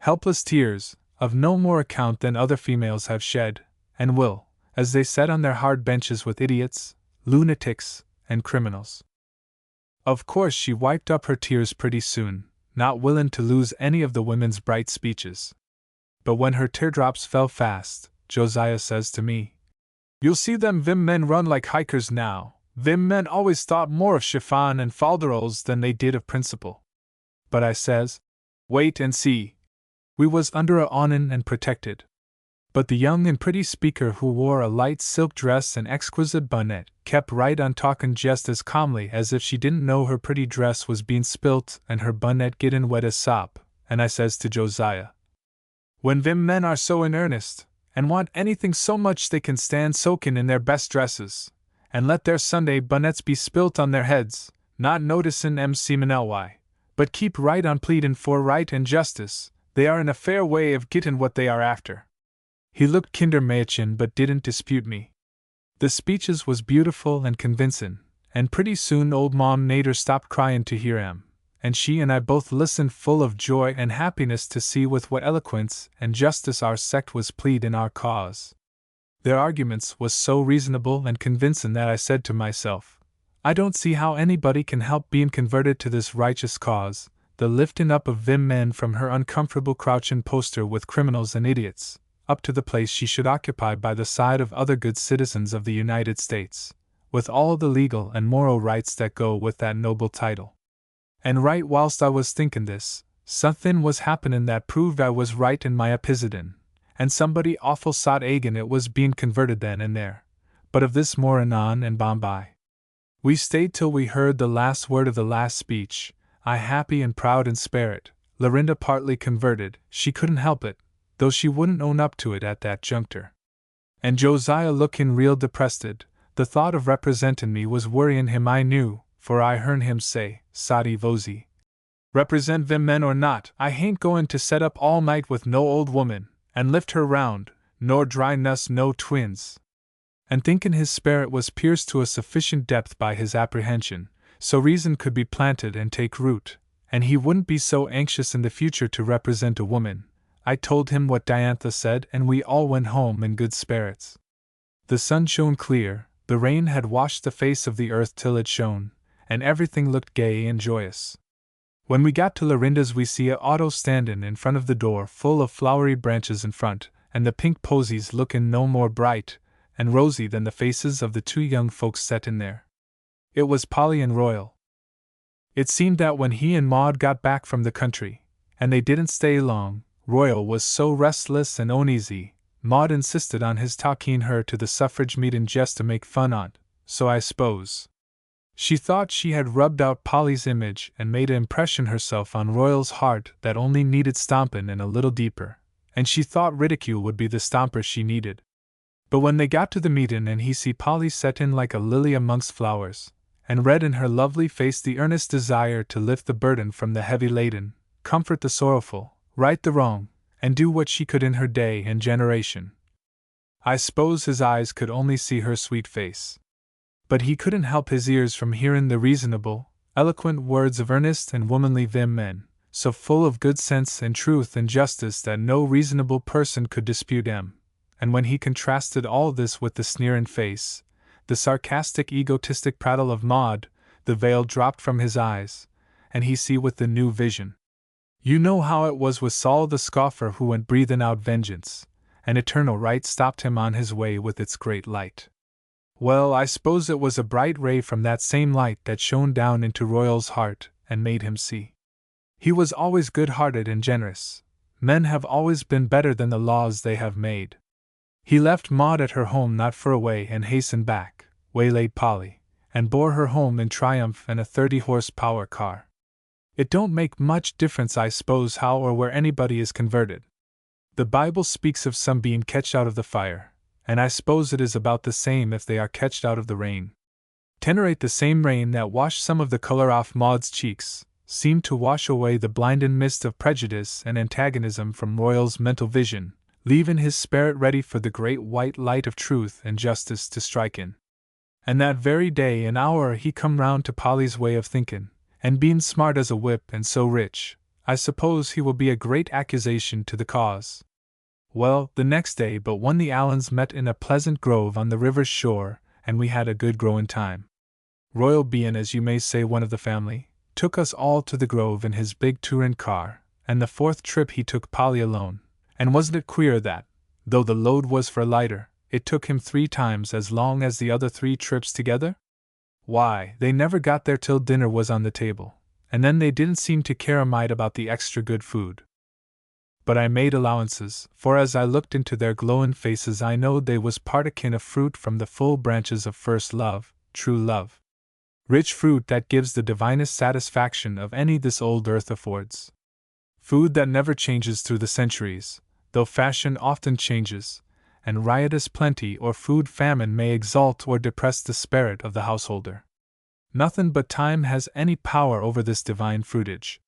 Helpless tears, of no more account than other females have shed, and will, as they sat on their hard benches with idiots, lunatics, and criminals. Of course she wiped up her tears pretty soon, not willin' to lose any of the women's bright speeches. But when her teardrops fell fast, Josiah says to me, "You'll see them vim men run like hikers now. Vim men always thought more of chiffon and falderols than they did of principle." But I says, "Wait and see." We was under a awnin' and protected. But the young and pretty speaker, who wore a light silk dress and exquisite bonnet, kept right on talkin' just as calmly as if she didn't know her pretty dress was bein' spilt and her bonnet gettin' wet as sop, and I says to Josiah, "When vim men are so in earnest, and want anything so much they can stand soakin' in their best dresses, and let their Sunday bonnets be spilt on their heads, not noticin' 'em seamen but keep right on pleadin' for right and justice, they are in a fair way of gittin' what they are after." He looked kinder Mädchen but didn't dispute me. The speeches was beautiful and convincin', and pretty soon old Mom Nader stopped cryin' to hear 'em, and she and I both listened full of joy and happiness to see with what eloquence and justice our sect was plead in our cause. Their arguments was so reasonable and convincin' that I said to myself, I don't see how anybody can help bein' converted to this righteous cause, the liftin' up of vim men from her uncomfortable crouchin' poster with criminals and idiots, up to the place she should occupy by the side of other good citizens of the United States, with all the legal and moral rights that go with that noble title. And right whilst I was thinkin' this, somethin' was happenin' that proved I was right in my episidin, and somebody awful sot agin it was bein' converted then and there. But of this more anon and by. We stayed till we heard the last word of the last speech, I happy and proud in spirit, Lorinda partly converted, she couldn't help it, though she wouldn't own up to it at that juncture. And Josiah lookin' real depressed, the thought of representin' me was worryin' him I knew, for I hearn him say, "Sadi Vozi. Represent vim men or not, I hain't goin' to set up all night with no old woman, and lift her round, nor dry nuss no twins." And thinkin' his spirit was pierced to a sufficient depth by his apprehension, so reason could be planted and take root, and he wouldn't be so anxious in the future to represent a woman, I told him what Diantha said, and we all went home in good spirits. The sun shone clear, the rain had washed the face of the earth till it shone, and everything looked gay and joyous. When we got to Lorinda's we see a auto standin' in front of the door full of flowery branches in front, and the pink posies lookin' no more bright and rosy than the faces of the two young folks set in there. It was Polly and Royal. It seemed that when he and Maud got back from the country, and they didn't stay long, Royal was so restless and uneasy, Maud insisted on his talking her to the suffrage meetin' just to make fun on't, so I s'pose she thought she had rubbed out Polly's image and made an impression herself on Royal's heart that only needed stompin' and a little deeper, and she thought ridicule would be the stomper she needed. But when they got to the meetin' and he see Polly set in like a lily amongst flowers, and read in her lovely face the earnest desire to lift the burden from the heavy laden, comfort the sorrowful, right the wrong, and do what she could in her day and generation, I s'pose his eyes could only see her sweet face. But he couldn't help his ears from hearin' the reasonable, eloquent words of earnest and womanly vim men, so full of good sense and truth and justice that no reasonable person could dispute 'em. And when he contrasted all this with the sneerin' face, the sarcastic egotistic prattle of Maud, the veil dropped from his eyes, and he see with the new vision. You know how it was with Saul the scoffer who went breathin' out vengeance, and eternal right stopped him on his way with its great light. Well, I s'pose it was a bright ray from that same light that shone down into Royal's heart and made him see. He was always good-hearted and generous. Men have always been better than the laws they have made. He left Maud at her home not far away and hastened back, waylaid Polly, and bore her home in triumph in a 30-horsepower car. It don't make much difference, I s'pose, how or where anybody is converted. The Bible speaks of some being ketched out of the fire, and I s'pose it is about the same if they are ketched out of the rain. Tenerate the same rain that washed some of the color off Maud's cheeks, seemed to wash away the blindin' mist of prejudice and antagonism from Royal's mental vision, leavin' his spirit ready for the great white light of truth and justice to strike in. And that very day and hour he come round to Polly's way of thinkin', and bein' smart as a whip and so rich, I suppose he will be a great accusation to the cause. Well, the next day but one the Allens met in a pleasant grove on the river's shore, and we had a good growin' time. Royal, bein', as you may say, one of the family, took us all to the grove in his big tourin' car, and the fourth trip he took Polly alone. And wasn't it queer that, though the load was for lighter, it took him 3 times as long as the other 3 trips together? Why, they never got there till dinner was on the table, and then they didn't seem to care a mite about the extra good food. But I made allowances, for as I looked into their glowin' faces I knowed they was partikin' of fruit from the full branches of first love, true love. Rich fruit that gives the divinest satisfaction of any this old earth affords. Food that never changes through the centuries, though fashion often changes, and riotous plenty or food famine may exalt or depress the spirit of the householder. Nothin' but time has any power over this divine fruitage.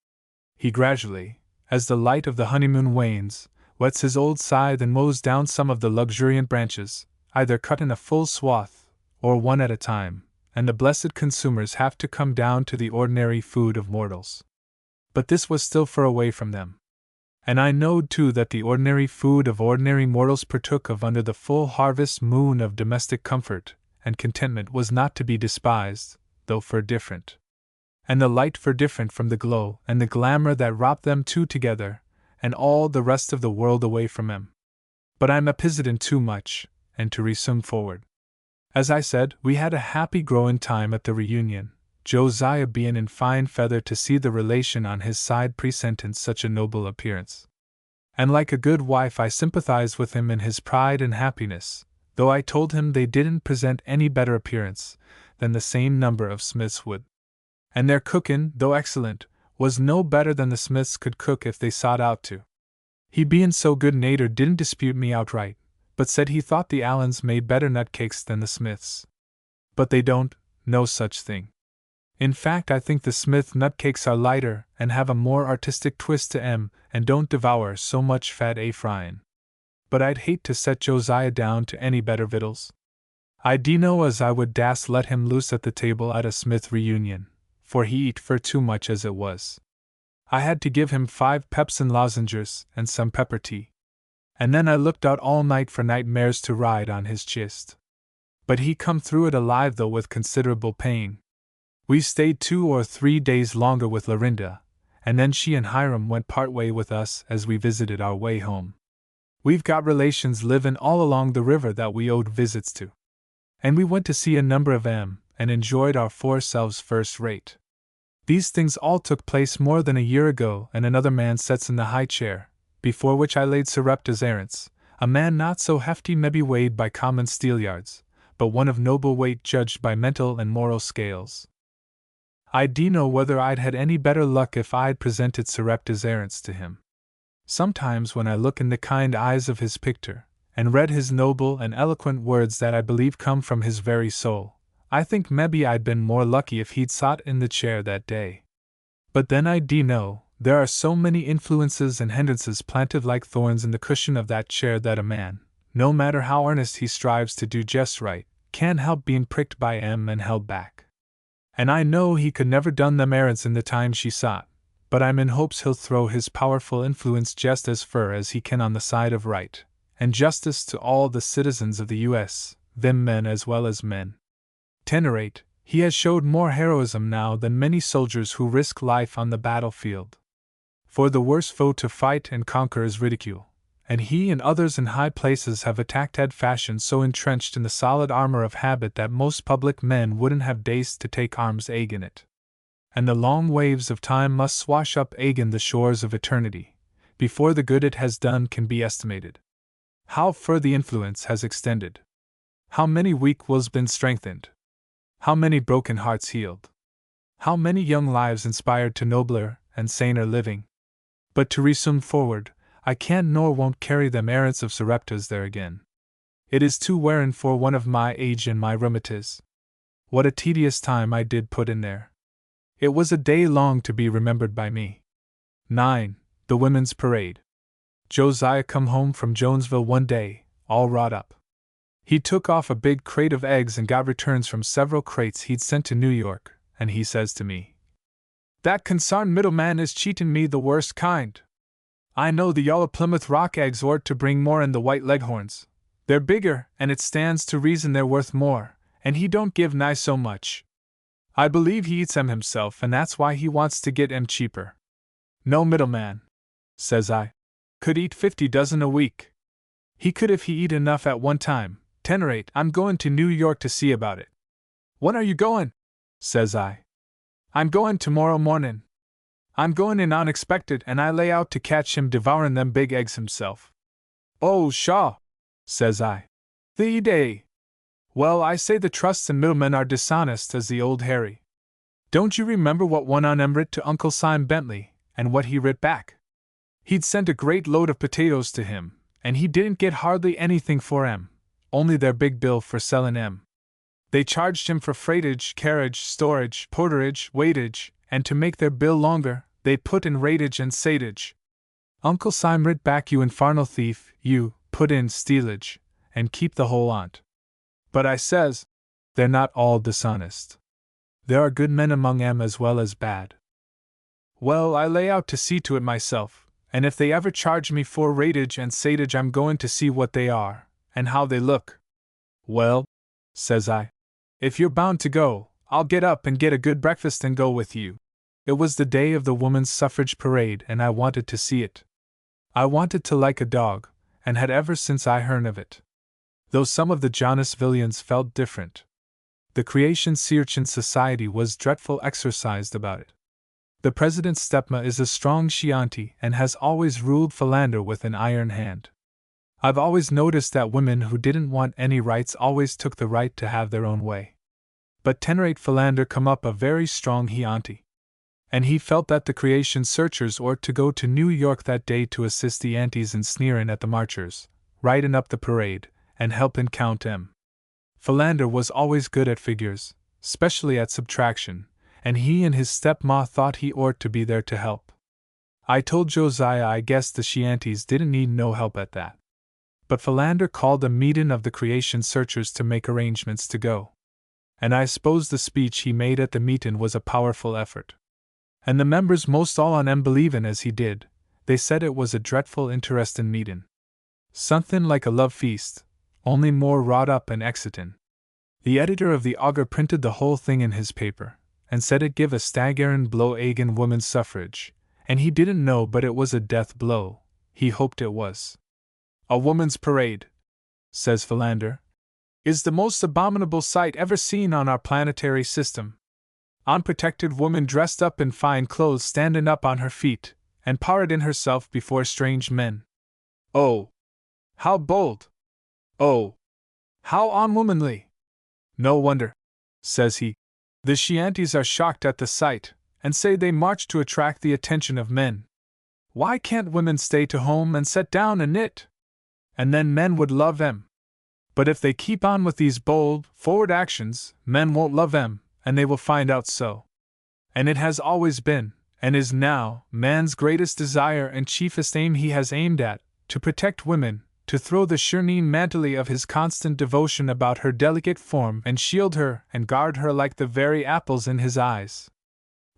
He gradually, as the light of the honeymoon wanes, whets his old scythe and mows down some of the luxuriant branches, either cut in a full swath, or one at a time, and the blessed consumers have to come down to the ordinary food of mortals. But this was still far away from them. And I knowed too that the ordinary food of ordinary mortals partook of under the full harvest moon of domestic comfort and contentment was not to be despised, though for different. And the light for different from the glow and the glamour that wrapped them two together, and all the rest of the world away from them. But I'm a-pisitin' too much, and to resume forward. As I said, we had a happy growin' time at the reunion, Josiah bein' in fine feather to see the relation on his side presentin' such a noble appearance. And like a good wife I sympathized with him in his pride and happiness, though I told him they didn't present any better appearance than the same number of Smiths would. And their cookin', though excellent, was no better than the Smiths could cook if they sought out to. He bein' so good-natured didn't dispute me outright, but said he thought the Allens made better nutcakes than the Smiths. But they don't, no such thing. In fact, I think the Smith nutcakes are lighter and have a more artistic twist to 'em and don't devour so much fat fryin'. But I'd hate to set Josiah down to any better victuals. I know as I would dast let him loose at the table at a Smith reunion, for he eat for too much as it was. I had to give him 5 pepsin lozenges and some pepper tea. And then I looked out all night for nightmares to ride on his chist. But he come through it alive, though with considerable pain. We stayed 2 or 3 days longer with Lorinda, and then she and Hiram went part way with us as we visited our way home. We've got relations livin' all along the river that we owed visits to. And we went to see a number of 'em, and enjoyed our 4 selves first rate. These things all took place more than a year ago, and another man sets in the high chair, before which I laid Sarepta's errands, a man not so hefty maybe weighed by common steelyards, but one of noble weight judged by mental and moral scales. I know whether I'd had any better luck if I'd presented Sarepta's errands to him. Sometimes when I look in the kind eyes of his picture, and read his noble and eloquent words that I believe come from his very soul, I think maybe I'd been more lucky if he'd sat in the chair that day. But then I do know, there are so many influences and hindrances planted like thorns in the cushion of that chair that a man, no matter how earnest he strives to do just right, can't help being pricked by 'em and held back. And I know he could never done them errands in the time she sought, but I'm in hopes he'll throw his powerful influence just as fur as he can on the side of right and justice to all the citizens of the U.S., them men as well as men. 10 he has showed more heroism now than many soldiers who risk life on the battlefield. For the worst foe to fight and conquer is ridicule, and he and others in high places have attacked Ed fashion so entrenched in the solid armor of habit that most public men wouldn't have dazed to take arms agin it. And the long waves of time must swash up agin the shores of eternity, before the good it has done can be estimated. How fur the influence has extended. How many weak wills been strengthened. How many broken hearts healed. How many young lives inspired to nobler and saner living. But to resume forward, I can't nor won't carry them errands of Sarepta's there again. It is too wearin' for one of my age and my rheumatiz. What a tedious time I did put in there. It was a day long to be remembered by me. 9. The Women's Parade. Josiah come home from Jonesville one day, all wrought up. He took off a big crate of eggs and got returns from several crates he'd sent to New York, and he says to me, "That consarned middleman is cheatin' me the worst kind. I know the yaller Plymouth Rock eggs ort to bring more 'n the white leghorns. They're bigger, and it stands to reason they're worth more, and he don't give nigh so much. I believe he eats 'em himself, and that's why he wants to get 'em cheaper. No middleman," says I, "could eat 50 dozen a week. He could if he eat enough at one time. 10 I'm going to New York to see about it." "When are you going?" says I. "I'm going tomorrow mornin'. I'm going in unexpected, and I lay out to catch him devourin' them big eggs himself." "Oh, Shaw," says I. "The day. Well, I say the trusts and middlemen are dishonest as the old Harry. Don't you remember what one on 'em writ to Uncle Sim Bentley, and what he writ back? He'd sent a great load of potatoes to him, and he didn't get hardly anything for 'em, only their big bill for sellin' 'em. They charged him for freightage, carriage, storage, porterage, weightage, and to make their bill longer, they put in rateage and satage. Uncle Sim writ back, 'You infernal thief, you, put in stealage, and keep the whole on't.' But I says, they're not all dishonest. There are good men among 'em as well as bad. Well, I lay out to see to it myself, and if they ever charge me for rateage and satage, I'm going to see what they are, and how they look." "Well," says I, "if you're bound to go, I'll get up and get a good breakfast and go with you." It was the day of the woman's suffrage parade, and I wanted to see it. I wanted to like a dog, and had ever since I hearn of it. Though some of the Johnnisvillians felt different. The Creation Searchin' Society was dreadful exercised about it. The president's stepma is a strong Chianti and has always ruled Philander with an iron hand. I've always noticed that women who didn't want any rights always took the right to have their own way. But 10 Philander come up a very strong Chianti. And he felt that the Creation Searchers ought to go to New York that day to assist the aunties in sneerin' at the marchers, ridin' up the parade, and helpin' count 'em. Philander was always good at figures, specially at subtraction, and he and his stepma thought he ought to be there to help. I told Josiah I guessed the Chiantis didn't need no help at that. But Philander called a meetin' of the Creation Searchers to make arrangements to go. And I suppose the speech he made at the meetin' was a powerful effort. And the members most all on 'em believin' as he did, they said it was a dreadful interestin' meetin'. Somethin' like a love feast, only more wrought up and exitin'. The editor of the Augur printed the whole thing in his paper, and said it give a staggerin' blow agin women's suffrage, and he didn't know but it was a death blow. He hoped it was. "A woman's parade," says Philander, "is the most abominable sight ever seen on our planetary system. Unprotected woman dressed up in fine clothes standin' up on her feet, and paradin' herself before strange men. Oh, how bold! Oh, how unwomanly! No wonder," says he, "the Chiantis are shocked at the sight, and say they march to attract the attention of men. Why can't women stay to home and set down and knit? and then men would love them. But if they keep on with these bold, forward actions, men won't love them, and they will find out so. And it has always been, and is now, man's greatest desire and chiefest aim he has aimed at, to protect women, to throw the shining mantle of his constant devotion about her delicate form and shield her and guard her like the very apples in his eyes.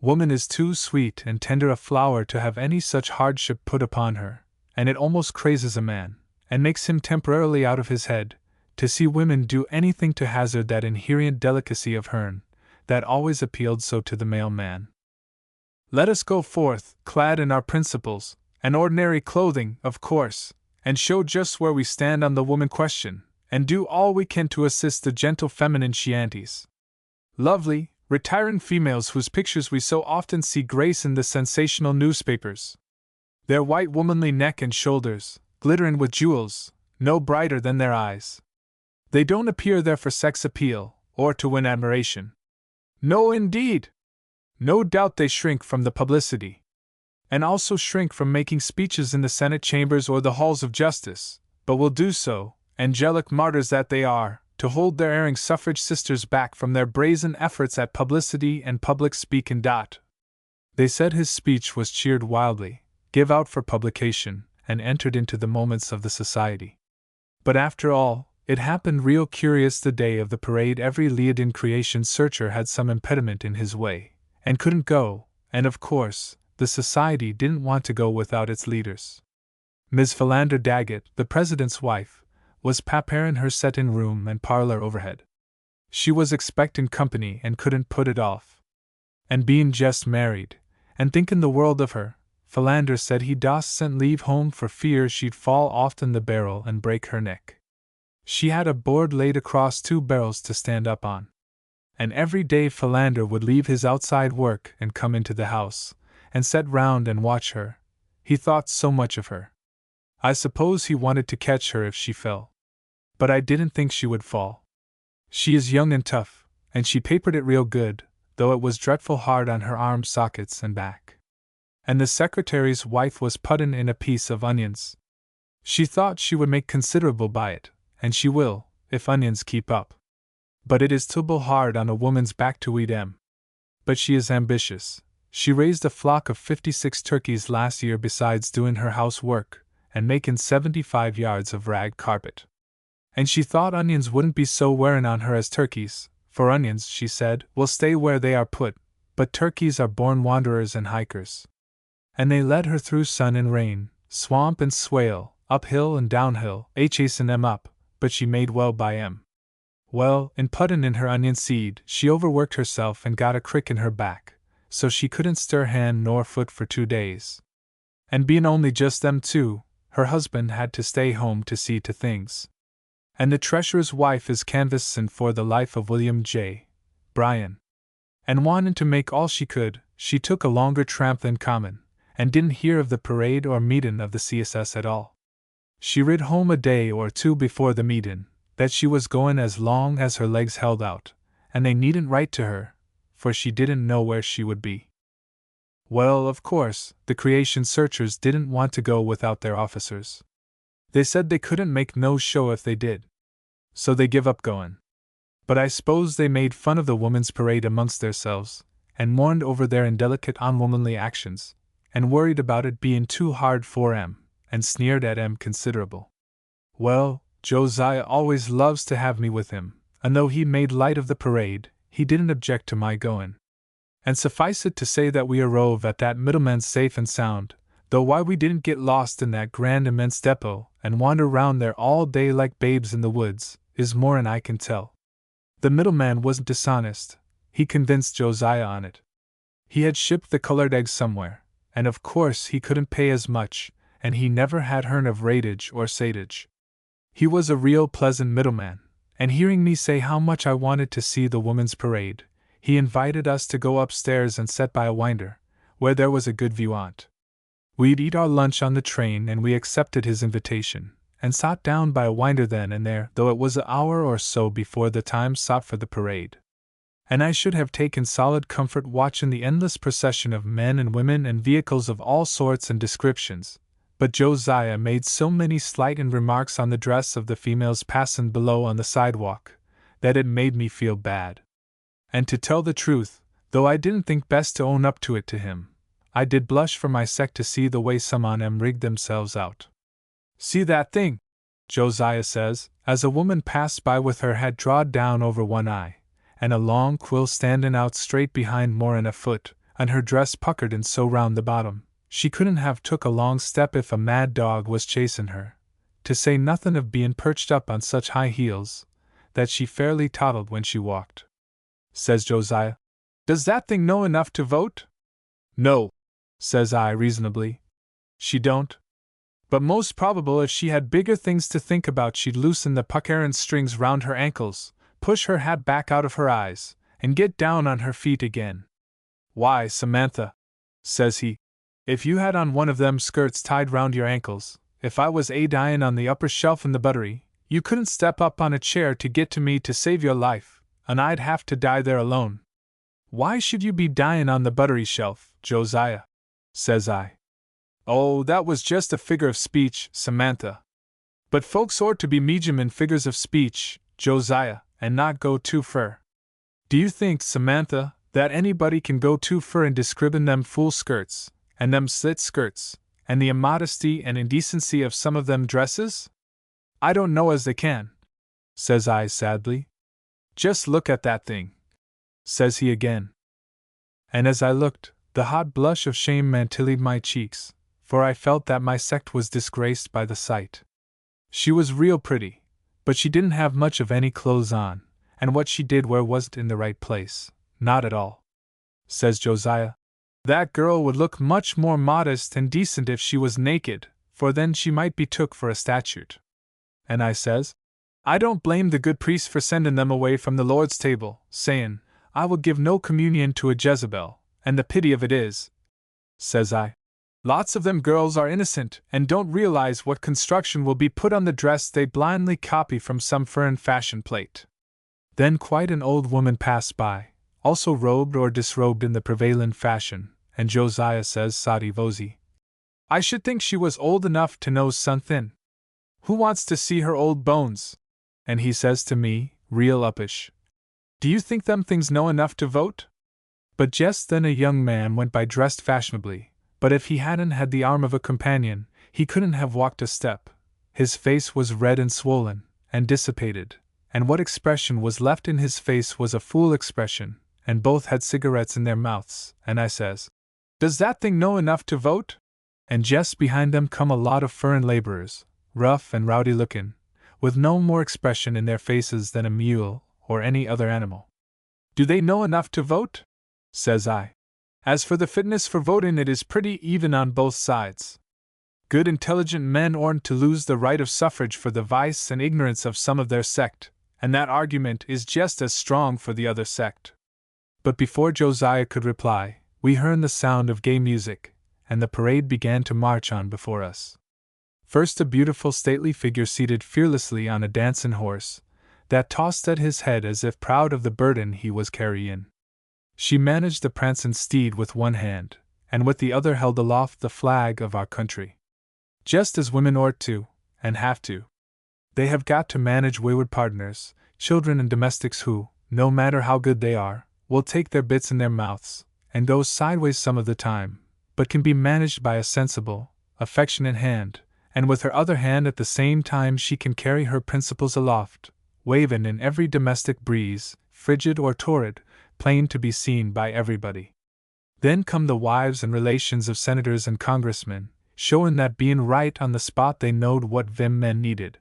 Woman is too sweet and tender a flower to have any such hardship put upon her, and it almost crazes a man, and makes him temporarily out of his head, to see women do anything to hazard that inherent delicacy of hern, that always appealed so to the male man. Let us go forth, clad in our principles, and ordinary clothing, of course, and show just where we stand on the woman question, and do all we can to assist the gentle feminine Chiantis. Lovely, retiring females whose pictures we so often see grace in the sensational newspapers. Their white womanly neck and shoulders, glittering with jewels, no brighter than their eyes. They don't appear there for sex appeal, or to win admiration. No, indeed! No doubt they shrink from the publicity, and also shrink from making speeches in the Senate chambers or the halls of justice, but will do so, angelic martyrs that they are, to hold their erring suffrage sisters back from their brazen efforts at publicity and public speaking. They said his speech was cheered wildly, give out for publication, and entered into the moments of the society. But after all, it happened real curious the day of the parade every Leodin creation searcher had some impediment in his way, and couldn't go, and of course, the society didn't want to go without its leaders. Ms. Philander Daggett, the president's wife, was paparin her set-in room and parlor overhead. She was expecting company and couldn't put it off. And being just married, and thinking the world of her, Philander said he dost sent leave home for fear she'd fall oft in the barrel and break her neck. She had a board laid across 2 barrels to stand up on. And every day Philander would leave his outside work and come into the house, and sit round and watch her. He thought so much of her. I suppose he wanted to catch her if she fell. But I didn't think she would fall. She is young and tough, and she papered it real good, though it was dreadful hard on her arm sockets and back. And the secretary's wife was puttin' in a piece of onions. She thought she would make considerable by it, and she will, if onions keep up. But it is terrible hard on a woman's back to eat 'em. But she is ambitious. She raised a flock of 56 turkeys last year besides doing her housework, and making 75 yards of rag carpet. And she thought onions wouldn't be so wearing on her as turkeys, for onions, she said, will stay where they are put, but turkeys are born wanderers and hikers. And they led her through sun and rain, swamp and swale, uphill and downhill, chasing 'em up, but she made well by 'em. Well, in puttin' in her onion seed, she overworked herself and got a crick in her back, so she couldn't stir hand nor foot for 2 days. And being only just them 2, her husband had to stay home to see to things. And the treasurer's wife is canvassing for the life of William J. Bryan. And wanting to make all she could, she took a longer tramp than common, and didn't hear of the parade or meetin' of the CSS at all. She rid home a day or 2 before the meetin', that she was goin' as long as her legs held out, and they needn't write to her, for she didn't know where she would be. Well, of course, the creation searchers didn't want to go without their officers. They said they couldn't make no show if they did. So they give up goin'. But I s'pose they made fun of the women's parade amongst theirselves, and mourned over their indelicate unwomanly actions, and worried about it being too hard for 'em, and sneered at 'em considerable. Well, Josiah always loves to have me with him, and though he made light of the parade, he didn't object to my goin'. And suffice it to say that we arrove at that middleman safe and sound, though why we didn't get lost in that grand immense depot, and wander round there all day like babes in the woods, is more'n I can tell. The middleman wasn't dishonest, he convinced Josiah on it. He had shipped the colored eggs somewhere, and of course he couldn't pay as much, and he never had hearn of raidage or satage. He was a real pleasant middleman, and hearing me say how much I wanted to see the women's parade, he invited us to go upstairs and set by a winder, where there was a good view on't. We'd eat our lunch on the train, and we accepted his invitation, and sat down by a winder then and there, though it was an hour or so before the time sought for the parade. And I should have taken solid comfort watching the endless procession of men and women and vehicles of all sorts and descriptions, But Josiah made so many slighting remarks on the dress of the females passing below on the sidewalk, that it made me feel bad. And to tell the truth, though I didn't think best to own up to it to him, I did blush for my sect to see the way some on 'em rigged themselves out. "See that thing?" Josiah says, as a woman passed by with her head drawed down over one eye, and a long quill standing out straight behind more'n a foot, and her dress puckered in so round the bottom, she couldn't have took a long step if a mad dog was chasing her, to say nothing of being perched up on such high heels, that she fairly toddled when she walked. Says Josiah, "Does that thing know enough to vote?" "No," says I reasonably. "She don't. But most probable if she had bigger things to think about she'd loosen the puckerin' strings round her ankles, push her hat back out of her eyes, and get down on her feet again. Why, Samantha," says he, "if you had on one of them skirts tied round your ankles, if I was dyin' on the upper shelf in the buttery, you couldn't step up on a chair to get to me to save your life, and I'd have to die there alone." "Why should you be dyin' on the buttery shelf, Josiah?" says I. "Oh, that was just a figure of speech, Samantha. But folks ought to be medium in figures of speech, Josiah, and not go too fur. Do you think, Samantha, that anybody can go too fur in describin' them fool skirts, and them slit skirts, and the immodesty and indecency of some of them dresses? I don't know as they can," says I sadly. "Just look at that thing," says he again. And as I looked, the hot blush of shame mantilled my cheeks, for I felt that my sect was disgraced by the sight. She was real pretty, but she didn't have much of any clothes on, and what she did wear wasn't in the right place, not at all. Says Josiah, "That girl would look much more modest and decent if she was naked, for then she might be took for a statute." And I says, "I don't blame the good priest for sending them away from the Lord's table, sayin', 'I will give no communion to a Jezebel,' and the pity of it is," says I, "lots of them girls are innocent and don't realize what construction will be put on the dress they blindly copy from some foreign fashion plate." Then quite an old woman passed by, also robed or disrobed in the prevailing fashion, and Josiah says sotty vozy, "I should think she was old enough to know somethin'. Who wants to see her old bones?" And he says to me, real uppish, "Do you think them things know enough to vote?" But just then a young man went by dressed fashionably, but if he hadn't had the arm of a companion, he couldn't have walked a step. His face was red and swollen, and dissipated, and what expression was left in his face was a fool expression, and both had cigarettes in their mouths, and I says, "Does that thing know enough to vote?" And just behind them come a lot of furrin laborers, rough and rowdy looking, with no more expression in their faces than a mule or any other animal. "Do they know enough to vote?" says I. "As for the fitness for voting, it is pretty even on both sides. Good intelligent men oughtn't to lose the right of suffrage for the vice and ignorance of some of their sect, and that argument is just as strong for the other sect." But before Josiah could reply, we heard the sound of gay music, and the parade began to march on before us. First a beautiful stately figure seated fearlessly on a dancing horse, that tossed at his head as if proud of the burden he was carrying. She managed the prancing steed with one hand, and with the other held aloft the flag of our country. Just as women ought to, and have to. They have got to manage wayward partners, children and domestics who, no matter how good they are, will take their bits in their mouths, and go sideways some of the time, but can be managed by a sensible, affectionate hand, and with her other hand at the same time she can carry her principles aloft, waving in every domestic breeze, frigid or torrid, plain to be seen by everybody. Then come the wives and relations of senators and congressmen, showing that being right on the spot they knowed what vim men needed.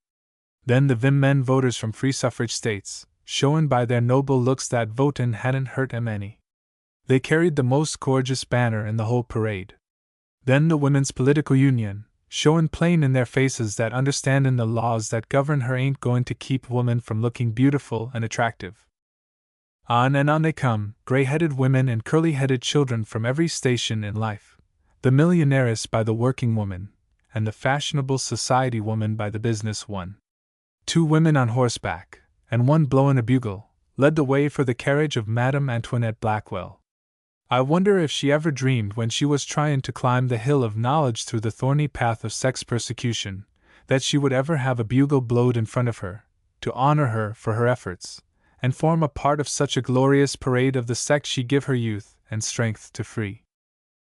Then the vim men voters from free suffrage states, showing by their noble looks that votin' hadn't hurt 'em any. They carried the most gorgeous banner in the whole parade. Then the Women's Political Union, showing plain in their faces that understanding the laws that govern her ain't going to keep woman from looking beautiful and attractive. On and on they come, gray-headed women and curly-headed children from every station in life, the millionairess by the working woman, and the fashionable society woman by the business one. 2 women on horseback, and one blowing a bugle, led the way for the carriage of Madame Antoinette Blackwell. I wonder if she ever dreamed when she was trying to climb the hill of knowledge through the thorny path of sex persecution, that she would ever have a bugle blowed in front of her, to honor her for her efforts, and form a part of such a glorious parade of the sex she give her youth and strength to free.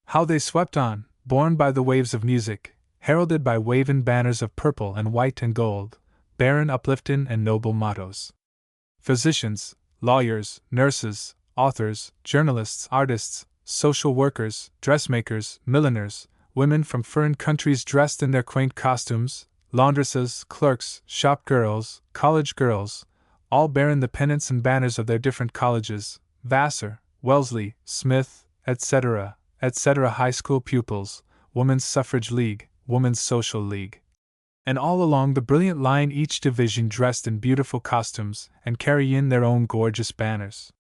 How they swept on, borne by the waves of music, heralded by waving banners of purple and white and gold, bearing uplifting and noble mottos. Physicians, lawyers, nurses, authors, journalists, artists, social workers, dressmakers, milliners, women from foreign countries dressed in their quaint costumes, laundresses, clerks, shop girls, college girls, all bearing the pennants and banners of their different colleges, Vassar, Wellesley, Smith, etc., etc., high school pupils, Women's Suffrage League, Women's Social League. And all along the brilliant line each division dressed in beautiful costumes and carrying their own gorgeous banners.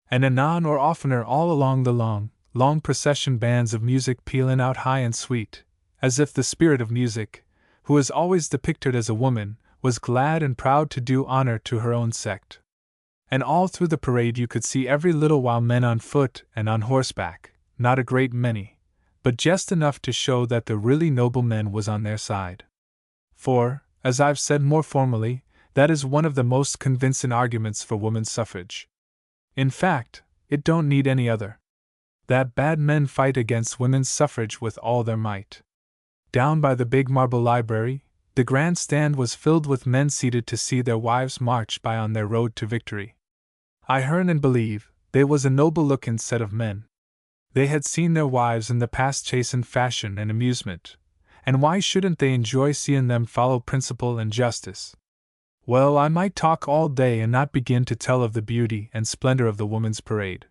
And anon or oftener all along the long procession bands of music pealing out high and sweet, as if the spirit of music, who is always depicted as a woman, was glad and proud to do honor to her own sect. And all through the parade you could see every little while men on foot and on horseback, not a great many, but just enough to show that the really noble men was on their side. For, as I've said more formally, that is one of the most convincing arguments for women's suffrage. In fact, it don't need any other. That bad men fight against women's suffrage with all their might. Down by the big marble library, the grand stand was filled with men seated to see their wives march by on their road to victory. I hearn and believe they was a noble-looking set of men. They had seen their wives in the past chase in fashion and amusement, and why shouldn't they enjoy seeing them follow principle and justice? Well, I might talk all day and not begin to tell of the beauty and splendor of the women's parade.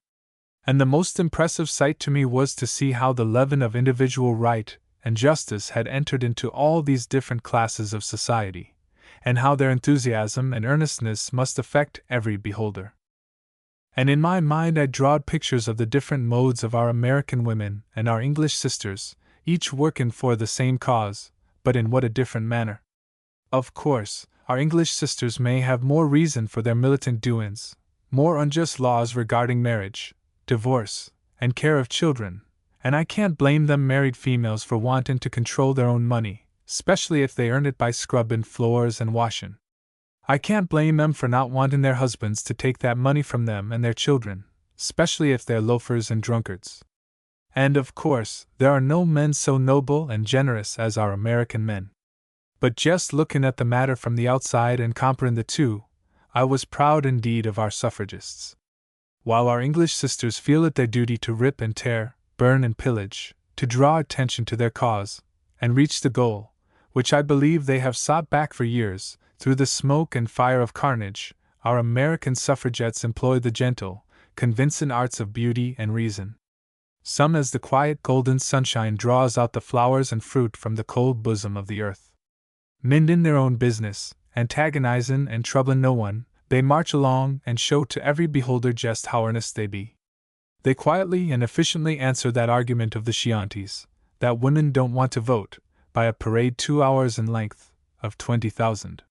And the most impressive sight to me was to see how the leaven of individual right and justice had entered into all these different classes of society, and how their enthusiasm and earnestness must affect every beholder. And in my mind I drawed pictures of the different modes of our American women and our English sisters, each working for the same cause, but in what a different manner. Of course, our English sisters may have more reason for their militant doings, more unjust laws regarding marriage, divorce, and care of children, and I can't blame them married females for wanting to control their own money, especially if they earn it by scrubbing floors and washing. I can't blame them for not wanting their husbands to take that money from them and their children, especially if they're loafers and drunkards. And of course, there are no men so noble and generous as our American men. But just looking at the matter from the outside and comparing the two, I was proud indeed of our suffragists. While our English sisters feel it their duty to rip and tear, burn and pillage, to draw attention to their cause, and reach the goal, which I believe they have sought back for years, through the smoke and fire of carnage, our American suffragettes employ the gentle, convincing arts of beauty and reason. Some as the quiet golden sunshine draws out the flowers and fruit from the cold bosom of the earth. Minding their own business, antagonizing and troubling no one, they march along and show to every beholder just how earnest they be. They quietly and efficiently answer that argument of the Chiantis, that women don't want to vote, by a parade 2 hours in length, of 20,000.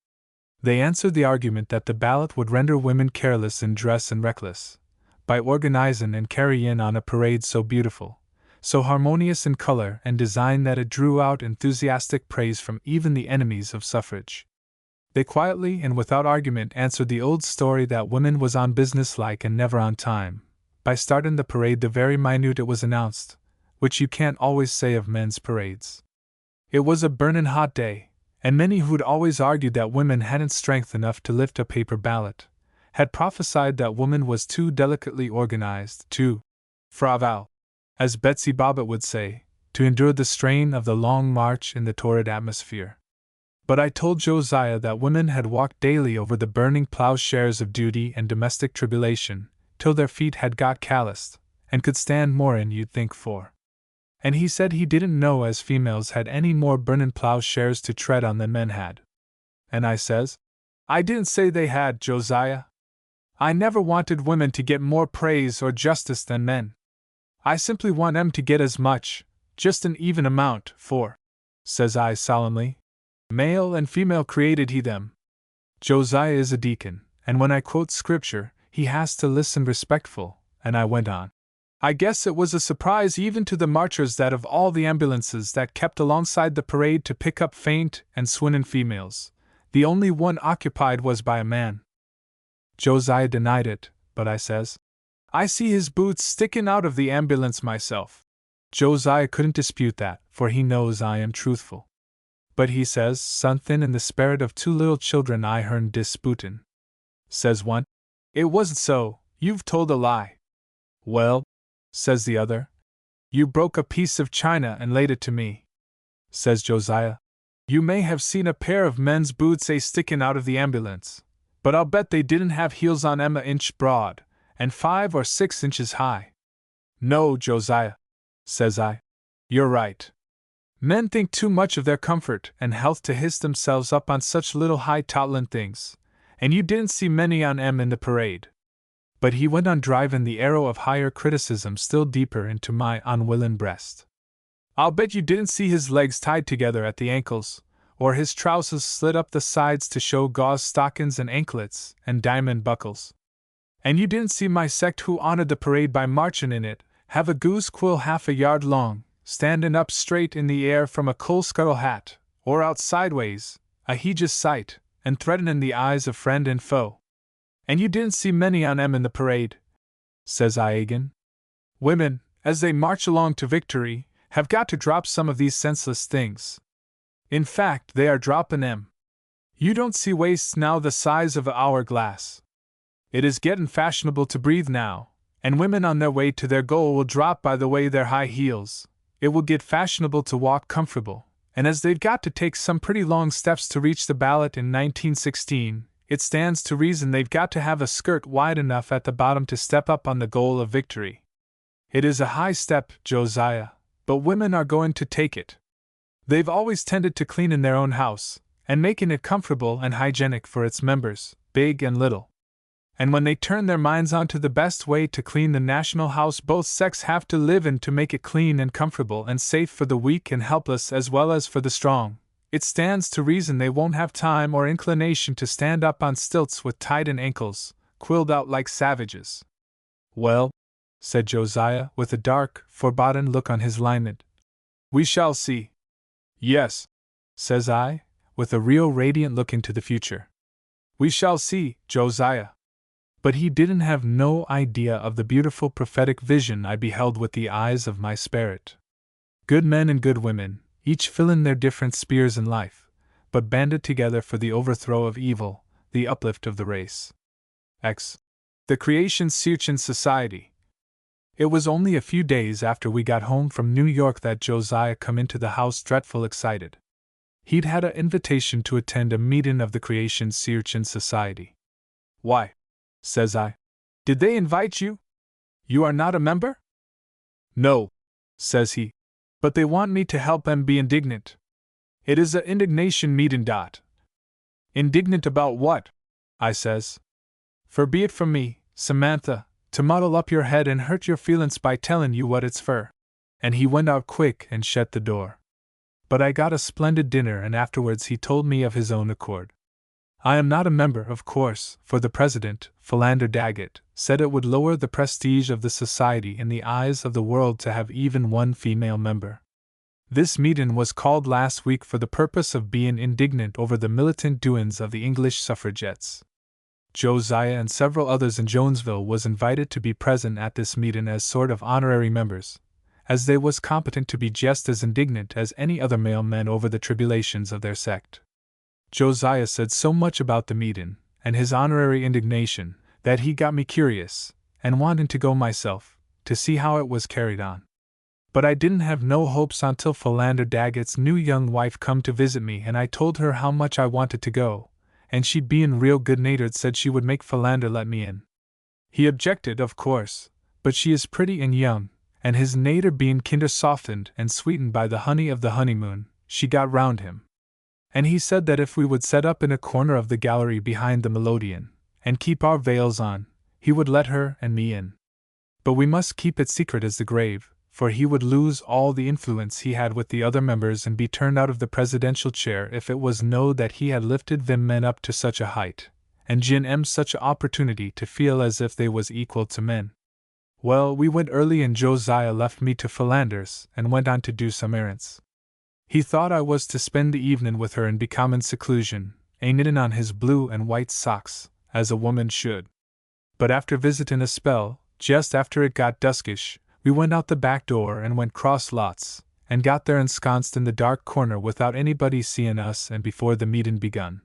They answer the argument that the ballot would render women careless in dress and reckless, by organizing and carrying on a parade so beautiful, so harmonious in color and design that it drew out enthusiastic praise from even the enemies of suffrage. They quietly and without argument answered the old story that women was unbusinesslike and never on time, by starting the parade the very minute it was announced, which you can't always say of men's parades. It was a burning hot day, and many who'd always argued that women hadn't strength enough to lift a paper ballot, had prophesied that woman was too delicately organized to fraval, as Betsy Bobbitt would say, to endure the strain of the long march in the torrid atmosphere. But I told Josiah that women had walked daily over the burning plowshares of duty and domestic tribulation, till their feet had got calloused, and could stand more'n you'd think for. And he said he didn't know as females had any more burnin' plowshares to tread on than men had. And I says, I didn't say they had, Josiah. I never wanted women to get more praise or justice than men. I simply want 'em to get as much, just an even amount, for, says I solemnly, male and female created he them. Josiah is a deacon, and when I quote scripture, he has to listen respectful, and I went on. I guess it was a surprise even to the marchers that of all the ambulances that kept alongside the parade to pick up faint and swooning females, the only one occupied was by a man. Josiah denied it, but I says, I see his boots sticking out of the ambulance myself. Josiah couldn't dispute that, for he knows I am truthful. But he says something in the spirit of two little children I hearn disputin'. Says one, It wasn't so, you've told a lie. Well, says the other, you broke a piece of china and laid it to me. Says Josiah, you may have seen a pair of men's boots sticking out of the ambulance, but I'll bet they didn't have heels on 'em a inch broad, and 5 or 6 inches high. No, Josiah, says I, you're right. Men think too much of their comfort and health to hiss themselves up on such little high-toddlin' things, and you didn't see many on 'em in the parade. But he went on driving the arrow of higher criticism still deeper into my unwilling breast. I'll bet you didn't see his legs tied together at the ankles, or his trousers slit up the sides to show gauze stockings and anklets and diamond buckles. And you didn't see my sect who honored the parade by marching in it, have a goose quill half a yard long, standing up straight in the air from a coal scuttle hat, or out sideways, a hideous sight, and threatening the eyes of friend and foe. And you didn't see many on 'em in the parade, says I again. Women, as they march along to victory, have got to drop some of these senseless things. In fact, they are dropping 'em. You don't see waists now the size of an hourglass. It is getting fashionable to breathe now, and women on their way to their goal will drop by the way their high heels. It will get fashionable to walk comfortable, and as they've got to take some pretty long steps to reach the ballot in 1916, it stands to reason they've got to have a skirt wide enough at the bottom to step up on the goal of victory. It is a high step, Josiah, but women are going to take it. They've always tended to clean in their own house, and making it comfortable and hygienic for its members, big and little. And when they turn their minds onto the best way to clean the national house both sexes have to live in to make it clean and comfortable and safe for the weak and helpless as well as for the strong, it stands to reason they won't have time or inclination to stand up on stilts with tightened ankles, quilled out like savages. Well, said Josiah with a dark, foreboding look on his lineament, we shall see. Yes, says I, with a real radiant look into the future. We shall see, Josiah. But he didn't have no idea of the beautiful prophetic vision I beheld with the eyes of my spirit. Good men and good women, each filling their different spheres in life, but banded together for the overthrow of evil, the uplift of the race. X. The Creation Searchin' Society. It was only a few days after we got home from New York that Josiah come into the house dreadful excited. He'd had an invitation to attend a meeting of the Creation Searchin' Society. Why, says I, did they invite you? You are not a member? No, says he, but they want me to help them be indignant. It is a indignation meeting. Indignant about what? I says. For be it from me, Samantha, to muddle up your head and hurt your feelin's by tellin' you what it's for. And he went out quick and shut the door. But I got a splendid dinner, and afterwards he told me of his own accord. I am not a member, of course, for the president, Philander Daggett, said it would lower the prestige of the society in the eyes of the world to have even one female member. This meeting was called last week for the purpose of being indignant over the militant doings of the English suffragettes. Josiah and several others in Jonesville was invited to be present at this meeting as sort of honorary members, as they was competent to be just as indignant as any other male men over the tribulations of their sect. Josiah said so much about the meeting, and his honorary indignation, that he got me curious, and wanting to go myself, to see how it was carried on. But I didn't have no hopes until Philander Daggett's new young wife come to visit me, and I told her how much I wanted to go, and she being real good-natured said she would make Philander let me in. He objected, of course, but she is pretty and young, and his nater being kinder softened and sweetened by the honey of the honeymoon, she got round him. And he said that if we would set up in a corner of the gallery behind the melodeon, and keep our veils on, he would let her and me in. But we must keep it secret as the grave, for he would lose all the influence he had with the other members and be turned out of the presidential chair if it was knowed that he had lifted them men up to such a height, and gin 'em such a opportunity to feel as if they was equal to men. Well, we went early and Josiah left me to Philander's and went on to do some errands. He thought I was to spend the evening with her in becomin' seclusion, knittin' on his blue and white socks, as a woman should. But after visitin' a spell, just after it got duskish, we went out the back door and went cross lots, and got there ensconced in the dark corner without anybody seein' us and before the meetin' begun.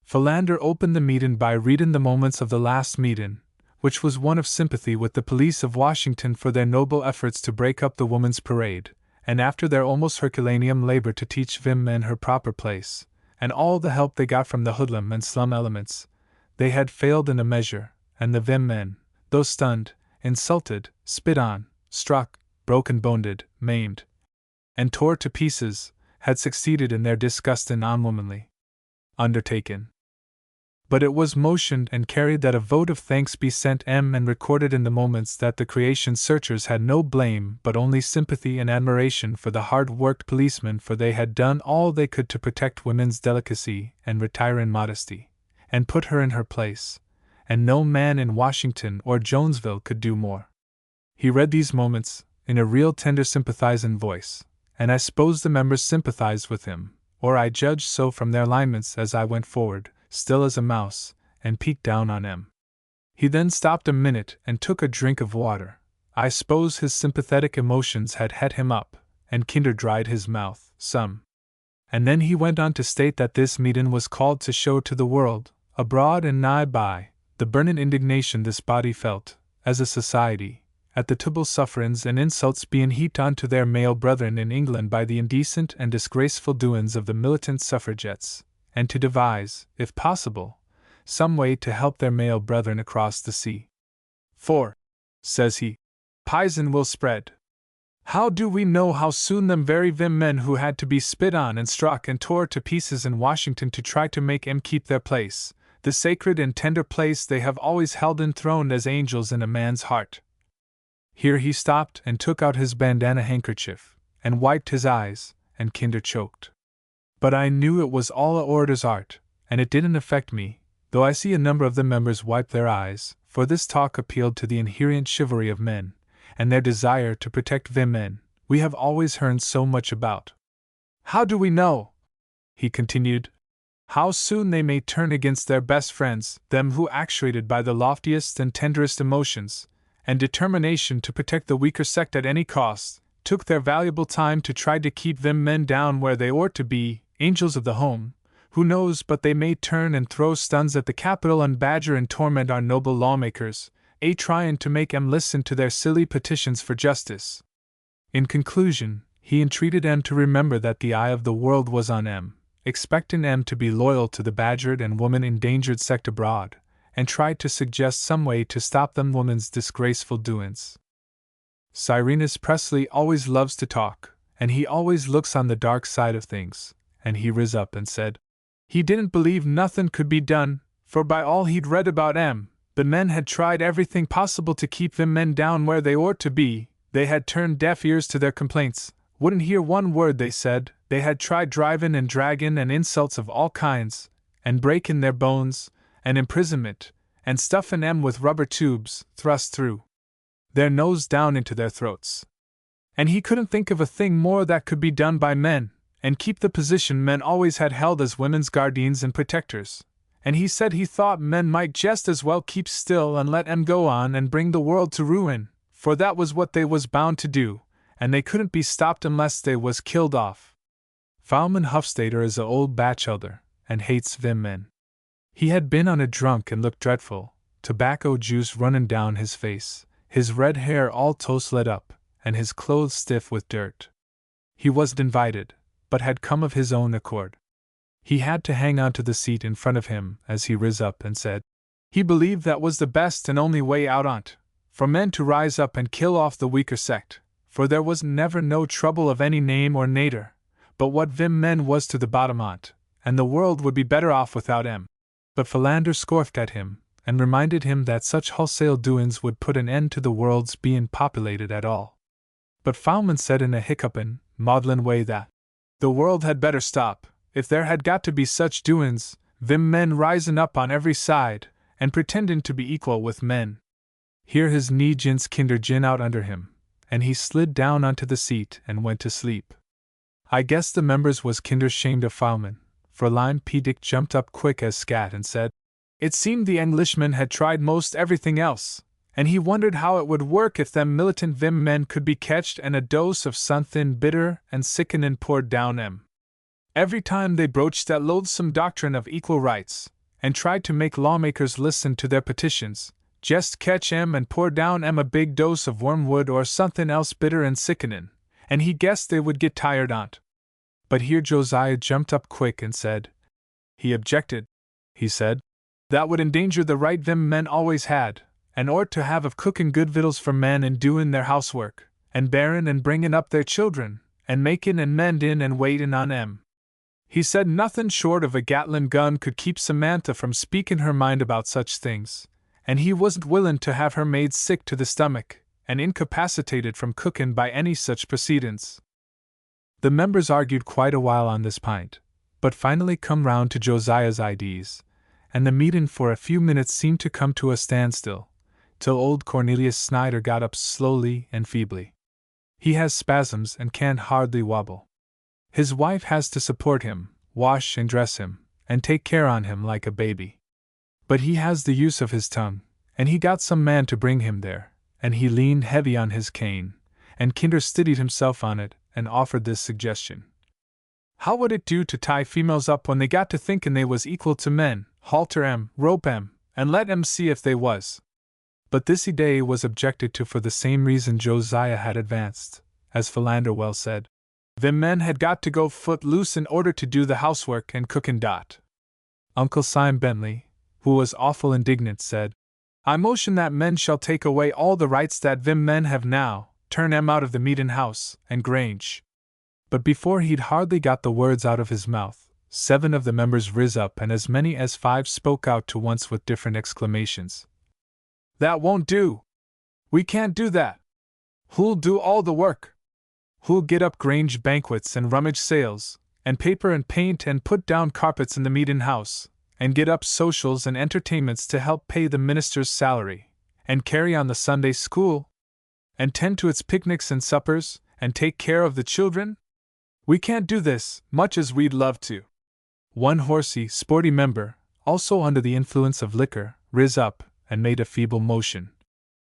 Philander opened the meetin' by readin' the moments of the last meetin', which was one of sympathy with the police of Washington for their noble efforts to break up the women's parade, and after their almost Herculaneum labor to teach them men her proper place, and all the help they got from the hoodlum and slum elements, they had failed in a measure, and the them men, though stunned, insulted, spit on, struck, broken-boned, maimed, and tore to pieces, had succeeded in their disgustin' unwomanly undertaking. But it was motioned and carried that a vote of thanks be sent and recorded in the moments that the creation searchers had no blame but only sympathy and admiration for the hard-worked policemen, for they had done all they could to protect women's delicacy and retirin' modesty, and put her in her place, and no man in Washington or Jonesville could do more. He read these moments, in a real tender sympathizin' voice, and I s'pose the members sympathized with him, or I judged so from their lineaments as I went forward, still as a mouse, and peeked down on him. He then stopped a minute and took a drink of water. I s'pose his sympathetic emotions had het him up, and kinder dried his mouth, some. And then he went on to state that this meetin' was called to show to the world, abroad and nigh by, the burnin' indignation this body felt, as a society, at the terrible sufferins and insults bein' heaped on to their male brethren in England by the indecent and disgraceful doin's of the militant suffragettes, and to devise, if possible, some way to help their male brethren across the sea. For, says he, pison will spread. How do we know how soon them very vim men who had to be spit on and struck and tore to pieces in Washington to try to make 'em keep their place, the sacred and tender place they have always held enthroned as angels in a man's heart? Here he stopped and took out his bandana handkerchief, and wiped his eyes, and kinder choked. But I knew it was all a orator's art, and it didn't affect me, though I see a number of the members wipe their eyes, for this talk appealed to the inherent chivalry of men, and their desire to protect them men we have always heard so much about. How do we know, he continued, how soon they may turn against their best friends, them who, actuated by the loftiest and tenderest emotions, and determination to protect the weaker sect at any cost, took their valuable time to try to keep them men down where they ought to be, angels of the home? Who knows but they may turn and throw stuns at the Capitol and badger and torment our noble lawmakers, tryin' to make 'em listen to their silly petitions for justice. In conclusion, he entreated 'em to remember that the eye of the world was on 'em, expectin' 'em to be loyal to the badgered and woman-endangered sect abroad, and tried to suggest some way to stop them women's disgraceful doin's. Cyrenus Presley always loves to talk, and he always looks on the dark side of things, and he riz up and said he didn't believe nothin' could be done, for by all he'd read about 'em, the men had tried everything possible to keep them men down where they ought to be, they had turned deaf ears to their complaints, wouldn't hear one word they said, they had tried drivin' and draggin' and insults of all kinds, and breakin' their bones, and imprisonment, and stuffin' 'em with rubber tubes, thrust through their nose down into their throats. And he couldn't think of a thing more that could be done by men, and keep the position men always had held as women's guardians and protectors, and he said he thought men might just as well keep still and let 'em go on and bring the world to ruin, for that was what they was bound to do, and they couldn't be stopped unless they was killed off. Fowlman Hufstader is a old bachelder, and hates vim men. He had been on a drunk and looked dreadful, tobacco juice runnin' down his face, his red hair all toast-let up, and his clothes stiff with dirt. He wasn't invited, but had come of his own accord. He had to hang on to the seat in front of him as he riz up and said he believed that was the best and only way out on't, for men to rise up and kill off the weaker sect, for there was never no trouble of any name or nater, but what vim men was to the bottom on't, and the world would be better off without 'em. But Philander scoffed at him, and reminded him that such wholesale doin's would put an end to the world's bein' populated at all. But Fowlman said in a hiccupin', maudlin way that the world had better stop, if there had got to be such doin's, vim men risin' up on every side, and pretendin' to be equal with men. Here his knee jins kinder gin out under him, and he slid down onto the seat and went to sleep. I guess the members was kinder shamed of fileman, for Lime P. Dick jumped up quick as scat and said, it seemed the Englishman had tried most everything else, and he wondered how it would work if them militant Vim men could be ketched and a dose of somethin' bitter and sickenin' poured down 'em. Every time they broached that loathsome doctrine of equal rights, and tried to make lawmakers listen to their petitions, jest catch 'em and pour down 'em a big dose of wormwood or somethin' else bitter and sickenin', and he guessed they would get tired on't. But here Josiah jumped up quick and said, he objected, he said, that would endanger the right them men always had, and ort to have of cookin' good victuals for men and doin' their housework, and bearin' and bringin' up their children, and makin' and mendin' and waitin' on 'em. He said nothin' short of a Gatlin gun could keep Samantha from speakin' her mind about such things, and he wasn't willin' to have her made sick to the stomach, and incapacitated from cookin' by any such proceedin's. The members argued quite a while on this pint, but finally come round to Josiah's idees, and the meetin' for a few minutes seemed to come to a standstill, till old Cornelius Snyder got up slowly and feebly. He has spasms and can hardly wobble. His wife has to support him, wash and dress him, and take care on him like a baby. But he has the use of his tongue, and he got some man to bring him there, and he leaned heavy on his cane, and kinder steadied himself on it, and offered this suggestion. How would it do to tie females up when they got to thinkin' they was equal to men, halter 'em, rope 'em, and let 'em see if they was? But this idea was objected to for the same reason Josiah had advanced, as Philander well said. Them men had got to go foot loose in order to do the housework and cookin'. Uncle Sime Bentley, who was awful indignant, said, I motion that men shall take away all the rights that Vim men have now, turn 'em out of the meetin' house and grange. But before he'd hardly got the words out of his mouth, 7 of the members riz up and as many as 5 spoke out to once with different exclamations. That won't do! We can't do that! Who'll do all the work? Who'll get up grange banquets and rummage sales, and paper and paint and put down carpets in the meetin' house, and get up socials and entertainments to help pay the minister's salary, and carry on the Sunday school, and tend to its picnics and suppers, and take care of the children? We can't do this, much as we'd love to. One horsey, sporty member, also under the influence of liquor, riz up and made a feeble motion.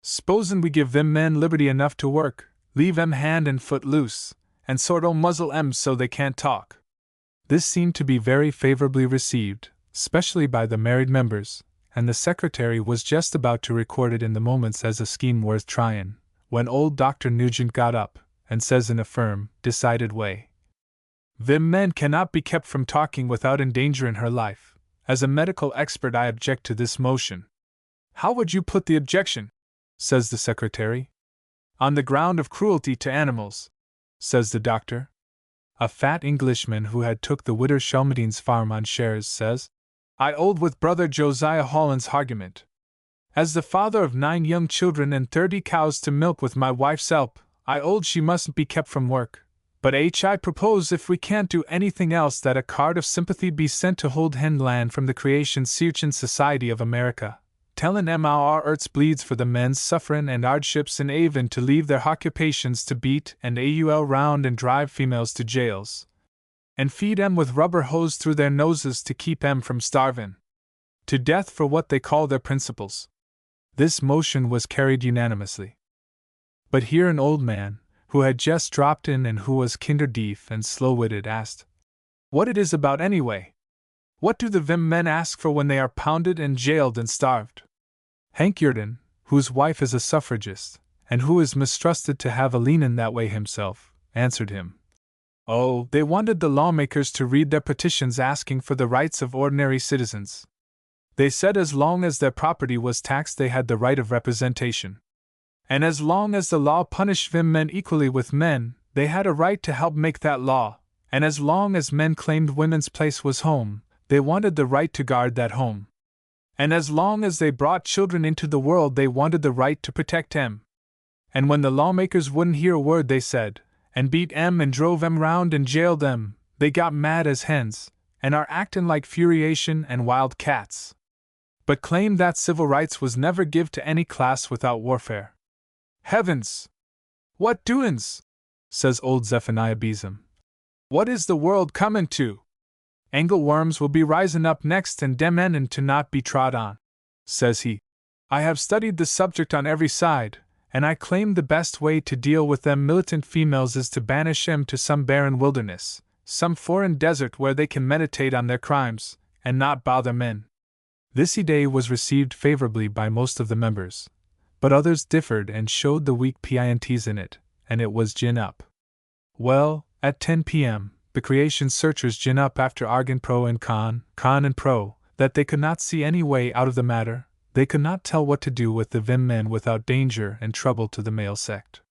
S'posen we give them men liberty enough to work, leave 'em hand and foot loose, and sort o' muzzle 'em so they can't talk. This seemed to be very favorably received, especially by the married members, and the secretary was just about to record it in the moments as a scheme worth tryin', when old Dr. Nugent got up, and says in a firm, decided way, Vim men cannot be kept from talking without endangering her life. As a medical expert I object to this motion. How would you put the objection? Says the secretary. On the ground of cruelty to animals, says the doctor. A fat Englishman who had took the widder Shelmadine's farm on shares says, I hold with brother Josiah Holland's argument. As the father of 9 young children and 30 cows to milk with my wife's help, I hold she mustn't be kept from work. But I propose if we can't do anything else that a card of sympathy be sent to Hold Hen Land from the Creation Searchin' Society of America, tellin' 'em how our earths bleeds for the men's sufferin' and hardships in Avon to leave their occupations to beat and aul round and drive females to jails, and feed 'em with rubber hose through their noses to keep 'em from starvin' to death for what they call their principles. This motion was carried unanimously. But here an old man, who had just dropped in and who was kinder deaf and slow-witted, asked, What it is about anyway? What do the Vim men ask for when they are pounded and jailed and starved? Hank Yurden, whose wife is a suffragist, and who is mistrusted to have a leanin' that way himself, answered him. Oh, they wanted the lawmakers to read their petitions asking for the rights of ordinary citizens. They said as long as their property was taxed they had the right of representation. And as long as the law punished Vim men equally with men, they had a right to help make that law, and as long as men claimed women's place was home, they wanted the right to guard that home. And as long as they brought children into the world they wanted the right to protect 'em. And when the lawmakers wouldn't hear a word they said, and beat 'em and drove 'em round and jailed 'em, they got mad as hens, and are actin' like furiation and wild cats. but claimed that civil rights was never give to any class without warfare. Heavens! What doin's? Says old Zephaniah Besom. What is the world comin' to? Angleworms will be risin' up next and dem enin' to not be trod on, says he. I have studied the subject on every side, and I claim the best way to deal with them militant females is to banish 'em to some barren wilderness, some foreign desert where they can meditate on their crimes, and not bother men. This idea was received favorably by most of the members, but others differed and showed the weak points in it, and it was gin up. Well, at 10 p.m., the creation searchers gin up after argin pro and con and pro, that they could not see any way out of the matter. They could not tell what to do with the Vim men without danger and trouble to the male sect.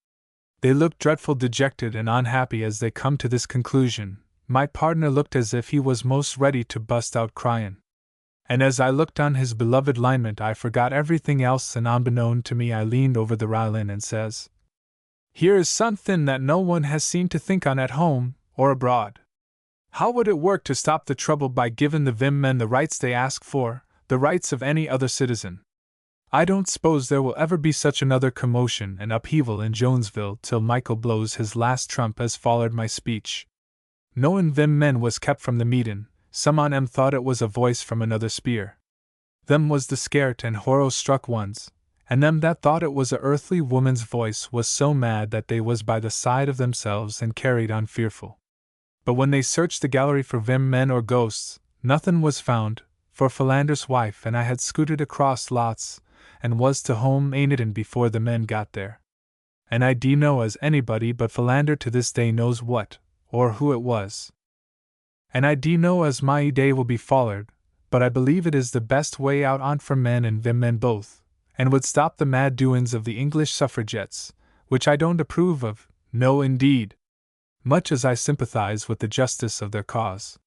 They looked dreadful dejected and unhappy as they come to this conclusion. My partner looked as if he was most ready to bust out cryin'. And as I looked on his beloved lineman I forgot everything else, and unbeknown to me I leaned over the railin' and says, "Here is somethin' that no one has seen to think on at home or abroad. How would it work to stop the trouble by givin' the Vim men the rights they ask for, the rights of any other citizen? I don't s'pose there will ever be such another commotion and upheaval in Jonesville till Michael blows his last trump as follered my speech." Knowin' Vim men was kept from the meetin', some on 'em thought it was a voice from another spear. Them was the scart and horror-struck ones, and them that thought it was a earthly woman's voice was so mad that they was by the side of themselves and carried on fearful. But when they searched the gallery for Vim men or ghosts, nothin' was found, for Philander's wife and I had scooted across lots, and was to home ain't before the men got there. And I do know as anybody but Philander to this day knows what, or who it was. And I do know as my day will be follered, but I believe it is the best way out on't for men and Vim men both, and would stop the mad doin's of the English suffragettes, which I don't approve of, no indeed, much as I sympathize with the justice of their cause.